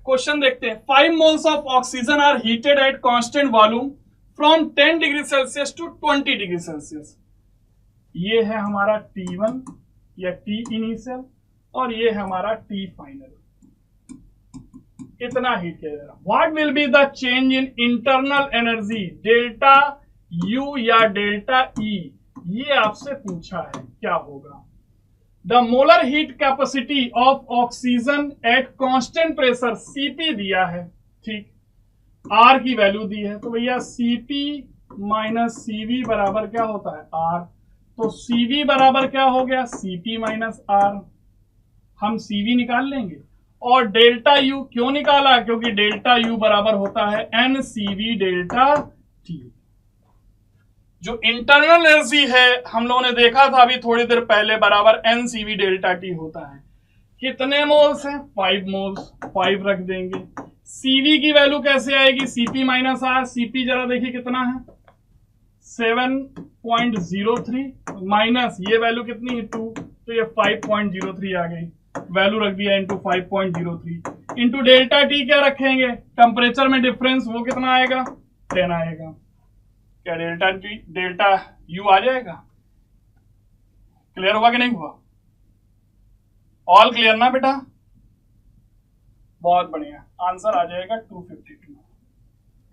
क्वेश्चन देखते हैं, 5 moles of oxygen are heated at constant volume from 10 degree Celsius to 20 degree Celsius. ये है हमारा T1 या T इनिशियल, और ये है हमारा T फाइनल, इतना हीट किया जाएगा। What will be the change in internal energy, delta U या डेल्टा E, ये आपसे पूछा है क्या होगा। The molar heat capacity of oxygen eight constant pressure, Cp दिया है, ठीक, R की वैल्यू दी है, तो भैया Cp माइनस Cv बराबर क्या होता है, R, तो Cv बराबर क्या हो गया, Cp माइनस R, हम Cv निकाल लेंगे, और डेल्टा यू क्यों निकाला, क्योंकि डेल्टा यू बराबर होता है NCV डेल्टा टी। जो इंटरनल एनर्जी है हम लोगों ने देखा था अभी थोड़ी देर पहले, बराबर NCV डेल्टा टी होता है। कितने मोल्स हैं? 5 मोल्स, 5 रख देंगे। CV की वैल्यू कैसे आएगी? CP minus R। CP जरा देखिए कितना है, 7.03 माइनस ये वैल्यू कितनी है 2, तो ये 5.03 आ गई। वैल्यू रख दिया इंटू 5.03 इंटू डेल्टा टी क्या रखेंगे, टेम्परेचर में डिफरेंस, वो कितना आएगा 10 आएगा। क्या डेल्टा टी डेल्टा यू आ जाएगा? क्लियर हुआ कि नहीं हुआ? ऑल क्लियर ना बेटा? बहुत बढ़िया, आंसर आ जाएगा 252।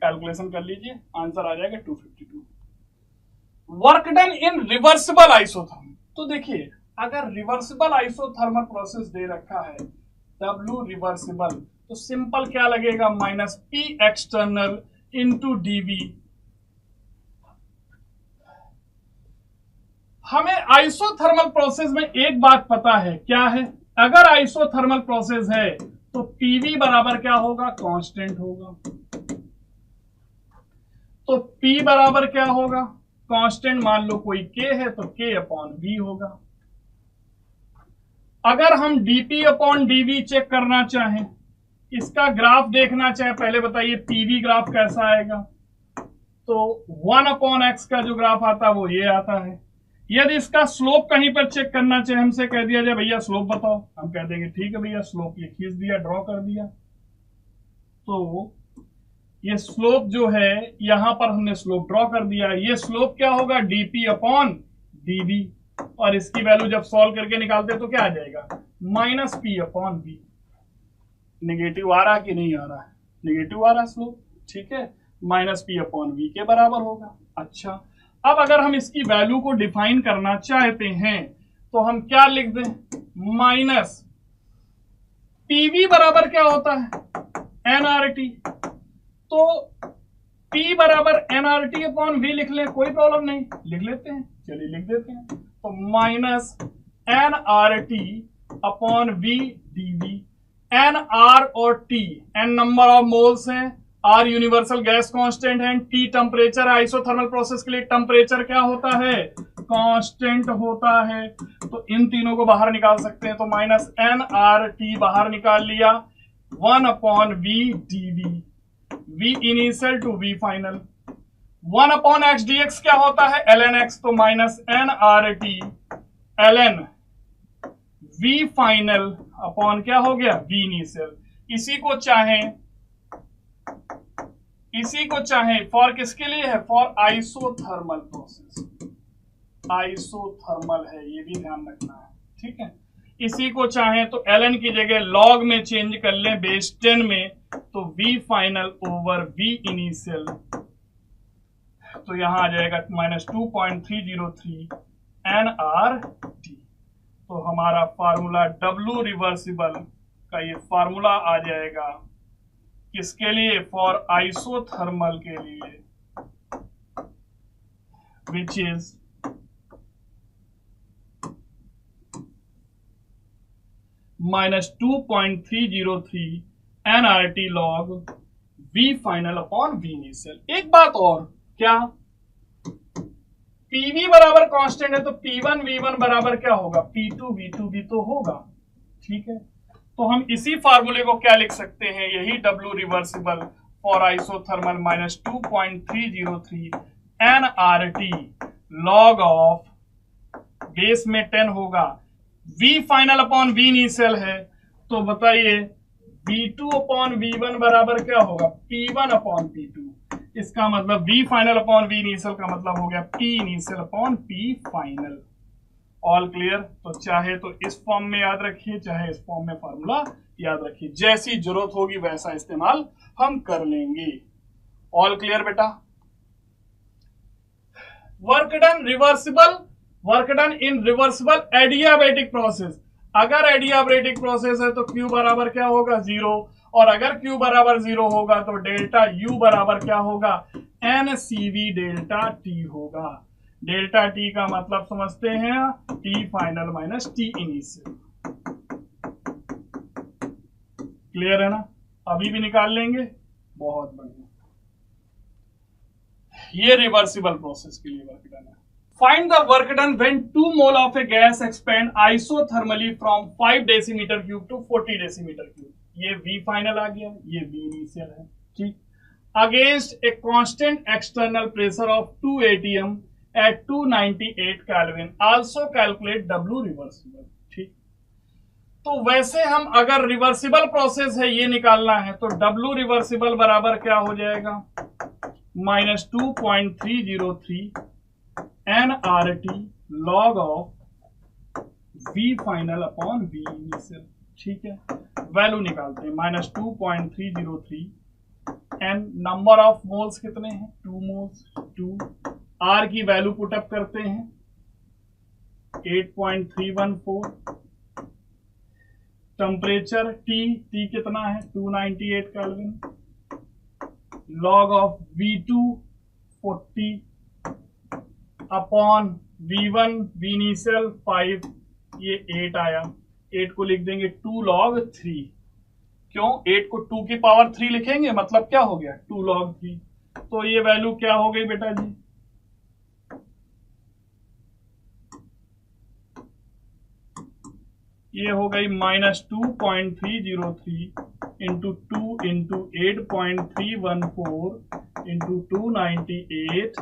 कैलकुलेशन कर लीजिए, आंसर आ जाएगा 252। Work done in reversible isothermal. तो देखिए अगर रिवर्सिबल आइसोथर्मल प्रोसेस दे रखा है W रिवर्सिबल, तो सिंपल क्या लगेगा, minus P external into DV। हमें आइसोथर्मल प्रोसेस में एक बात पता है, क्या है, अगर आइसोथर्मल प्रोसेस है तो PV बराबर क्या होगा, कांस्टेंट होगा। तो P बराबर क्या होगा, कांस्टेंट, मान लो कोई K है तो K अपॉन V होगा। अगर हम dP अपॉन dV चेक करना चाहें, इसका ग्राफ देखना चाहे, पहले बताइए PV ग्राफ कैसा आएगा, तो 1 अपॉन x का जो ग्राफ आता है वो ये आता है। यदि इसका स्लोप कहीं पर चेक करना चाहे, हमसे कह दिया जाए भैया स्लोप बताओ, हम कह देंगे ठीक है भैया स्लोप ये खींच दिया, ड्रॉ कर दिया। तो ये स्लोप जो है यहां पर हमने स्लोप ड्रॉ कर दिया, ये स्लोप क्या होगा, dP अपॉन dV, और इसकी वैल्यू जब सॉल्व करके निकालते हैं तो क्या आ जाएगा, minus P upon V। Negative आ रहा कि नहीं आ रहा है, नेगेटिव आ रहा है स्लोप, ठीक है, माइनस P अपॉन V के बराबर होगा। अच्छा, अब अगर हम इसकी वैल्यू को डिफाइन करना चाहते हैं तो हम क्या लिख दें, माइनस PV बराबर क्या होता है, nRT। तो P बराबर nRT अपॉन V लिख लें, कोई प्रॉब्लम नहीं, लिख लेते हैं, चलिए लिख देते हैं। तो minus nRT upon V dV। n R और T, n number of moles हैं, R यूनिवर्सल गैस कांस्टेंट है, T टेम्परेचर, आइसोथर्मल प्रोसेस के लिए टेम्परेचर क्या होता है, कांस्टेंट होता है। तो इन तीनों को बाहर निकाल सकते हैं, तो माइनस nRT बाहर निकाल लिया, 1 upon V dV, V initial to V final. 1 upon x dx क्या होता है, ln x, तो minus nRT ln V final upon क्या हो गया, V इनिशियल। इसी को चाहे फॉर किसके लिए है, फॉर आइसोथर्मल प्रोसेस, आइसोथर्मल है ये भी ध्यान रखना है, ठीक है। इसी को चाहे तो ln की जगह log में चेंज कर लें, बेस 10 में, तो V final over V initial, तो यहां आ जाएगा माइनस 2.303 nRT। तो हमारा फार्मूला W रिवर्सिबल का ये फार्मूला आ जाएगा किसके लिए, फॉर आइसोथर्मल के लिए, which is minus 2.303 nRT log V final upon V initial. एक बात और, क्या PV बराबर कांस्टेंट है तो P1 V1 बराबर क्या होगा, P2 V2 भी तो होगा, ठीक है। तो हम इसी फार्मूले को क्या लिख सकते हैं, यही W reversible for isothermal minus 2.303 nRT log of, base में 10 होगा, V final upon V initial है, तो बताइए V2 अपॉन V1 बराबर क्या होगा, P1 अपॉन P2। इसका मतलब V final upon V initial का मतलब हो गया P initial upon P final. All clear? तो चाहे तो इस फॉर्म में याद रखिए, चाहे इस फॉर्म में फार्मूला याद रखिए, जैसी जरूरत होगी वैसा इस्तेमाल हम कर लेंगे। ऑल क्लियर बेटा? Work done reversible, work done in reversible adiabatic process. अगर एडियाबैटिक प्रोसेस है तो Q बराबर क्या होगा, 0, और अगर Q बराबर 0 होगा तो डेल्टा U बराबर क्या होगा, NCV डेल्टा T होगा। डेल्टा T का मतलब समझते हैं, T final minus T initial. Clear है ना? अभी भी निकाल लेंगे, बहुत बढ़िया। ये रिवर्सिबल प्रोसेस के लिए वर्क डन है। Find the work done when 2 mole of A gas expand isothermally from 5 decimetre cube two 40 decimetre cube. ये V फाइनल आ गया, ये V इनिशियल है, ठीक। Against a constant external pressure of 2 atm at 298 Kelvin, also calculate W reversible, ठीक। तो वैसे हम अगर रिवर्सिबल प्रोसेस है ये निकालना है तो W रिवर्सिबल बराबर क्या हो जाएगा, -2.303 nRT log of V final upon V initial, ठीक है। वैल्यू निकालते हैं, -2.303 n, नंबर ऑफ मोल्स कितने हैं, 2 मोल्स, 2, R की वैल्यू पुटअप करते हैं 8.314, टेम्परेचर T कितना है 298 kelvin, log of V2 40 upon V1 V initial 5, ये 8 आया, 8 को लिख देंगे 2 log 3, क्यों 8 को 2 की पावर 3 लिखेंगे, मतलब क्या हो गया 2 log 3, तो ये वैल्यू क्या हो गई बेटा जी, ये हो गई -2.303 into 2 into 8.314 into 298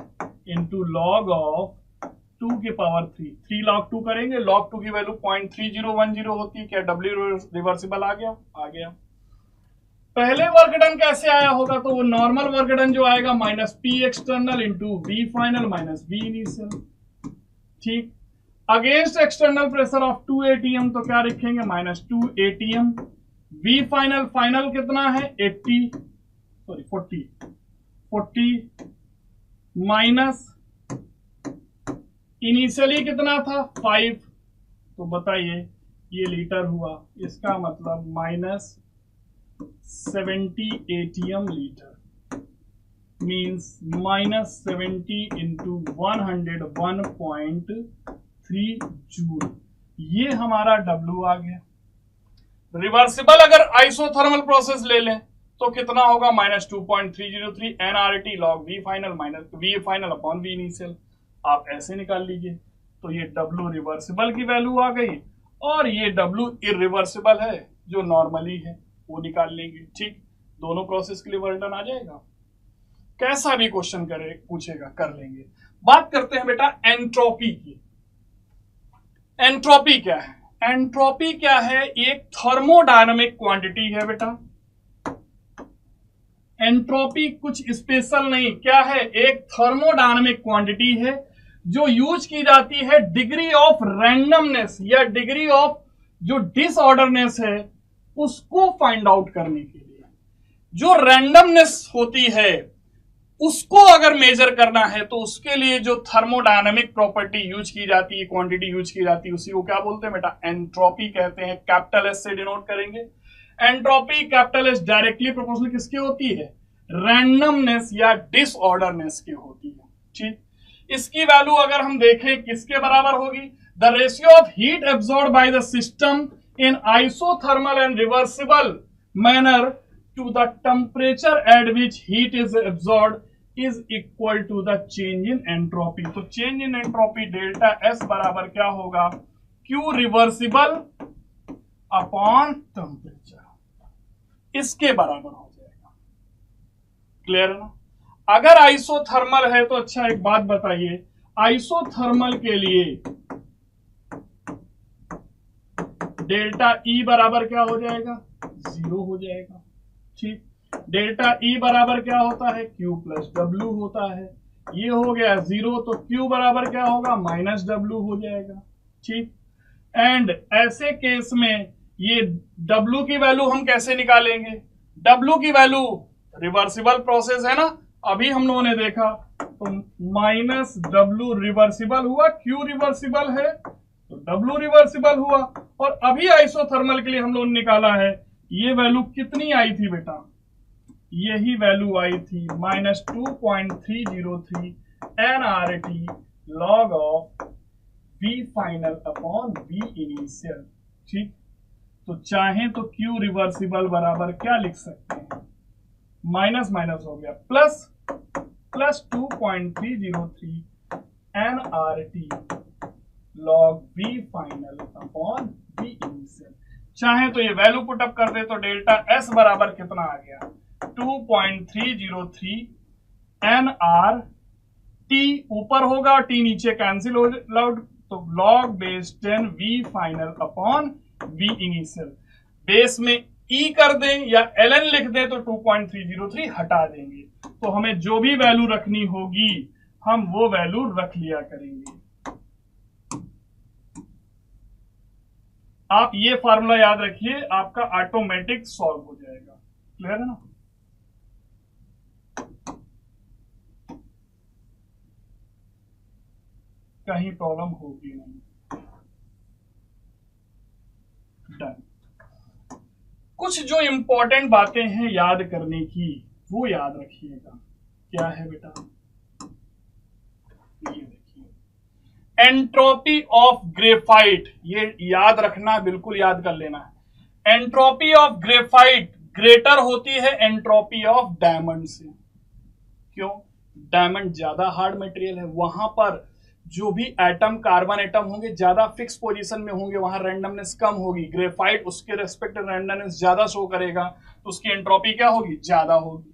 into log of 2 की पावर 3 log 2 करेंगे, log 2 की वैल्यू 0.3010 होती है, क्या W रिवर्सिबल आ गया, आ गया। पहले वर्क डन कैसे आया होगा, तो वो नॉर्मल वर्क डन जो आएगा -P external into V final minus V initial, ठीक। Against external pressure of 2 atm तो क्या लिखेंगे, -2 atm, V फाइनल, फाइनल कितना है 40 माइनस इनिशियली कितना था 5, तो बताइए ये लीटर हुआ, इसका मतलब -70 atm litre, means -70 into 101.3 joule, ये हमारा W आ गया। रिवर्सिबल अगर आइसोथर्मल प्रोसेस ले लें तो कितना होगा, -2.303 nRT log V final minus V final upon V initial, आप ऐसे निकाल लीजिए, तो ये W रिवर्सिबल की वैल्यू आ गई और ये W इरिवर्सिबल है जो नॉर्मली है वो निकाल लेंगे, ठीक। दोनों प्रोसेस के लिए वर्क डन आ जाएगा, कैसा भी क्वेश्चन करे पूछेगा कर लेंगे। बात करते हैं बेटा एंट्रोपी की। एंट्रोपी क्या है, एंट्रोपी क्या है, एक थर्मोडायनामिक क्वांटिटी है बेटा। एंट्रोपी कुछ स्पेशल नहीं, क्या है, एक थर्मोडायनामिक क्वांटिटी है जो यूज की जाती है डिग्री ऑफ रैंडमनेस या डिग्री ऑफ जो डिसऑर्डरनेस है उसको फाइंड आउट करने के लिए। जो रैंडमनेस होती है उसको अगर मेजर करना है तो उसके लिए जो थर्मोडायनामिक प्रॉपर्टी यूज की जाती है, क्वांटिटी यूज की जाती है, उसी को क्या बोलते हैं बेटा, एंट्रोपी कहते हैं। कैपिटल एस से डिनोट करेंगे। Entropy capital S directly proportional किसकी होती है, रैंडमनेस या डिसऑर्डरनेस की होती है, ठीक। इसकी वैल्यू अगर हम देखें किसके बराबर होगी, the ratio of heat absorb by the system in isothermal and reversible manner to the temperature at which heat is absorbed is equal to the change in entropy। तो change in entropy delta S बराबर क्या होगा, Q reversible upon temperature, इसके बराबर हो जाएगा। Clear है ना? अगर आइसोथर्मल है तो अच्छा एक बात बताइए, आइसोथर्मल के लिए डेल्टा E बराबर क्या हो जाएगा, 0 हो जाएगा, ठीक। डेल्टा E बराबर क्या होता है, Q प्लस W होता है, ये हो गया 0, तो Q बराबर क्या होगा, -W हो जाएगा, ठीक। एंड ऐसे केस में ये W की वैल्यू हम कैसे निकालेंगे, W की वैल्यू रिवर्सिबल प्रोसेस है ना, अभी हम लोगों ने देखा तो -W रिवर्सिबल हुआ, Q रिवर्सिबल है तो W रिवर्सिबल हुआ, और अभी आइसोथर्मल के लिए हम लोगों ने निकाला है, ये वैल्यू कितनी आई थी बेटा, यही वैल्यू आई थी -2.303 nRT log of V final upon V initial, ठीक। तो चाहे तो Q रिवर्सिबल बराबर क्या लिख सकते हैं, माइनस माइनस हो गया plus 2.303 nRT log V final upon V initial. चाहे तो ये वैल्यू पुटअप कर दे तो डेल्टा S बराबर कितना आ गया, 2.303 nRT ऊपर होगा और T नीचे कैंसिल हो जाएगा, तो log base 10 V final upon V initial. Base में E कर दें या ln लिख दें तो 2.303 हटा देंगे, तो हमें जो भी वैल्यू रखनी होगी हम वो वैल्यू रख लिया करेंगे। आप ये फार्मूला याद रखिए, आपका ऑटोमेटिक सॉल्व हो जाएगा। क्लियर है ना? कहीं प्रॉब्लम होगी नहीं। डन। कुछ जो इंपॉर्टेंट बातें हैं याद करने की वो याद रखिएगा। क्या है बेटा, ये देखिए, एंट्रोपी ऑफ ग्रेफाइट, ये याद रखना, बिल्कुल याद कर लेना है। एंट्रोपी ऑफ ग्रेफाइट ग्रेटर होती है एंट्रोपी ऑफ डायमंड से। क्यों? डायमंड ज्यादा हार्ड मटेरियल है, वहां पर जो भी एटम कार्बन एटम होंगे ज्यादा फिक्स पोजीशन में होंगे, वहां रैंडमनेस कम होगी। ग्रेफाइट उसके रेस्पेक्ट रैंडमनेस ज्यादा शो करेगा, तो उसकी एंट्रोपी क्या होगी, ज्यादा होगी।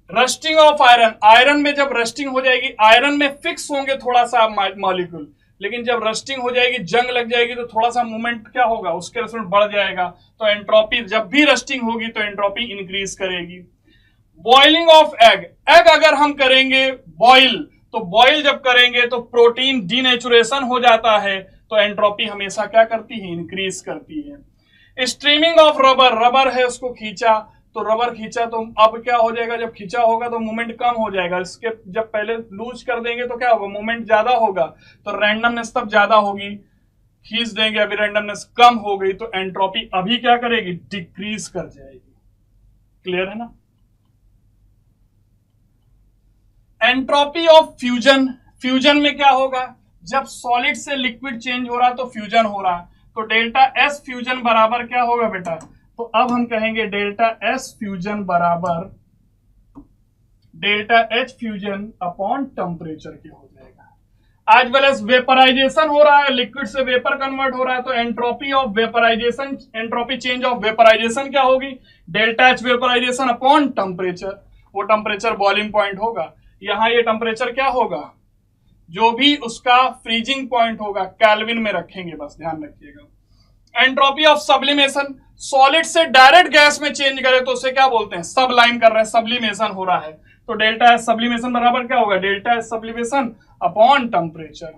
रस्टिंग ऑफ आयरन, आयरन में जब रस्टिंग हो जाएगी, आयरन में फिक्स होंगे थोड़ा सा मॉलिक्यूल, लेकिन जब रस्टिंग हो जाएगी, जंग लग जाएगी, तो थोड़ा सा मूवमेंट क्या होगा, उसके रेस्पेक्ट बढ़ जाएगा। तो एंट्रोपी जब भी रस्टिंग होगी तो एंट्रोपी इंक्रीज करेगी। बॉइलिंग ऑफ एग, एग अगर हम करेंगे बॉइल, तो बॉइल जब करेंगे तो प्रोटीन डीनेचुरेशन हो जाता है, तो एंट्रोपी हमेशा क्या करती है, इंक्रीज करती है। स्ट्रीमिंग ऑफ रबर, रबर है उसको खींचा, तो रबर खींचा तो अब क्या हो जाएगा, जब खींचा होगा तो मूवमेंट कम हो जाएगा। इसके जब पहले लूज कर देंगे तो क्या होगा, मूवमेंट ज्यादा होगा, तो रैंडमनेस तब ज्यादा होगी। खींच देंगे, अभी रैंडमनेस कम हो गई, तो एंट्रोपी अभी क्या करेगी, डिक्रीज कर जाएगी। क्लियर है ना? एंट्रोपी ऑफ फ्यूजन, फ्यूजन में क्या होगा, जब सॉलिड से लिक्विड चेंज हो रहा है तो फ्यूजन हो रहा है, तो डेल्टा एस फ्यूजन बराबर क्या होगा बेटा, तो अब हम कहेंगे डेल्टा एस फ्यूजन बराबर delta H fusion upon temperature के हो जाएगा। एज वेल एज वेपराइजेशन हो रहा है, लिक्विड से वेपर कन्वर्ट हो रहा है, तो entropy of vaporization, entropy change of vaporization क्या होगी, delta H vaporization upon temperature, वो टेम्परेचर बॉइलिंग पॉइंट होगा। यहां ये टेम्परेचर क्या होगा, जो भी उसका फ्रीजिंग पॉइंट होगा, केल्विन में रखेंगे, बस ध्यान रखिएगा। एंट्रोपी ऑफ सब्लिमेशन, सॉलिड से डायरेक्ट गैस में चेंज करे तो उसे क्या बोलते हैं, सबलाइम कर रहे हैं, सब्लिमेशन हो रहा है, तो डेल्टा एस सब्लिमेशन बराबर क्या होगा, delta S sublimation upon temperature.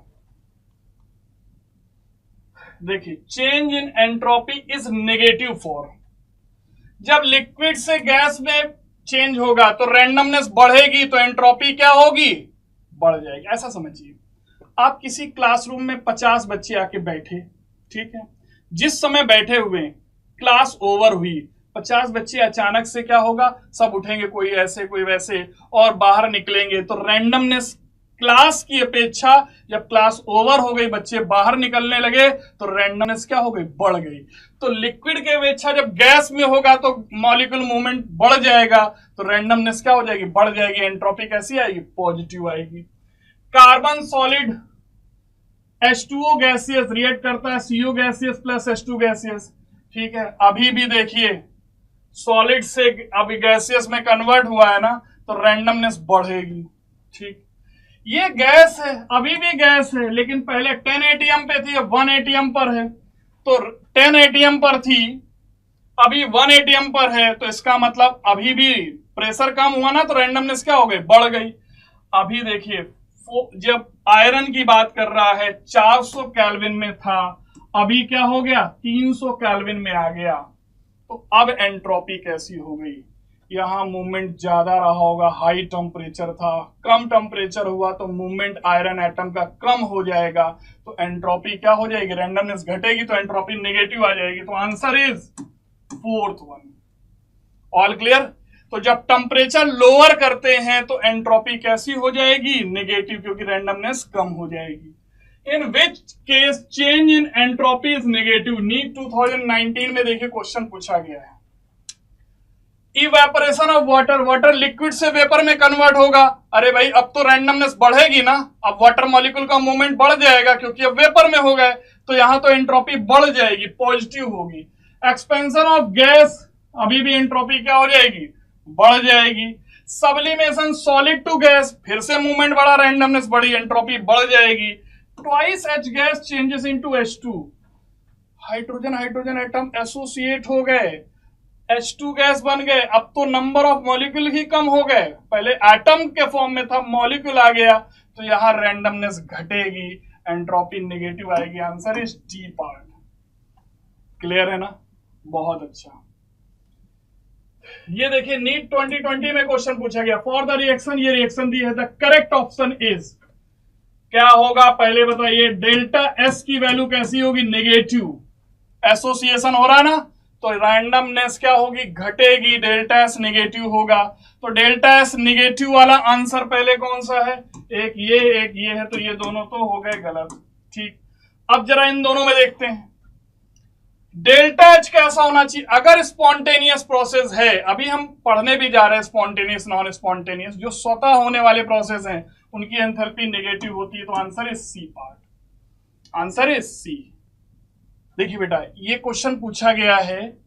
देखिए, change in entropy is negative for, जब लिक्विड से गैस में चेंज होगा तो रैंडमनेस बढ़ेगी, तो एंट्रोपी क्या होगी, बढ़ जाएगी। ऐसा समझिए, आप किसी क्लासरूम में 50 बच्चे आके बैठे, ठीक है, जिस समय बैठे हुए क्लास ओवर हुई, 50 बच्चे अचानक से क्या होगा, सब उठेंगे, कोई ऐसे कोई वैसे, और बाहर निकलेंगे, तो रैंडमनेस क्लास की अपेक्षा जब क्लास ओवर हो गई, बच्चे बाहर निकलने लगे, तो रैंडमनेस क्या हो गई, बढ़ गई। तो लिक्विड के अपेक्षा जब गैस में होगा तो मॉलिक्यूल मूवमेंट बढ़ जाएगा, तो रैंडमनेस क्या हो जाएगी, बढ़ जाएगी। एंट्रोपी कैसी आएगी, पॉजिटिव आएगी। Carbon solid H2O gaseous react करता है CO gaseous plus H2 gaseous, ठीक है। अभी भी देखिए सॉलिड से अभी गैसियस में कन्वर्ट हुआ है ना, तो रैंडमनेस बढ़ेगी, ठीक। ये गैस है, अभी भी गैस है, लेकिन पहले 10 ATM पे थी, अब 1 ATM पर है, तो 10 ATM पर थी, अभी 1 ATM पर है, तो इसका मतलब अभी भी प्रेशर कम हुआ ना, तो रैंडमनेस क्या हो गई, बढ़ गई। अभी देखिए, जब आयरन की बात कर रहा है 400 केल्विन में था, अभी क्या हो गया, 300 केल्विन में आ गया, तो अब एंट्रोपी कैसी हो गई, यहां मूवमेंट ज्यादा रहा होगा, हाई टेम्परेचर था, कम टेम्परेचर हुआ तो मूवमेंट आयरन एटम का कम हो जाएगा, तो एंट्रोपी क्या हो जाएगी, रैंडमनेस घटेगी, तो एंट्रोपी नेगेटिव आ जाएगी। तो answer is 4th one. All clear? तो जब टेम्परेचर लोअर करते हैं तो एंट्रोपी कैसी हो जाएगी, नेगेटिव, क्योंकि रैंडमनेस कम हो जाएगी। In which case change in entropy is negative. NEET 2019 में देखिए क्वेश्चन पूछा गया है, evaporation of water, water liquid से वेपर में कन्वर्ट होगा। अरे भाई अब तो रैंडमनेस बढ़ेगी ना, अब वाटर मॉलिक्यूल का मूवमेंट बढ़ जाएगा क्योंकि अब वेपर में हो गए, तो यहां तो एंट्रोपी बढ़ जाएगी, पॉजिटिव होगी। एक्सपेंशन ऑफ गैस, अभी भी एंट्रोपी क्या हो जाएगी, बढ़ जाएगी। सब्लिमेशन सॉलिड टू गैस, फिर से मूवमेंट बढ़ा, रैंडमनेस बढ़ी, एंट्रोपी बढ़ जाएगी। Twice H gas changes into H2, hydrogen hydrogen atom associate हो गए, H2 गैस बन गए। अब तो नंबर ऑफ मॉलिक्यूल ही कम हो गए, पहले एटम के फॉर्म में था, मॉलिक्यूल आ गया, तो यहां रैंडमनेस घटेगी, एंट्रोपी नेगेटिव आएगी। Answer is D part. Clear है ना, बहुत अच्छा। ये देखिए नीट 2020 में क्वेश्चन पूछा गया, फॉर द रिएक्शन, ये रिएक्शन दी है, द करेक्ट ऑप्शन इज, क्या होगा पहले बताइए। डेल्टा एस की वैल्यू कैसी होगी, नेगेटिव, एसोसिएशन हो रहा है ना, तो रैंडमनेस क्या होगी, घटेगी, डेल्टा एस नेगेटिव होगा। तो डेल्टा एस नेगेटिव वाला आंसर पहले कौन सा है, एक ये है, तो ये दोनों तो हो गए गलत। ठीक, अब जरा इन दोनों में देखते हैं, डेल्टा एच कैसा होना चाहिए अगर स्पॉन्टेनियस प्रोसेस है। अभी हम पढ़ने भी जा रहे हैं स्पॉन्टेनियस नॉन स्पॉन्टेनियस, जो स्वतः होने वाले प्रोसेस हैं उनकी एंथैल्पी नेगेटिव होती है, तो answer is C part, answer is C. देखिए बेटा ये क्वेश्चन पूछा गया है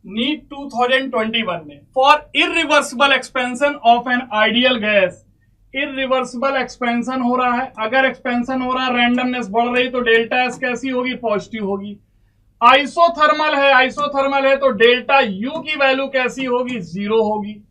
नीट 2021 में, for irreversible expansion of an ideal gas. Irreversible expansion हो रहा है, अगर एक्सपेंशन हो रहा है, रैंडमनेस बढ़ रही, तो डेल्टा एस कैसी होगी, पॉजिटिव होगी। आइसोथर्मल है, आइसोथर्मल है, तो डेल्टा यू की वैल्यू कैसी होगी, जीरो होगी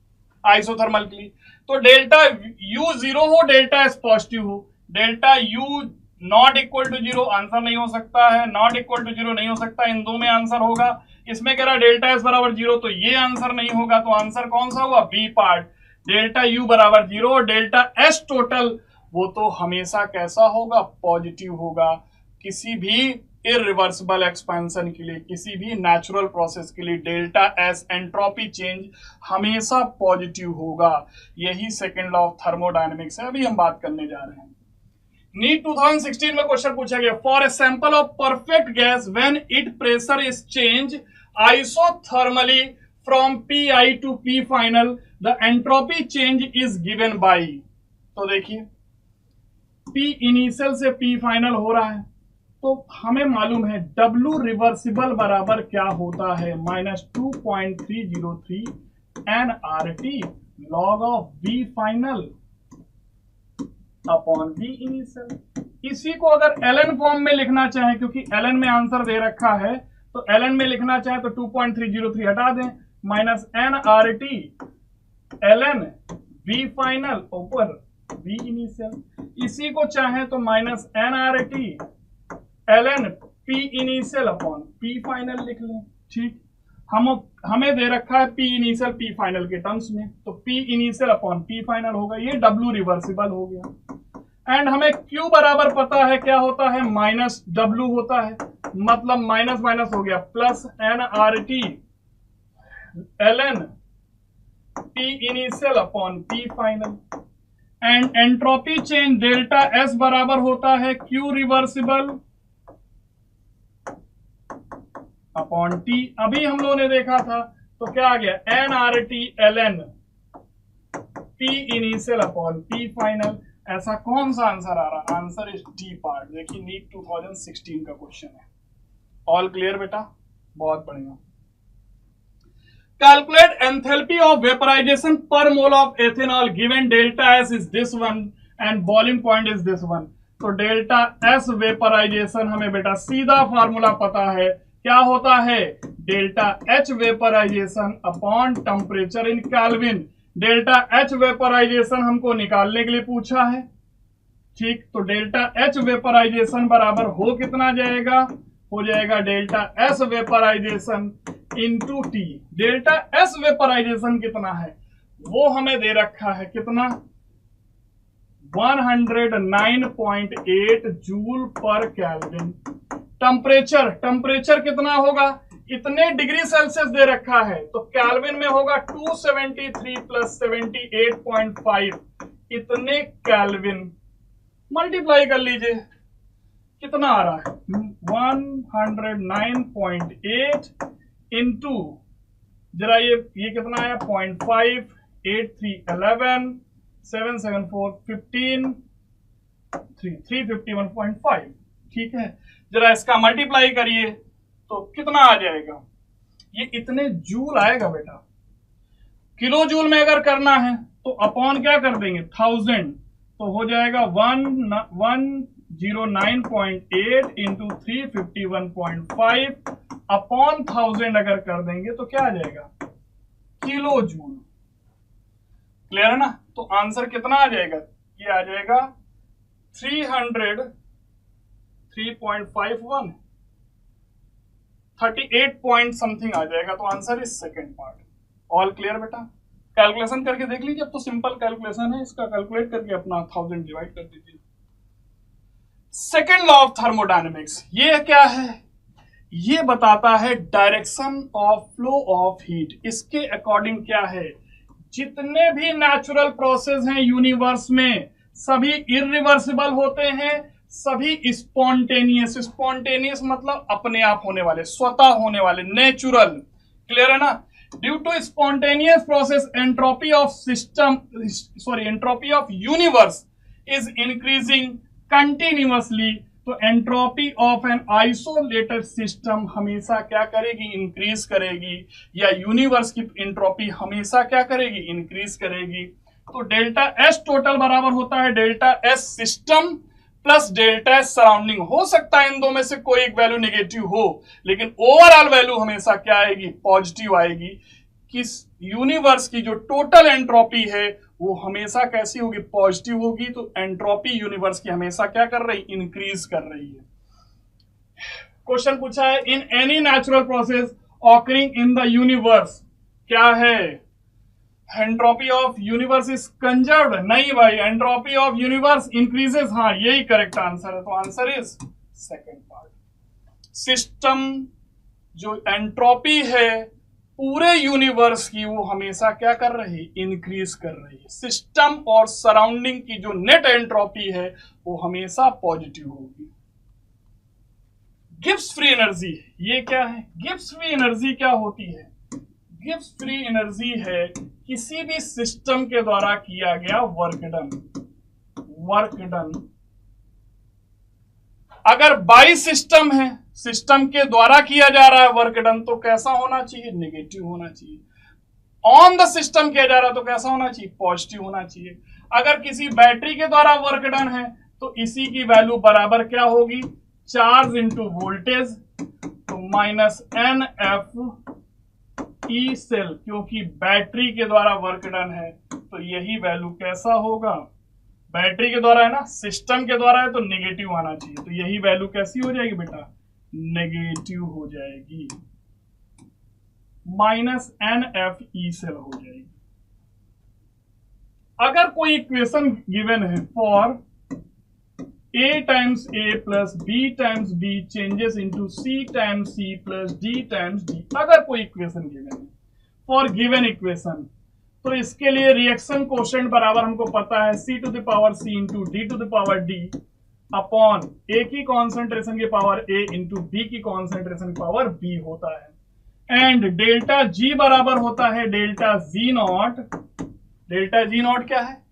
आइसोथर्मल के लिए। तो डेल्टा यू जीरो हो, डेल्टा एस पॉजिटिव हो। Delta U not equal to zero, answer नहीं हो सकता है, नॉट इक्वल टू जीरो नहीं हो सकता, इन दो में आंसर होगा। इसमें कह रहा डेल्टा एस बराबर जीरो, तो ये आंसर नहीं होगा, तो आंसर कौन सा हुआ, बी पार्ट। डेल्टा यू बराबर जीरो और डेल्टा एस टोटल वो तो हमेशा कैसा होगा, पॉजिटिव होगा। किसी भी इरिवर्सिबल एक्सपेंशन के लिए, किसी भी नेचुरल प्रोसेस के लिए डेल्टा एस एंट्रोपी चेंज हमेशा पॉजिटिव होगा। यही सेकंड लॉ ऑफ थर्मोडायनेमिक्स है, अभी हम बात करने जा रहे हैं। नीट 2016 में क्वेश्चन पूछा गया, for a sample of perfect gas when it pressure is change isothermally from Pi to P final, the entropy change is given by. तो देखिए P इनिशियल से P फाइनल हो रहा है, तो हमें मालूम है W रिवर्सिबल बराबर क्या होता है, -2.303 nRT log of V final upon V initial. इसी को अगर ln फॉर्म में लिखना चाहे, क्योंकि ln में आंसर दे रखा है, तो ln में लिखना चाहे तो 2.303 हटा दें, -nRT ln V फाइनल ऊपर V इनिशियल। इसी को चाहे तो -nRT ln P initial upon P final लिख लें। ठीक, हमें दे रखा है P इनिशियल P फाइनल के टर्म्स में, तो P initial upon P final होगा, ये W रिवर्सिबल हो गया। एंड हमें Q बराबर पता है क्या होता है, -W होता है, मतलब माइनस माइनस हो गया, plus nRT ln P initial upon P final. And entropy change delta S बराबर होता है Q रिवर्सिबल अपॉन T। अभी हम लोगों ने देखा था, तो क्या आ गया, nRT ln P initial upon P final. ऐसा कौन सा आंसर आ रहा, आंसर इज डी पार्ट। देखिए नीट 2016 का क्वेश्चन है। ऑल क्लियर बेटा, बहुत बढ़िया। कैलकुलेट एंथैल्पी ऑफ वेपराइजेशन पर mole of ethanol given delta S is this one and boiling point is this one. तो डेल्टा एस वेपराइजेशन हमें बेटा सीधा फार्मूला पता है, क्या होता है, delta H vaporization upon temperature in kelvin. Delta H vaporization हमको निकालने के लिए पूछा है, ठीक, तो डेल्टा एच वेपराइजेशन बराबर हो कितना जाएगा, हो जाएगा delta S vaporization into T. Delta S vaporization कितना है वो हमें दे रखा है, कितना, 109.8 जूल पर केल्विन। टेम्परेचर कितना होगा, इतने डिग्री सेल्सियस दे रखा है, तो केल्विन में होगा 273 प्लस 78.5, इतने केल्विन। मल्टीप्लाई कर लीजिए, कितना आ रहा है 109.8 इंटू जरा ये कितना आया 0.5 8311 774 15 351.5। ठीक है, जरा इसका मल्टीप्लाई करिए तो कितना आ जाएगा, ये इतने जूल आएगा बेटा। किलो जूल में अगर करना है तो अपॉन क्या कर देंगे 1000, तो हो जाएगा 109.8 इंटू 351.5 अपॉन 1000 अगर कर देंगे तो क्या आ जाएगा किलो जूल। क्लियर है ना? तो आंसर कितना आ जाएगा, ये आ जाएगा 3.51 38 पॉइंट समथिंग आ जाएगा। तो answer is second part. All clear बेटा? कैलकुलेशन करके देख लीजिए, अब तो सिंपल कैलकुलेशन है, इसका कैलकुलेट करके अपना 1000 डिवाइड कर दीजिए। सेकेंड लॉ ऑफ थर्मोडायनेमिक्स ये क्या है, ये बताता है direction of flow of heat. इसके अकॉर्डिंग क्या है, जितने भी नेचुरल प्रोसेस हैं यूनिवर्स में सभी इरिवर्सिबल होते हैं, सभी स्पॉन्टेनियस। स्पॉन्टेनियस मतलब अपने आप होने वाले, स्वतः होने वाले, नेचुरल। क्लियर है ना? Due to spontaneous process entropy of system entropy of universe is increasing continuously. तो entropy of an isolated system हमेशा क्या करेगी, इंक्रीज करेगी, या यूनिवर्स की एंट्रोपी हमेशा क्या करेगी, इंक्रीज करेगी। तो डेल्टा एस टोटल बराबर होता है delta S system plus delta S surrounding. हो सकता है इन दो में से कोई एक वैल्यू नेगेटिव हो, लेकिन ओवरऑल वैल्यू हमेशा क्या आएगी, पॉजिटिव आएगी। किस यूनिवर्स की जो टोटल एंट्रोपी है वो हमेशा कैसी होगी, पॉजिटिव होगी। तो एंट्रोपी यूनिवर्स की हमेशा क्या कर रही, इंक्रीज कर रही है। क्वेश्चन पूछा है in any natural process occurring in the universe, क्या है, entropy of universe is conserved. नहीं भाई, एंट्रोपी ऑफ यूनिवर्स इंक्रीजेस, हाँ यही करेक्ट आंसर है। तो answer is second part. System जो एंट्रोपी है पूरे यूनिवर्स की वो हमेशा क्या कर रही, इंक्रीज कर रही है। सिस्टम और सराउंडिंग की जो नेट एंट्रोपी है वो हमेशा पॉजिटिव होगी। गिब्स फ्री एनर्जी ये क्या है, गिब्स फ्री एनर्जी क्या होती है, गिब्स फ्री एनर्जी है किसी भी सिस्टम के द्वारा किया गया वर्क डन। अगर बाई सिस्टम है, सिस्टम के द्वारा किया जा रहा है वर्क डन, तो कैसा होना चाहिए, नेगेटिव होना चाहिए। ऑन द सिस्टम किया जा रहा है तो कैसा होना चाहिए, पॉजिटिव होना चाहिए। अगर किसी बैटरी के द्वारा वर्क डन है तो इसी की वैल्यू बराबर क्या होगी, चार्ज इंटू वोल्टेज, तो minus n F E cell, क्योंकि बैटरी के द्वारा वर्क डन है तो यही वैल्यू कैसा होगा, बैटरी के द्वारा है ना, सिस्टम के द्वारा है तो नेगेटिव आना चाहिए। तो यही वैल्यू कैसी हो जाएगी बेटा, नेगेटिव हो जाएगी, minus n F E cell हो जाएगी। अगर कोई इक्वेशन गिवन है for a times a plus b times b changes into c times c plus d times d, अगर कोई इक्वेशन गिवन है फॉर गिवन इक्वेशन, तो इसके लिए रिएक्शन कोशेंट बराबर हमको पता है c to the power c into d to the power d upon a की कॉन्सेंट्रेशन की पावर a इंटू b की कॉन्सेंट्रेशन की पावर b होता है। एंड डेल्टा g बराबर होता है delta G naught. Delta G naught क्या है,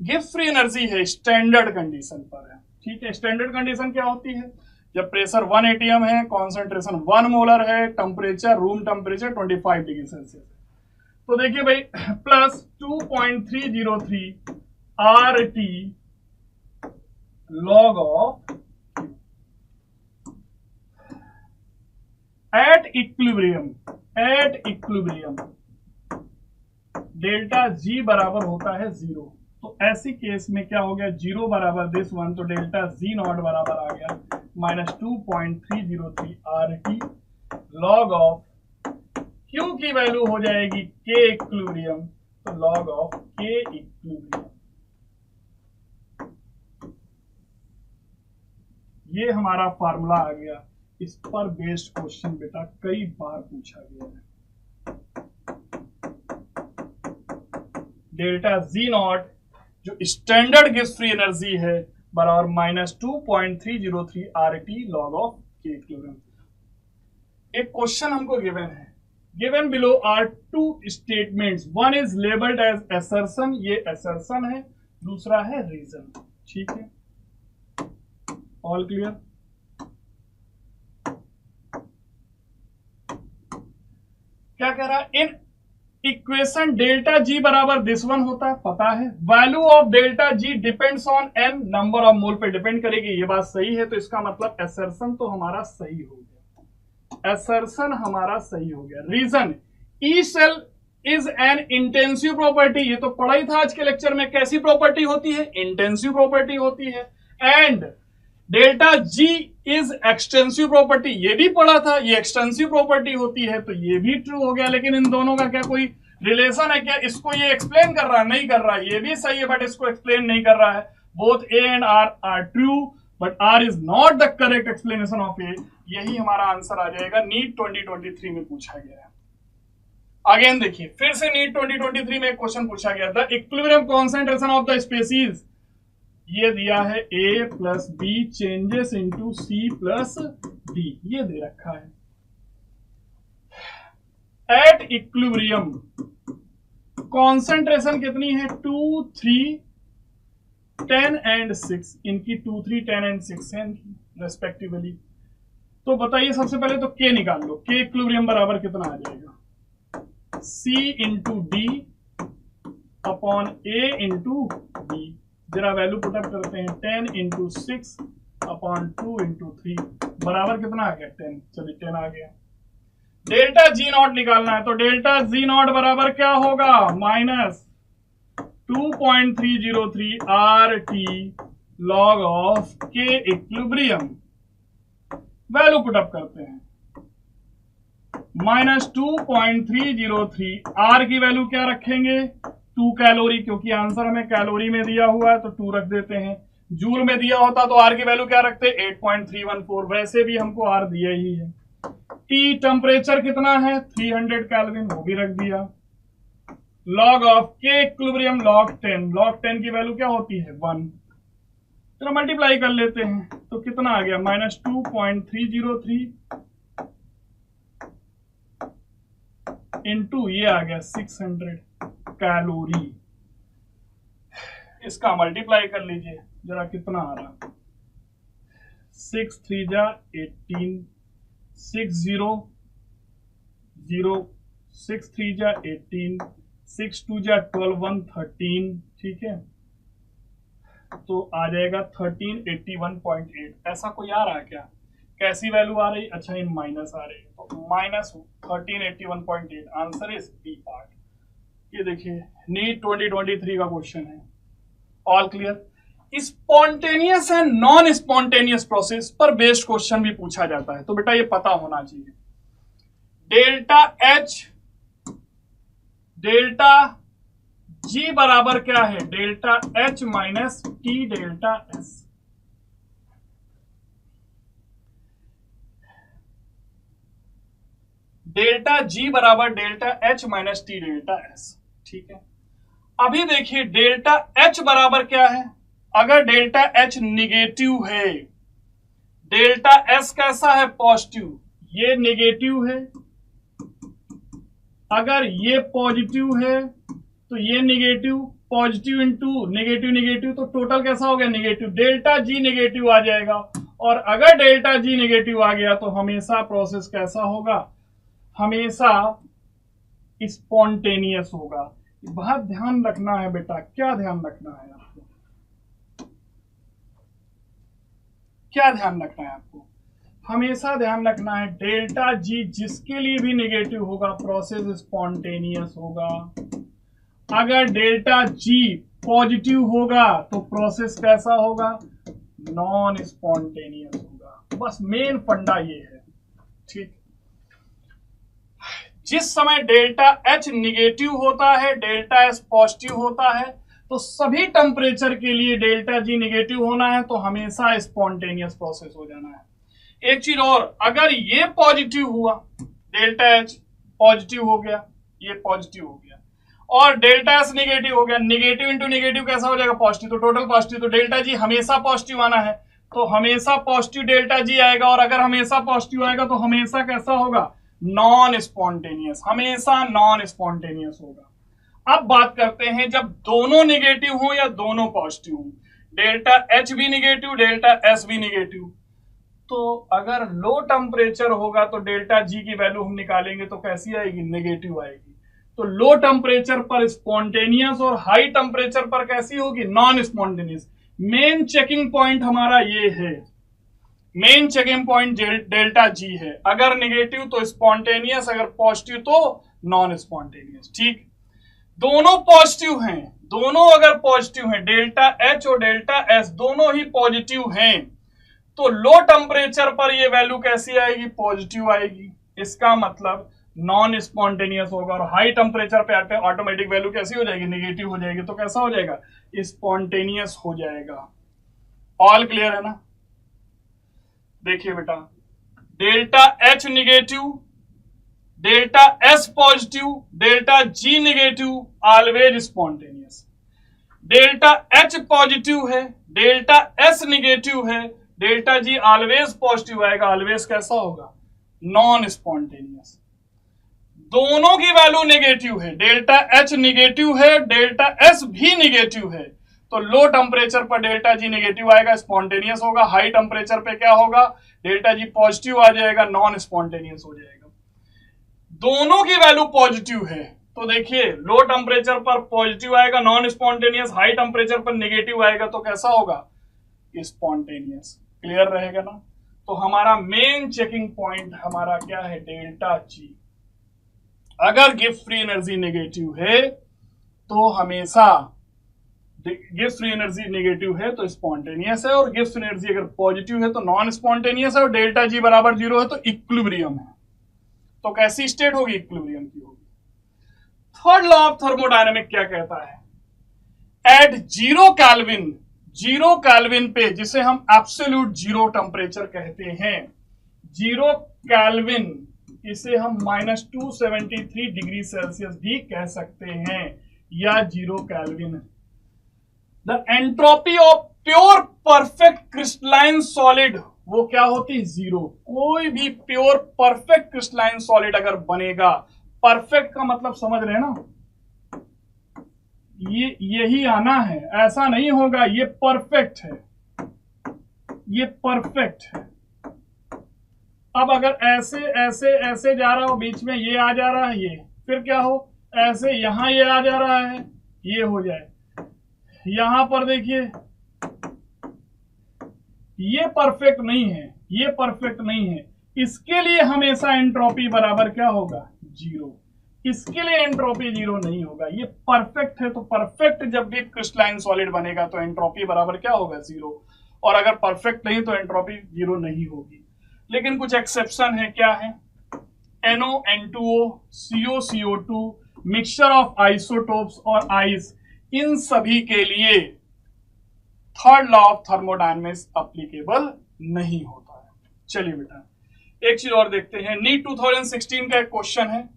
गिब्स फ्री एनर्जी है, स्टैंडर्ड कंडीशन पर है। ठीक है, स्टैंडर्ड कंडीशन क्या होती है, जब प्रेशर 1 atm है, कॉन्सेंट्रेशन 1 मोलर है, temperature room temperature 25 degree Celsius है। तो देखिए भाई plus 2.303 RT log of at equilibrium delta G बराबर होता है 0। तो ऐसी केस में क्या हो गया, 0 बराबर दिस वन, तो डेल्टा जी नॉट बराबर आ गया minus 2.303 RT log of Q की वैल्यू हो जाएगी K इक्विलिब्रियम, तो लॉग ऑफ K इक्विलिब्रियम। ये हमारा फार्मूला आ गया। इस पर बेस्ड क्वेश्चन बेटा कई बार पूछा गया है। डेल्टा जी नॉट जो स्टैंडर्ड गिब्स फ्री एनर्जी है बराबर -2.303 RT log of K equilibrium. एक क्वेश्चन हमको गिवन है, given below are two statements, one is labelled as assertion, ये असर्शन है, दूसरा है रीजन। ठीक है, ऑल क्लियर। क्या कह रहा है, इन इक्वेशन डेल्टा जी बराबर दिस वन होता है, पता है। Value of delta G depends on an, number of mole पे डिपेंड करेगी, ये बात सही है। तो इसका मतलब असर्शन तो हमारा सही हो गया, असर्शन हमारा सही हो गया। Reason, E cell is an intensive property, ये तो पढ़ा ही था आज के लेक्चर में। कैसी प्रॉपर्टी होती है, इंटेंसिव प्रॉपर्टी होती है। And delta G is extensive property, ये भी पढ़ा था, ये एक्सटेंसिव प्रॉपर्टी होती है। तो ये भी ट्रू हो गया। लेकिन इन दोनों का क्या कोई रिलेशन है क्या, इसको ये एक्सप्लेन कर रहा है, नहीं कर रहा है। ये भी सही है बट इसको एक्सप्लेन नहीं कर रहा है। Both A and R are true but R is not the correct explanation of A. यही हमारा आंसर आ जाएगा, नीट 2023 में पूछा गया है। अगेन देखिए, फिर से नीट 2023 में एक क्वेश्चन पूछा गया, the equilibrium concentration of the species, ये दिया है A plus B changes into C plus D, ये दे रखा है। एट इक्विलिब्रियम कॉन्सेंट्रेशन कितनी है, 2, 3, 10 एंड 6, इनकी 2, 3, 10 एंड 6 है रेस्पेक्टिवली। तो बताइए, सबसे पहले तो K निकाल लो, K इक्विलिब्रियम बराबर कितना आ जाएगा, C into D upon A into B। जरा वैल्यू पुटअप करते हैं, 10 इंटू 6 अपॉन 2 इंटू 3 बराबर कितना आ गया, 10। चलिए 10 आ गया। डेल्टा जी नॉट निकालना है, तो डेल्टा जी नॉट बराबर क्या होगा, -2.303 RT log of K equilibrium. Value put up करते हैं, -2.303 R की वैल्यू क्या रखेंगे, 2 कैलोरी, क्योंकि आंसर हमें कैलोरी में दिया हुआ है तो 2 रख देते हैं। जूल में दिया होता तो R की वैल्यू क्या रखते, 8.314, वैसे भी हमको R दिया ही है। T टेम्परेचर कितना है, 300 केल्विन, वो भी रख दिया। Log of K equilibrium log 10, log 10 की वैल्यू क्या होती है, 1। चलो मल्टीप्लाई कर लेते हैं, तो कितना आ गया, -2.303 इंटू ये आ गया 600 कैलोरी। इसका मल्टीप्लाई कर लीजिए जरा, कितना आ रहा, 6 3 जा 18, 6 0 0, 6 3 जा 18, 6 2 जा 12, 1 13, ठीक है। तो आ जाएगा 1381.8। ऐसा कोई आ रहा है क्या, कैसी वैल्यू आ रही, अच्छा इन माइनस आ रही है, तो -1381.8, आंसर इज बी पार्ट। ये देखिए नीट 2023 का क्वेश्चन है, all clear. Spontaneous and non spontaneous process पर बेस्ड क्वेश्चन भी पूछा जाता है, तो बेटा ये पता होना चाहिए। डेल्टा एच डेल्टा जी बराबर क्या है, delta H minus T delta S. Delta G बराबर delta H minus T delta S, ठीक है। अभी देखिए डेल्टा एच बराबर क्या है, अगर डेल्टा एच निगेटिव है, डेल्टा एस कैसा है, पॉजिटिव, ये निगेटिव है। अगर ये पॉजिटिव है तो ये negative, positive into negative negative, तो टोटल कैसा हो गया, निगेटिव। डेल्टा जी नेगेटिव आ जाएगा, और अगर डेल्टा जी नेगेटिव आ गया तो हमेशा प्रोसेस कैसा होगा, हमेशा स्पॉन्टेनियस होगा। बहुत ध्यान रखना है बेटा, क्या ध्यान रखना है आपको, क्या ध्यान रखना है आपको, हमेशा ध्यान रखना है डेल्टा जी जिसके लिए भी नेगेटिव होगा प्रोसेस स्पॉन्टेनियस होगा। अगर डेल्टा जी पॉजिटिव होगा तो प्रोसेस कैसा होगा, नॉन स्पॉन्टेनियस होगा। बस मेन फंडा ये है, ठीक। जिस समय डेल्टा एच निगेटिव होता है, डेल्टा एस पॉजिटिव होता है, तो सभी टेम्परेचर के लिए डेल्टा जी निगेटिव होना है, तो हमेशा स्पॉन्टेनियस प्रोसेस हो जाना है। एक चीज और, अगर ये पॉजिटिव हुआ, डेल्टा एच पॉजिटिव हो गया, ये पॉजिटिव हो गया, और डेल्टा एस निगेटिव हो गया, निगेटिव इंटू निगेटिव कैसा हो जाएगा पॉजिटिव, तो टोटल पॉजिटिव, तो डेल्टा जी हमेशा पॉजिटिव आना है, तो हमेशा पॉजिटिव डेल्टा जी आएगा, और अगर हमेशा पॉजिटिव आएगा तो हमेशा कैसा होगा, नॉन स्पॉन्टेनियस, हमेशा नॉन स्पॉन्टेनियस होगा। अब बात करते हैं जब दोनों निगेटिव हो या दोनों पॉजिटिव हो, डेल्टा एच भी निगेटिव, डेल्टा एस भी निगेटिव, तो अगर लो टेम्परेचर होगा तो डेल्टा जी की वैल्यू हम निकालेंगे तो कैसी आएगी, नेगेटिव आएगी। तो लो टेम्परेचर पर स्पॉन्टेनियस और हाई टेम्परेचर पर कैसी होगी, non spontaneous. Main checking point हमारा ये है, main checking point delta G है, अगर नेगेटिव तो स्पॉन्टेनियस, अगर पॉजिटिव तो नॉन स्पॉन्टेनियस। ठीक, दोनों पॉजिटिव हैं, दोनों अगर पॉजिटिव हैं, डेल्टा एच और डेल्टा एस दोनों ही पॉजिटिव हैं, तो लो टेम्परेचर पर ये वैल्यू कैसी आएगी, पॉजिटिव आएगी, इसका मतलब नॉन स्पॉन्टेनियस होगा। और हाई टेम्परेचर पे ऑटोमेटिक वैल्यू कैसी हो जाएगी, नेगेटिव हो जाएगी, तो कैसा हो जाएगा, स्पॉन्टेनियस हो जाएगा। ऑल क्लियर है ना। देखिए बेटा, delta H negative, delta S positive, delta G negative, always spontaneous. Delta H positive है, डेल्टा एस निगेटिव है, डेल्टा जी ऑलवेज पॉजिटिव आएगा, ऑलवेज कैसा होगा, नॉन स्पॉन्टेनियस। दोनों की वैल्यू नेगेटिव है, डेल्टा एच निगेटिव है, डेल्टा एस भी निगेटिव है, तो लो टेम्परेचर पर डेल्टा जी नेगेटिव आएगा, स्पॉन्टेनियस होगा। हाई टेम्परेचर पे क्या होगा, डेल्टा जी पॉजिटिव आ जाएगा, नॉन स्पॉन्टेनियस हो जाएगा। दोनों की वैल्यू पॉजिटिव है, तो देखिए लो टेम्परेचर पर पॉजिटिव आएगा, नॉन स्पॉन्टेनियस, हाई टेम्परेचर पर नेगेटिव आएगा, तो कैसा होगा, स्पॉन्टेनियस। क्लियर रहेगा ना। तो हमारा मेन चेकिंग पॉइंट हमारा क्या है, डेल्टा जी। अगर गिफ्ट फ्री एनर्जी नेगेटिव है तो हमेशा, गिफ्ट फ्री एनर्जी नेगेटिव है तो स्पॉन्टेनियस है, और गिफ्ट फ्री एनर्जी अगर पॉजिटिव है तो नॉन स्पॉन्टेनियस है, और डेल्टा जी बराबर 0 है तो इक्विलिब्रियम है। तो कैसी स्टेट होगी, इक्विलिब्रियम की होगी। थर्ड लॉ ऑफ थर्मोडायनेमिक क्या कहता है, एट 0 केल्विन पे, जिसे हम एब्सोल्यूट जीरो टेम्परेचर कहते हैं, 0 केल्विन, इसे हम -273 डिग्री सेल्सियस भी कह सकते हैं, या 0 kelvin. The entropy of pure perfect crystalline solid, वो क्या होती है, 0। कोई भी प्योर परफेक्ट क्रिस्टलाइन सॉलिड अगर बनेगा, परफेक्ट का मतलब समझ रहे हैं ना, ये यही आना है, ऐसा नहीं होगा, ये परफेक्ट है, ये परफेक्ट है। अब अगर ऐसे ऐसे ऐसे जा रहा हो, बीच में ये आ जा रहा है, ये फिर क्या हो, ऐसे यहां ये आ जा रहा है, ये हो जाए, यहां पर देखिए ये परफेक्ट नहीं है, ये परफेक्ट नहीं है, इसके लिए हमेशा एंट्रोपी बराबर क्या होगा, 0। इसके लिए एंट्रोपी 0 नहीं होगा, ये परफेक्ट है, तो परफेक्ट जब भी क्रिस्टलाइन सॉलिड बनेगा तो एंट्रोपी बराबर क्या होगा, 0। और अगर परफेक्ट नहीं तो एंट्रोपी 0 नहीं होगी। लेकिन कुछ एक्सेप्शन है, क्या है, NO N2O CO CO2 mixture of isotopes और आइस, इन सभी के लिए third law of thermodynamics applicable नहीं होता है। चलिए बेटा एक चीज और देखते हैं, नीट 2016 का एक क्वेश्चन है,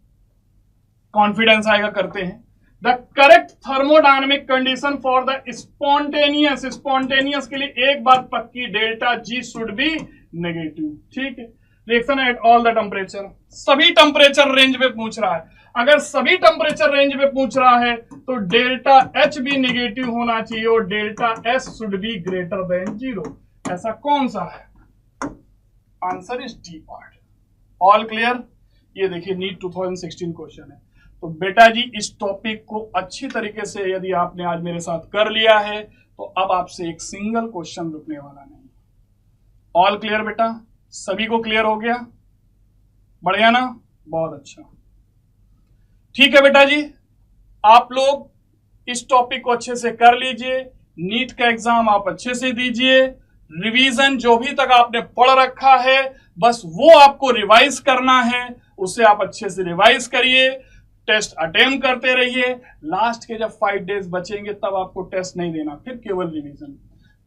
कॉन्फिडेंस आएगा, करते हैं। The correct thermodynamic condition for the spontaneous, spontaneous के लिए एक बात पक्की, delta G should be negative. ठीक है, reaction at all the temperature, सभी टेम्परेचर रेंज में पूछ रहा है। अगर सभी टेम्परेचर रेंज में पूछ रहा है तो डेल्टा एच भी नेगेटिव होना चाहिए और delta S should be greater than 0। ऐसा कौन सा है, answer is D part. All clear. ये देखिए नीट 2016 क्वेश्चन है। तो बेटा जी इस टॉपिक को अच्छी तरीके से यदि आपने आज मेरे साथ कर लिया है तो अब आपसे एक सिंगल क्वेश्चन रुकने वाला नहीं। ऑल क्लियर बेटा, सभी को क्लियर हो गया, बढ़िया ना, बहुत अच्छा। ठीक है बेटा जी, आप लोग इस टॉपिक को अच्छे से कर लीजिए, नीट का एग्जाम आप अच्छे से दीजिए, रिवीजन जो भी तक आपने पढ़ रखा है बस वो आपको रिवाइज करना है, उसे आप अच्छे से रिवाइज करिए, टेस्ट अटेम्प्ट करते रहिए। लास्ट के जब 5 डेज बचेंगे तब आपको टेस्ट नहीं देना, फिर केवल रिवीजन।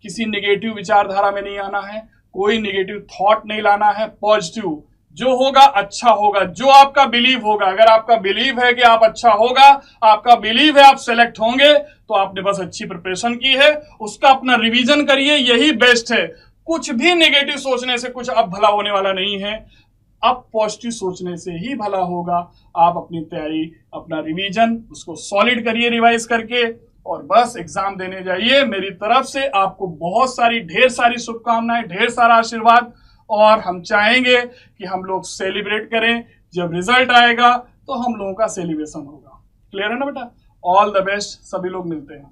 किसी नेगेटिव विचारधारा में नहीं आना है, कोई नेगेटिव थॉट नहीं लाना है, पॉजिटिव जो होगा अच्छा होगा, जो आपका बिलीव होगा। अगर आपका बिलीव है कि आप अच्छा होगा, आपका बिलीव है आप सेलेक्ट होंगे, तो आपने बस अच्छी प्रिपरेशन की है, उसका अपना रिवीजन करिए, यही बेस्ट है। कुछ भी नेगेटिव सोचने से कुछ अब भला होने वाला नहीं है, अब पॉजिटिव सोचने से ही भला होगा। आप अपनी तैयारी, अपना रिवीजन उसको सॉलिड करिए रिवाइज करके, और बस एग्जाम देने जाइए। मेरी तरफ से आपको बहुत सारी, ढेर सारी शुभकामनाएं, ढेर सारा आशीर्वाद, और हम चाहेंगे कि हम लोग सेलिब्रेट करें। जब रिजल्ट आएगा तो हम लोगों का सेलिब्रेशन होगा। क्लियर है ना बेटा? ऑल द बेस्ट, सभी लोग मिलते हैं।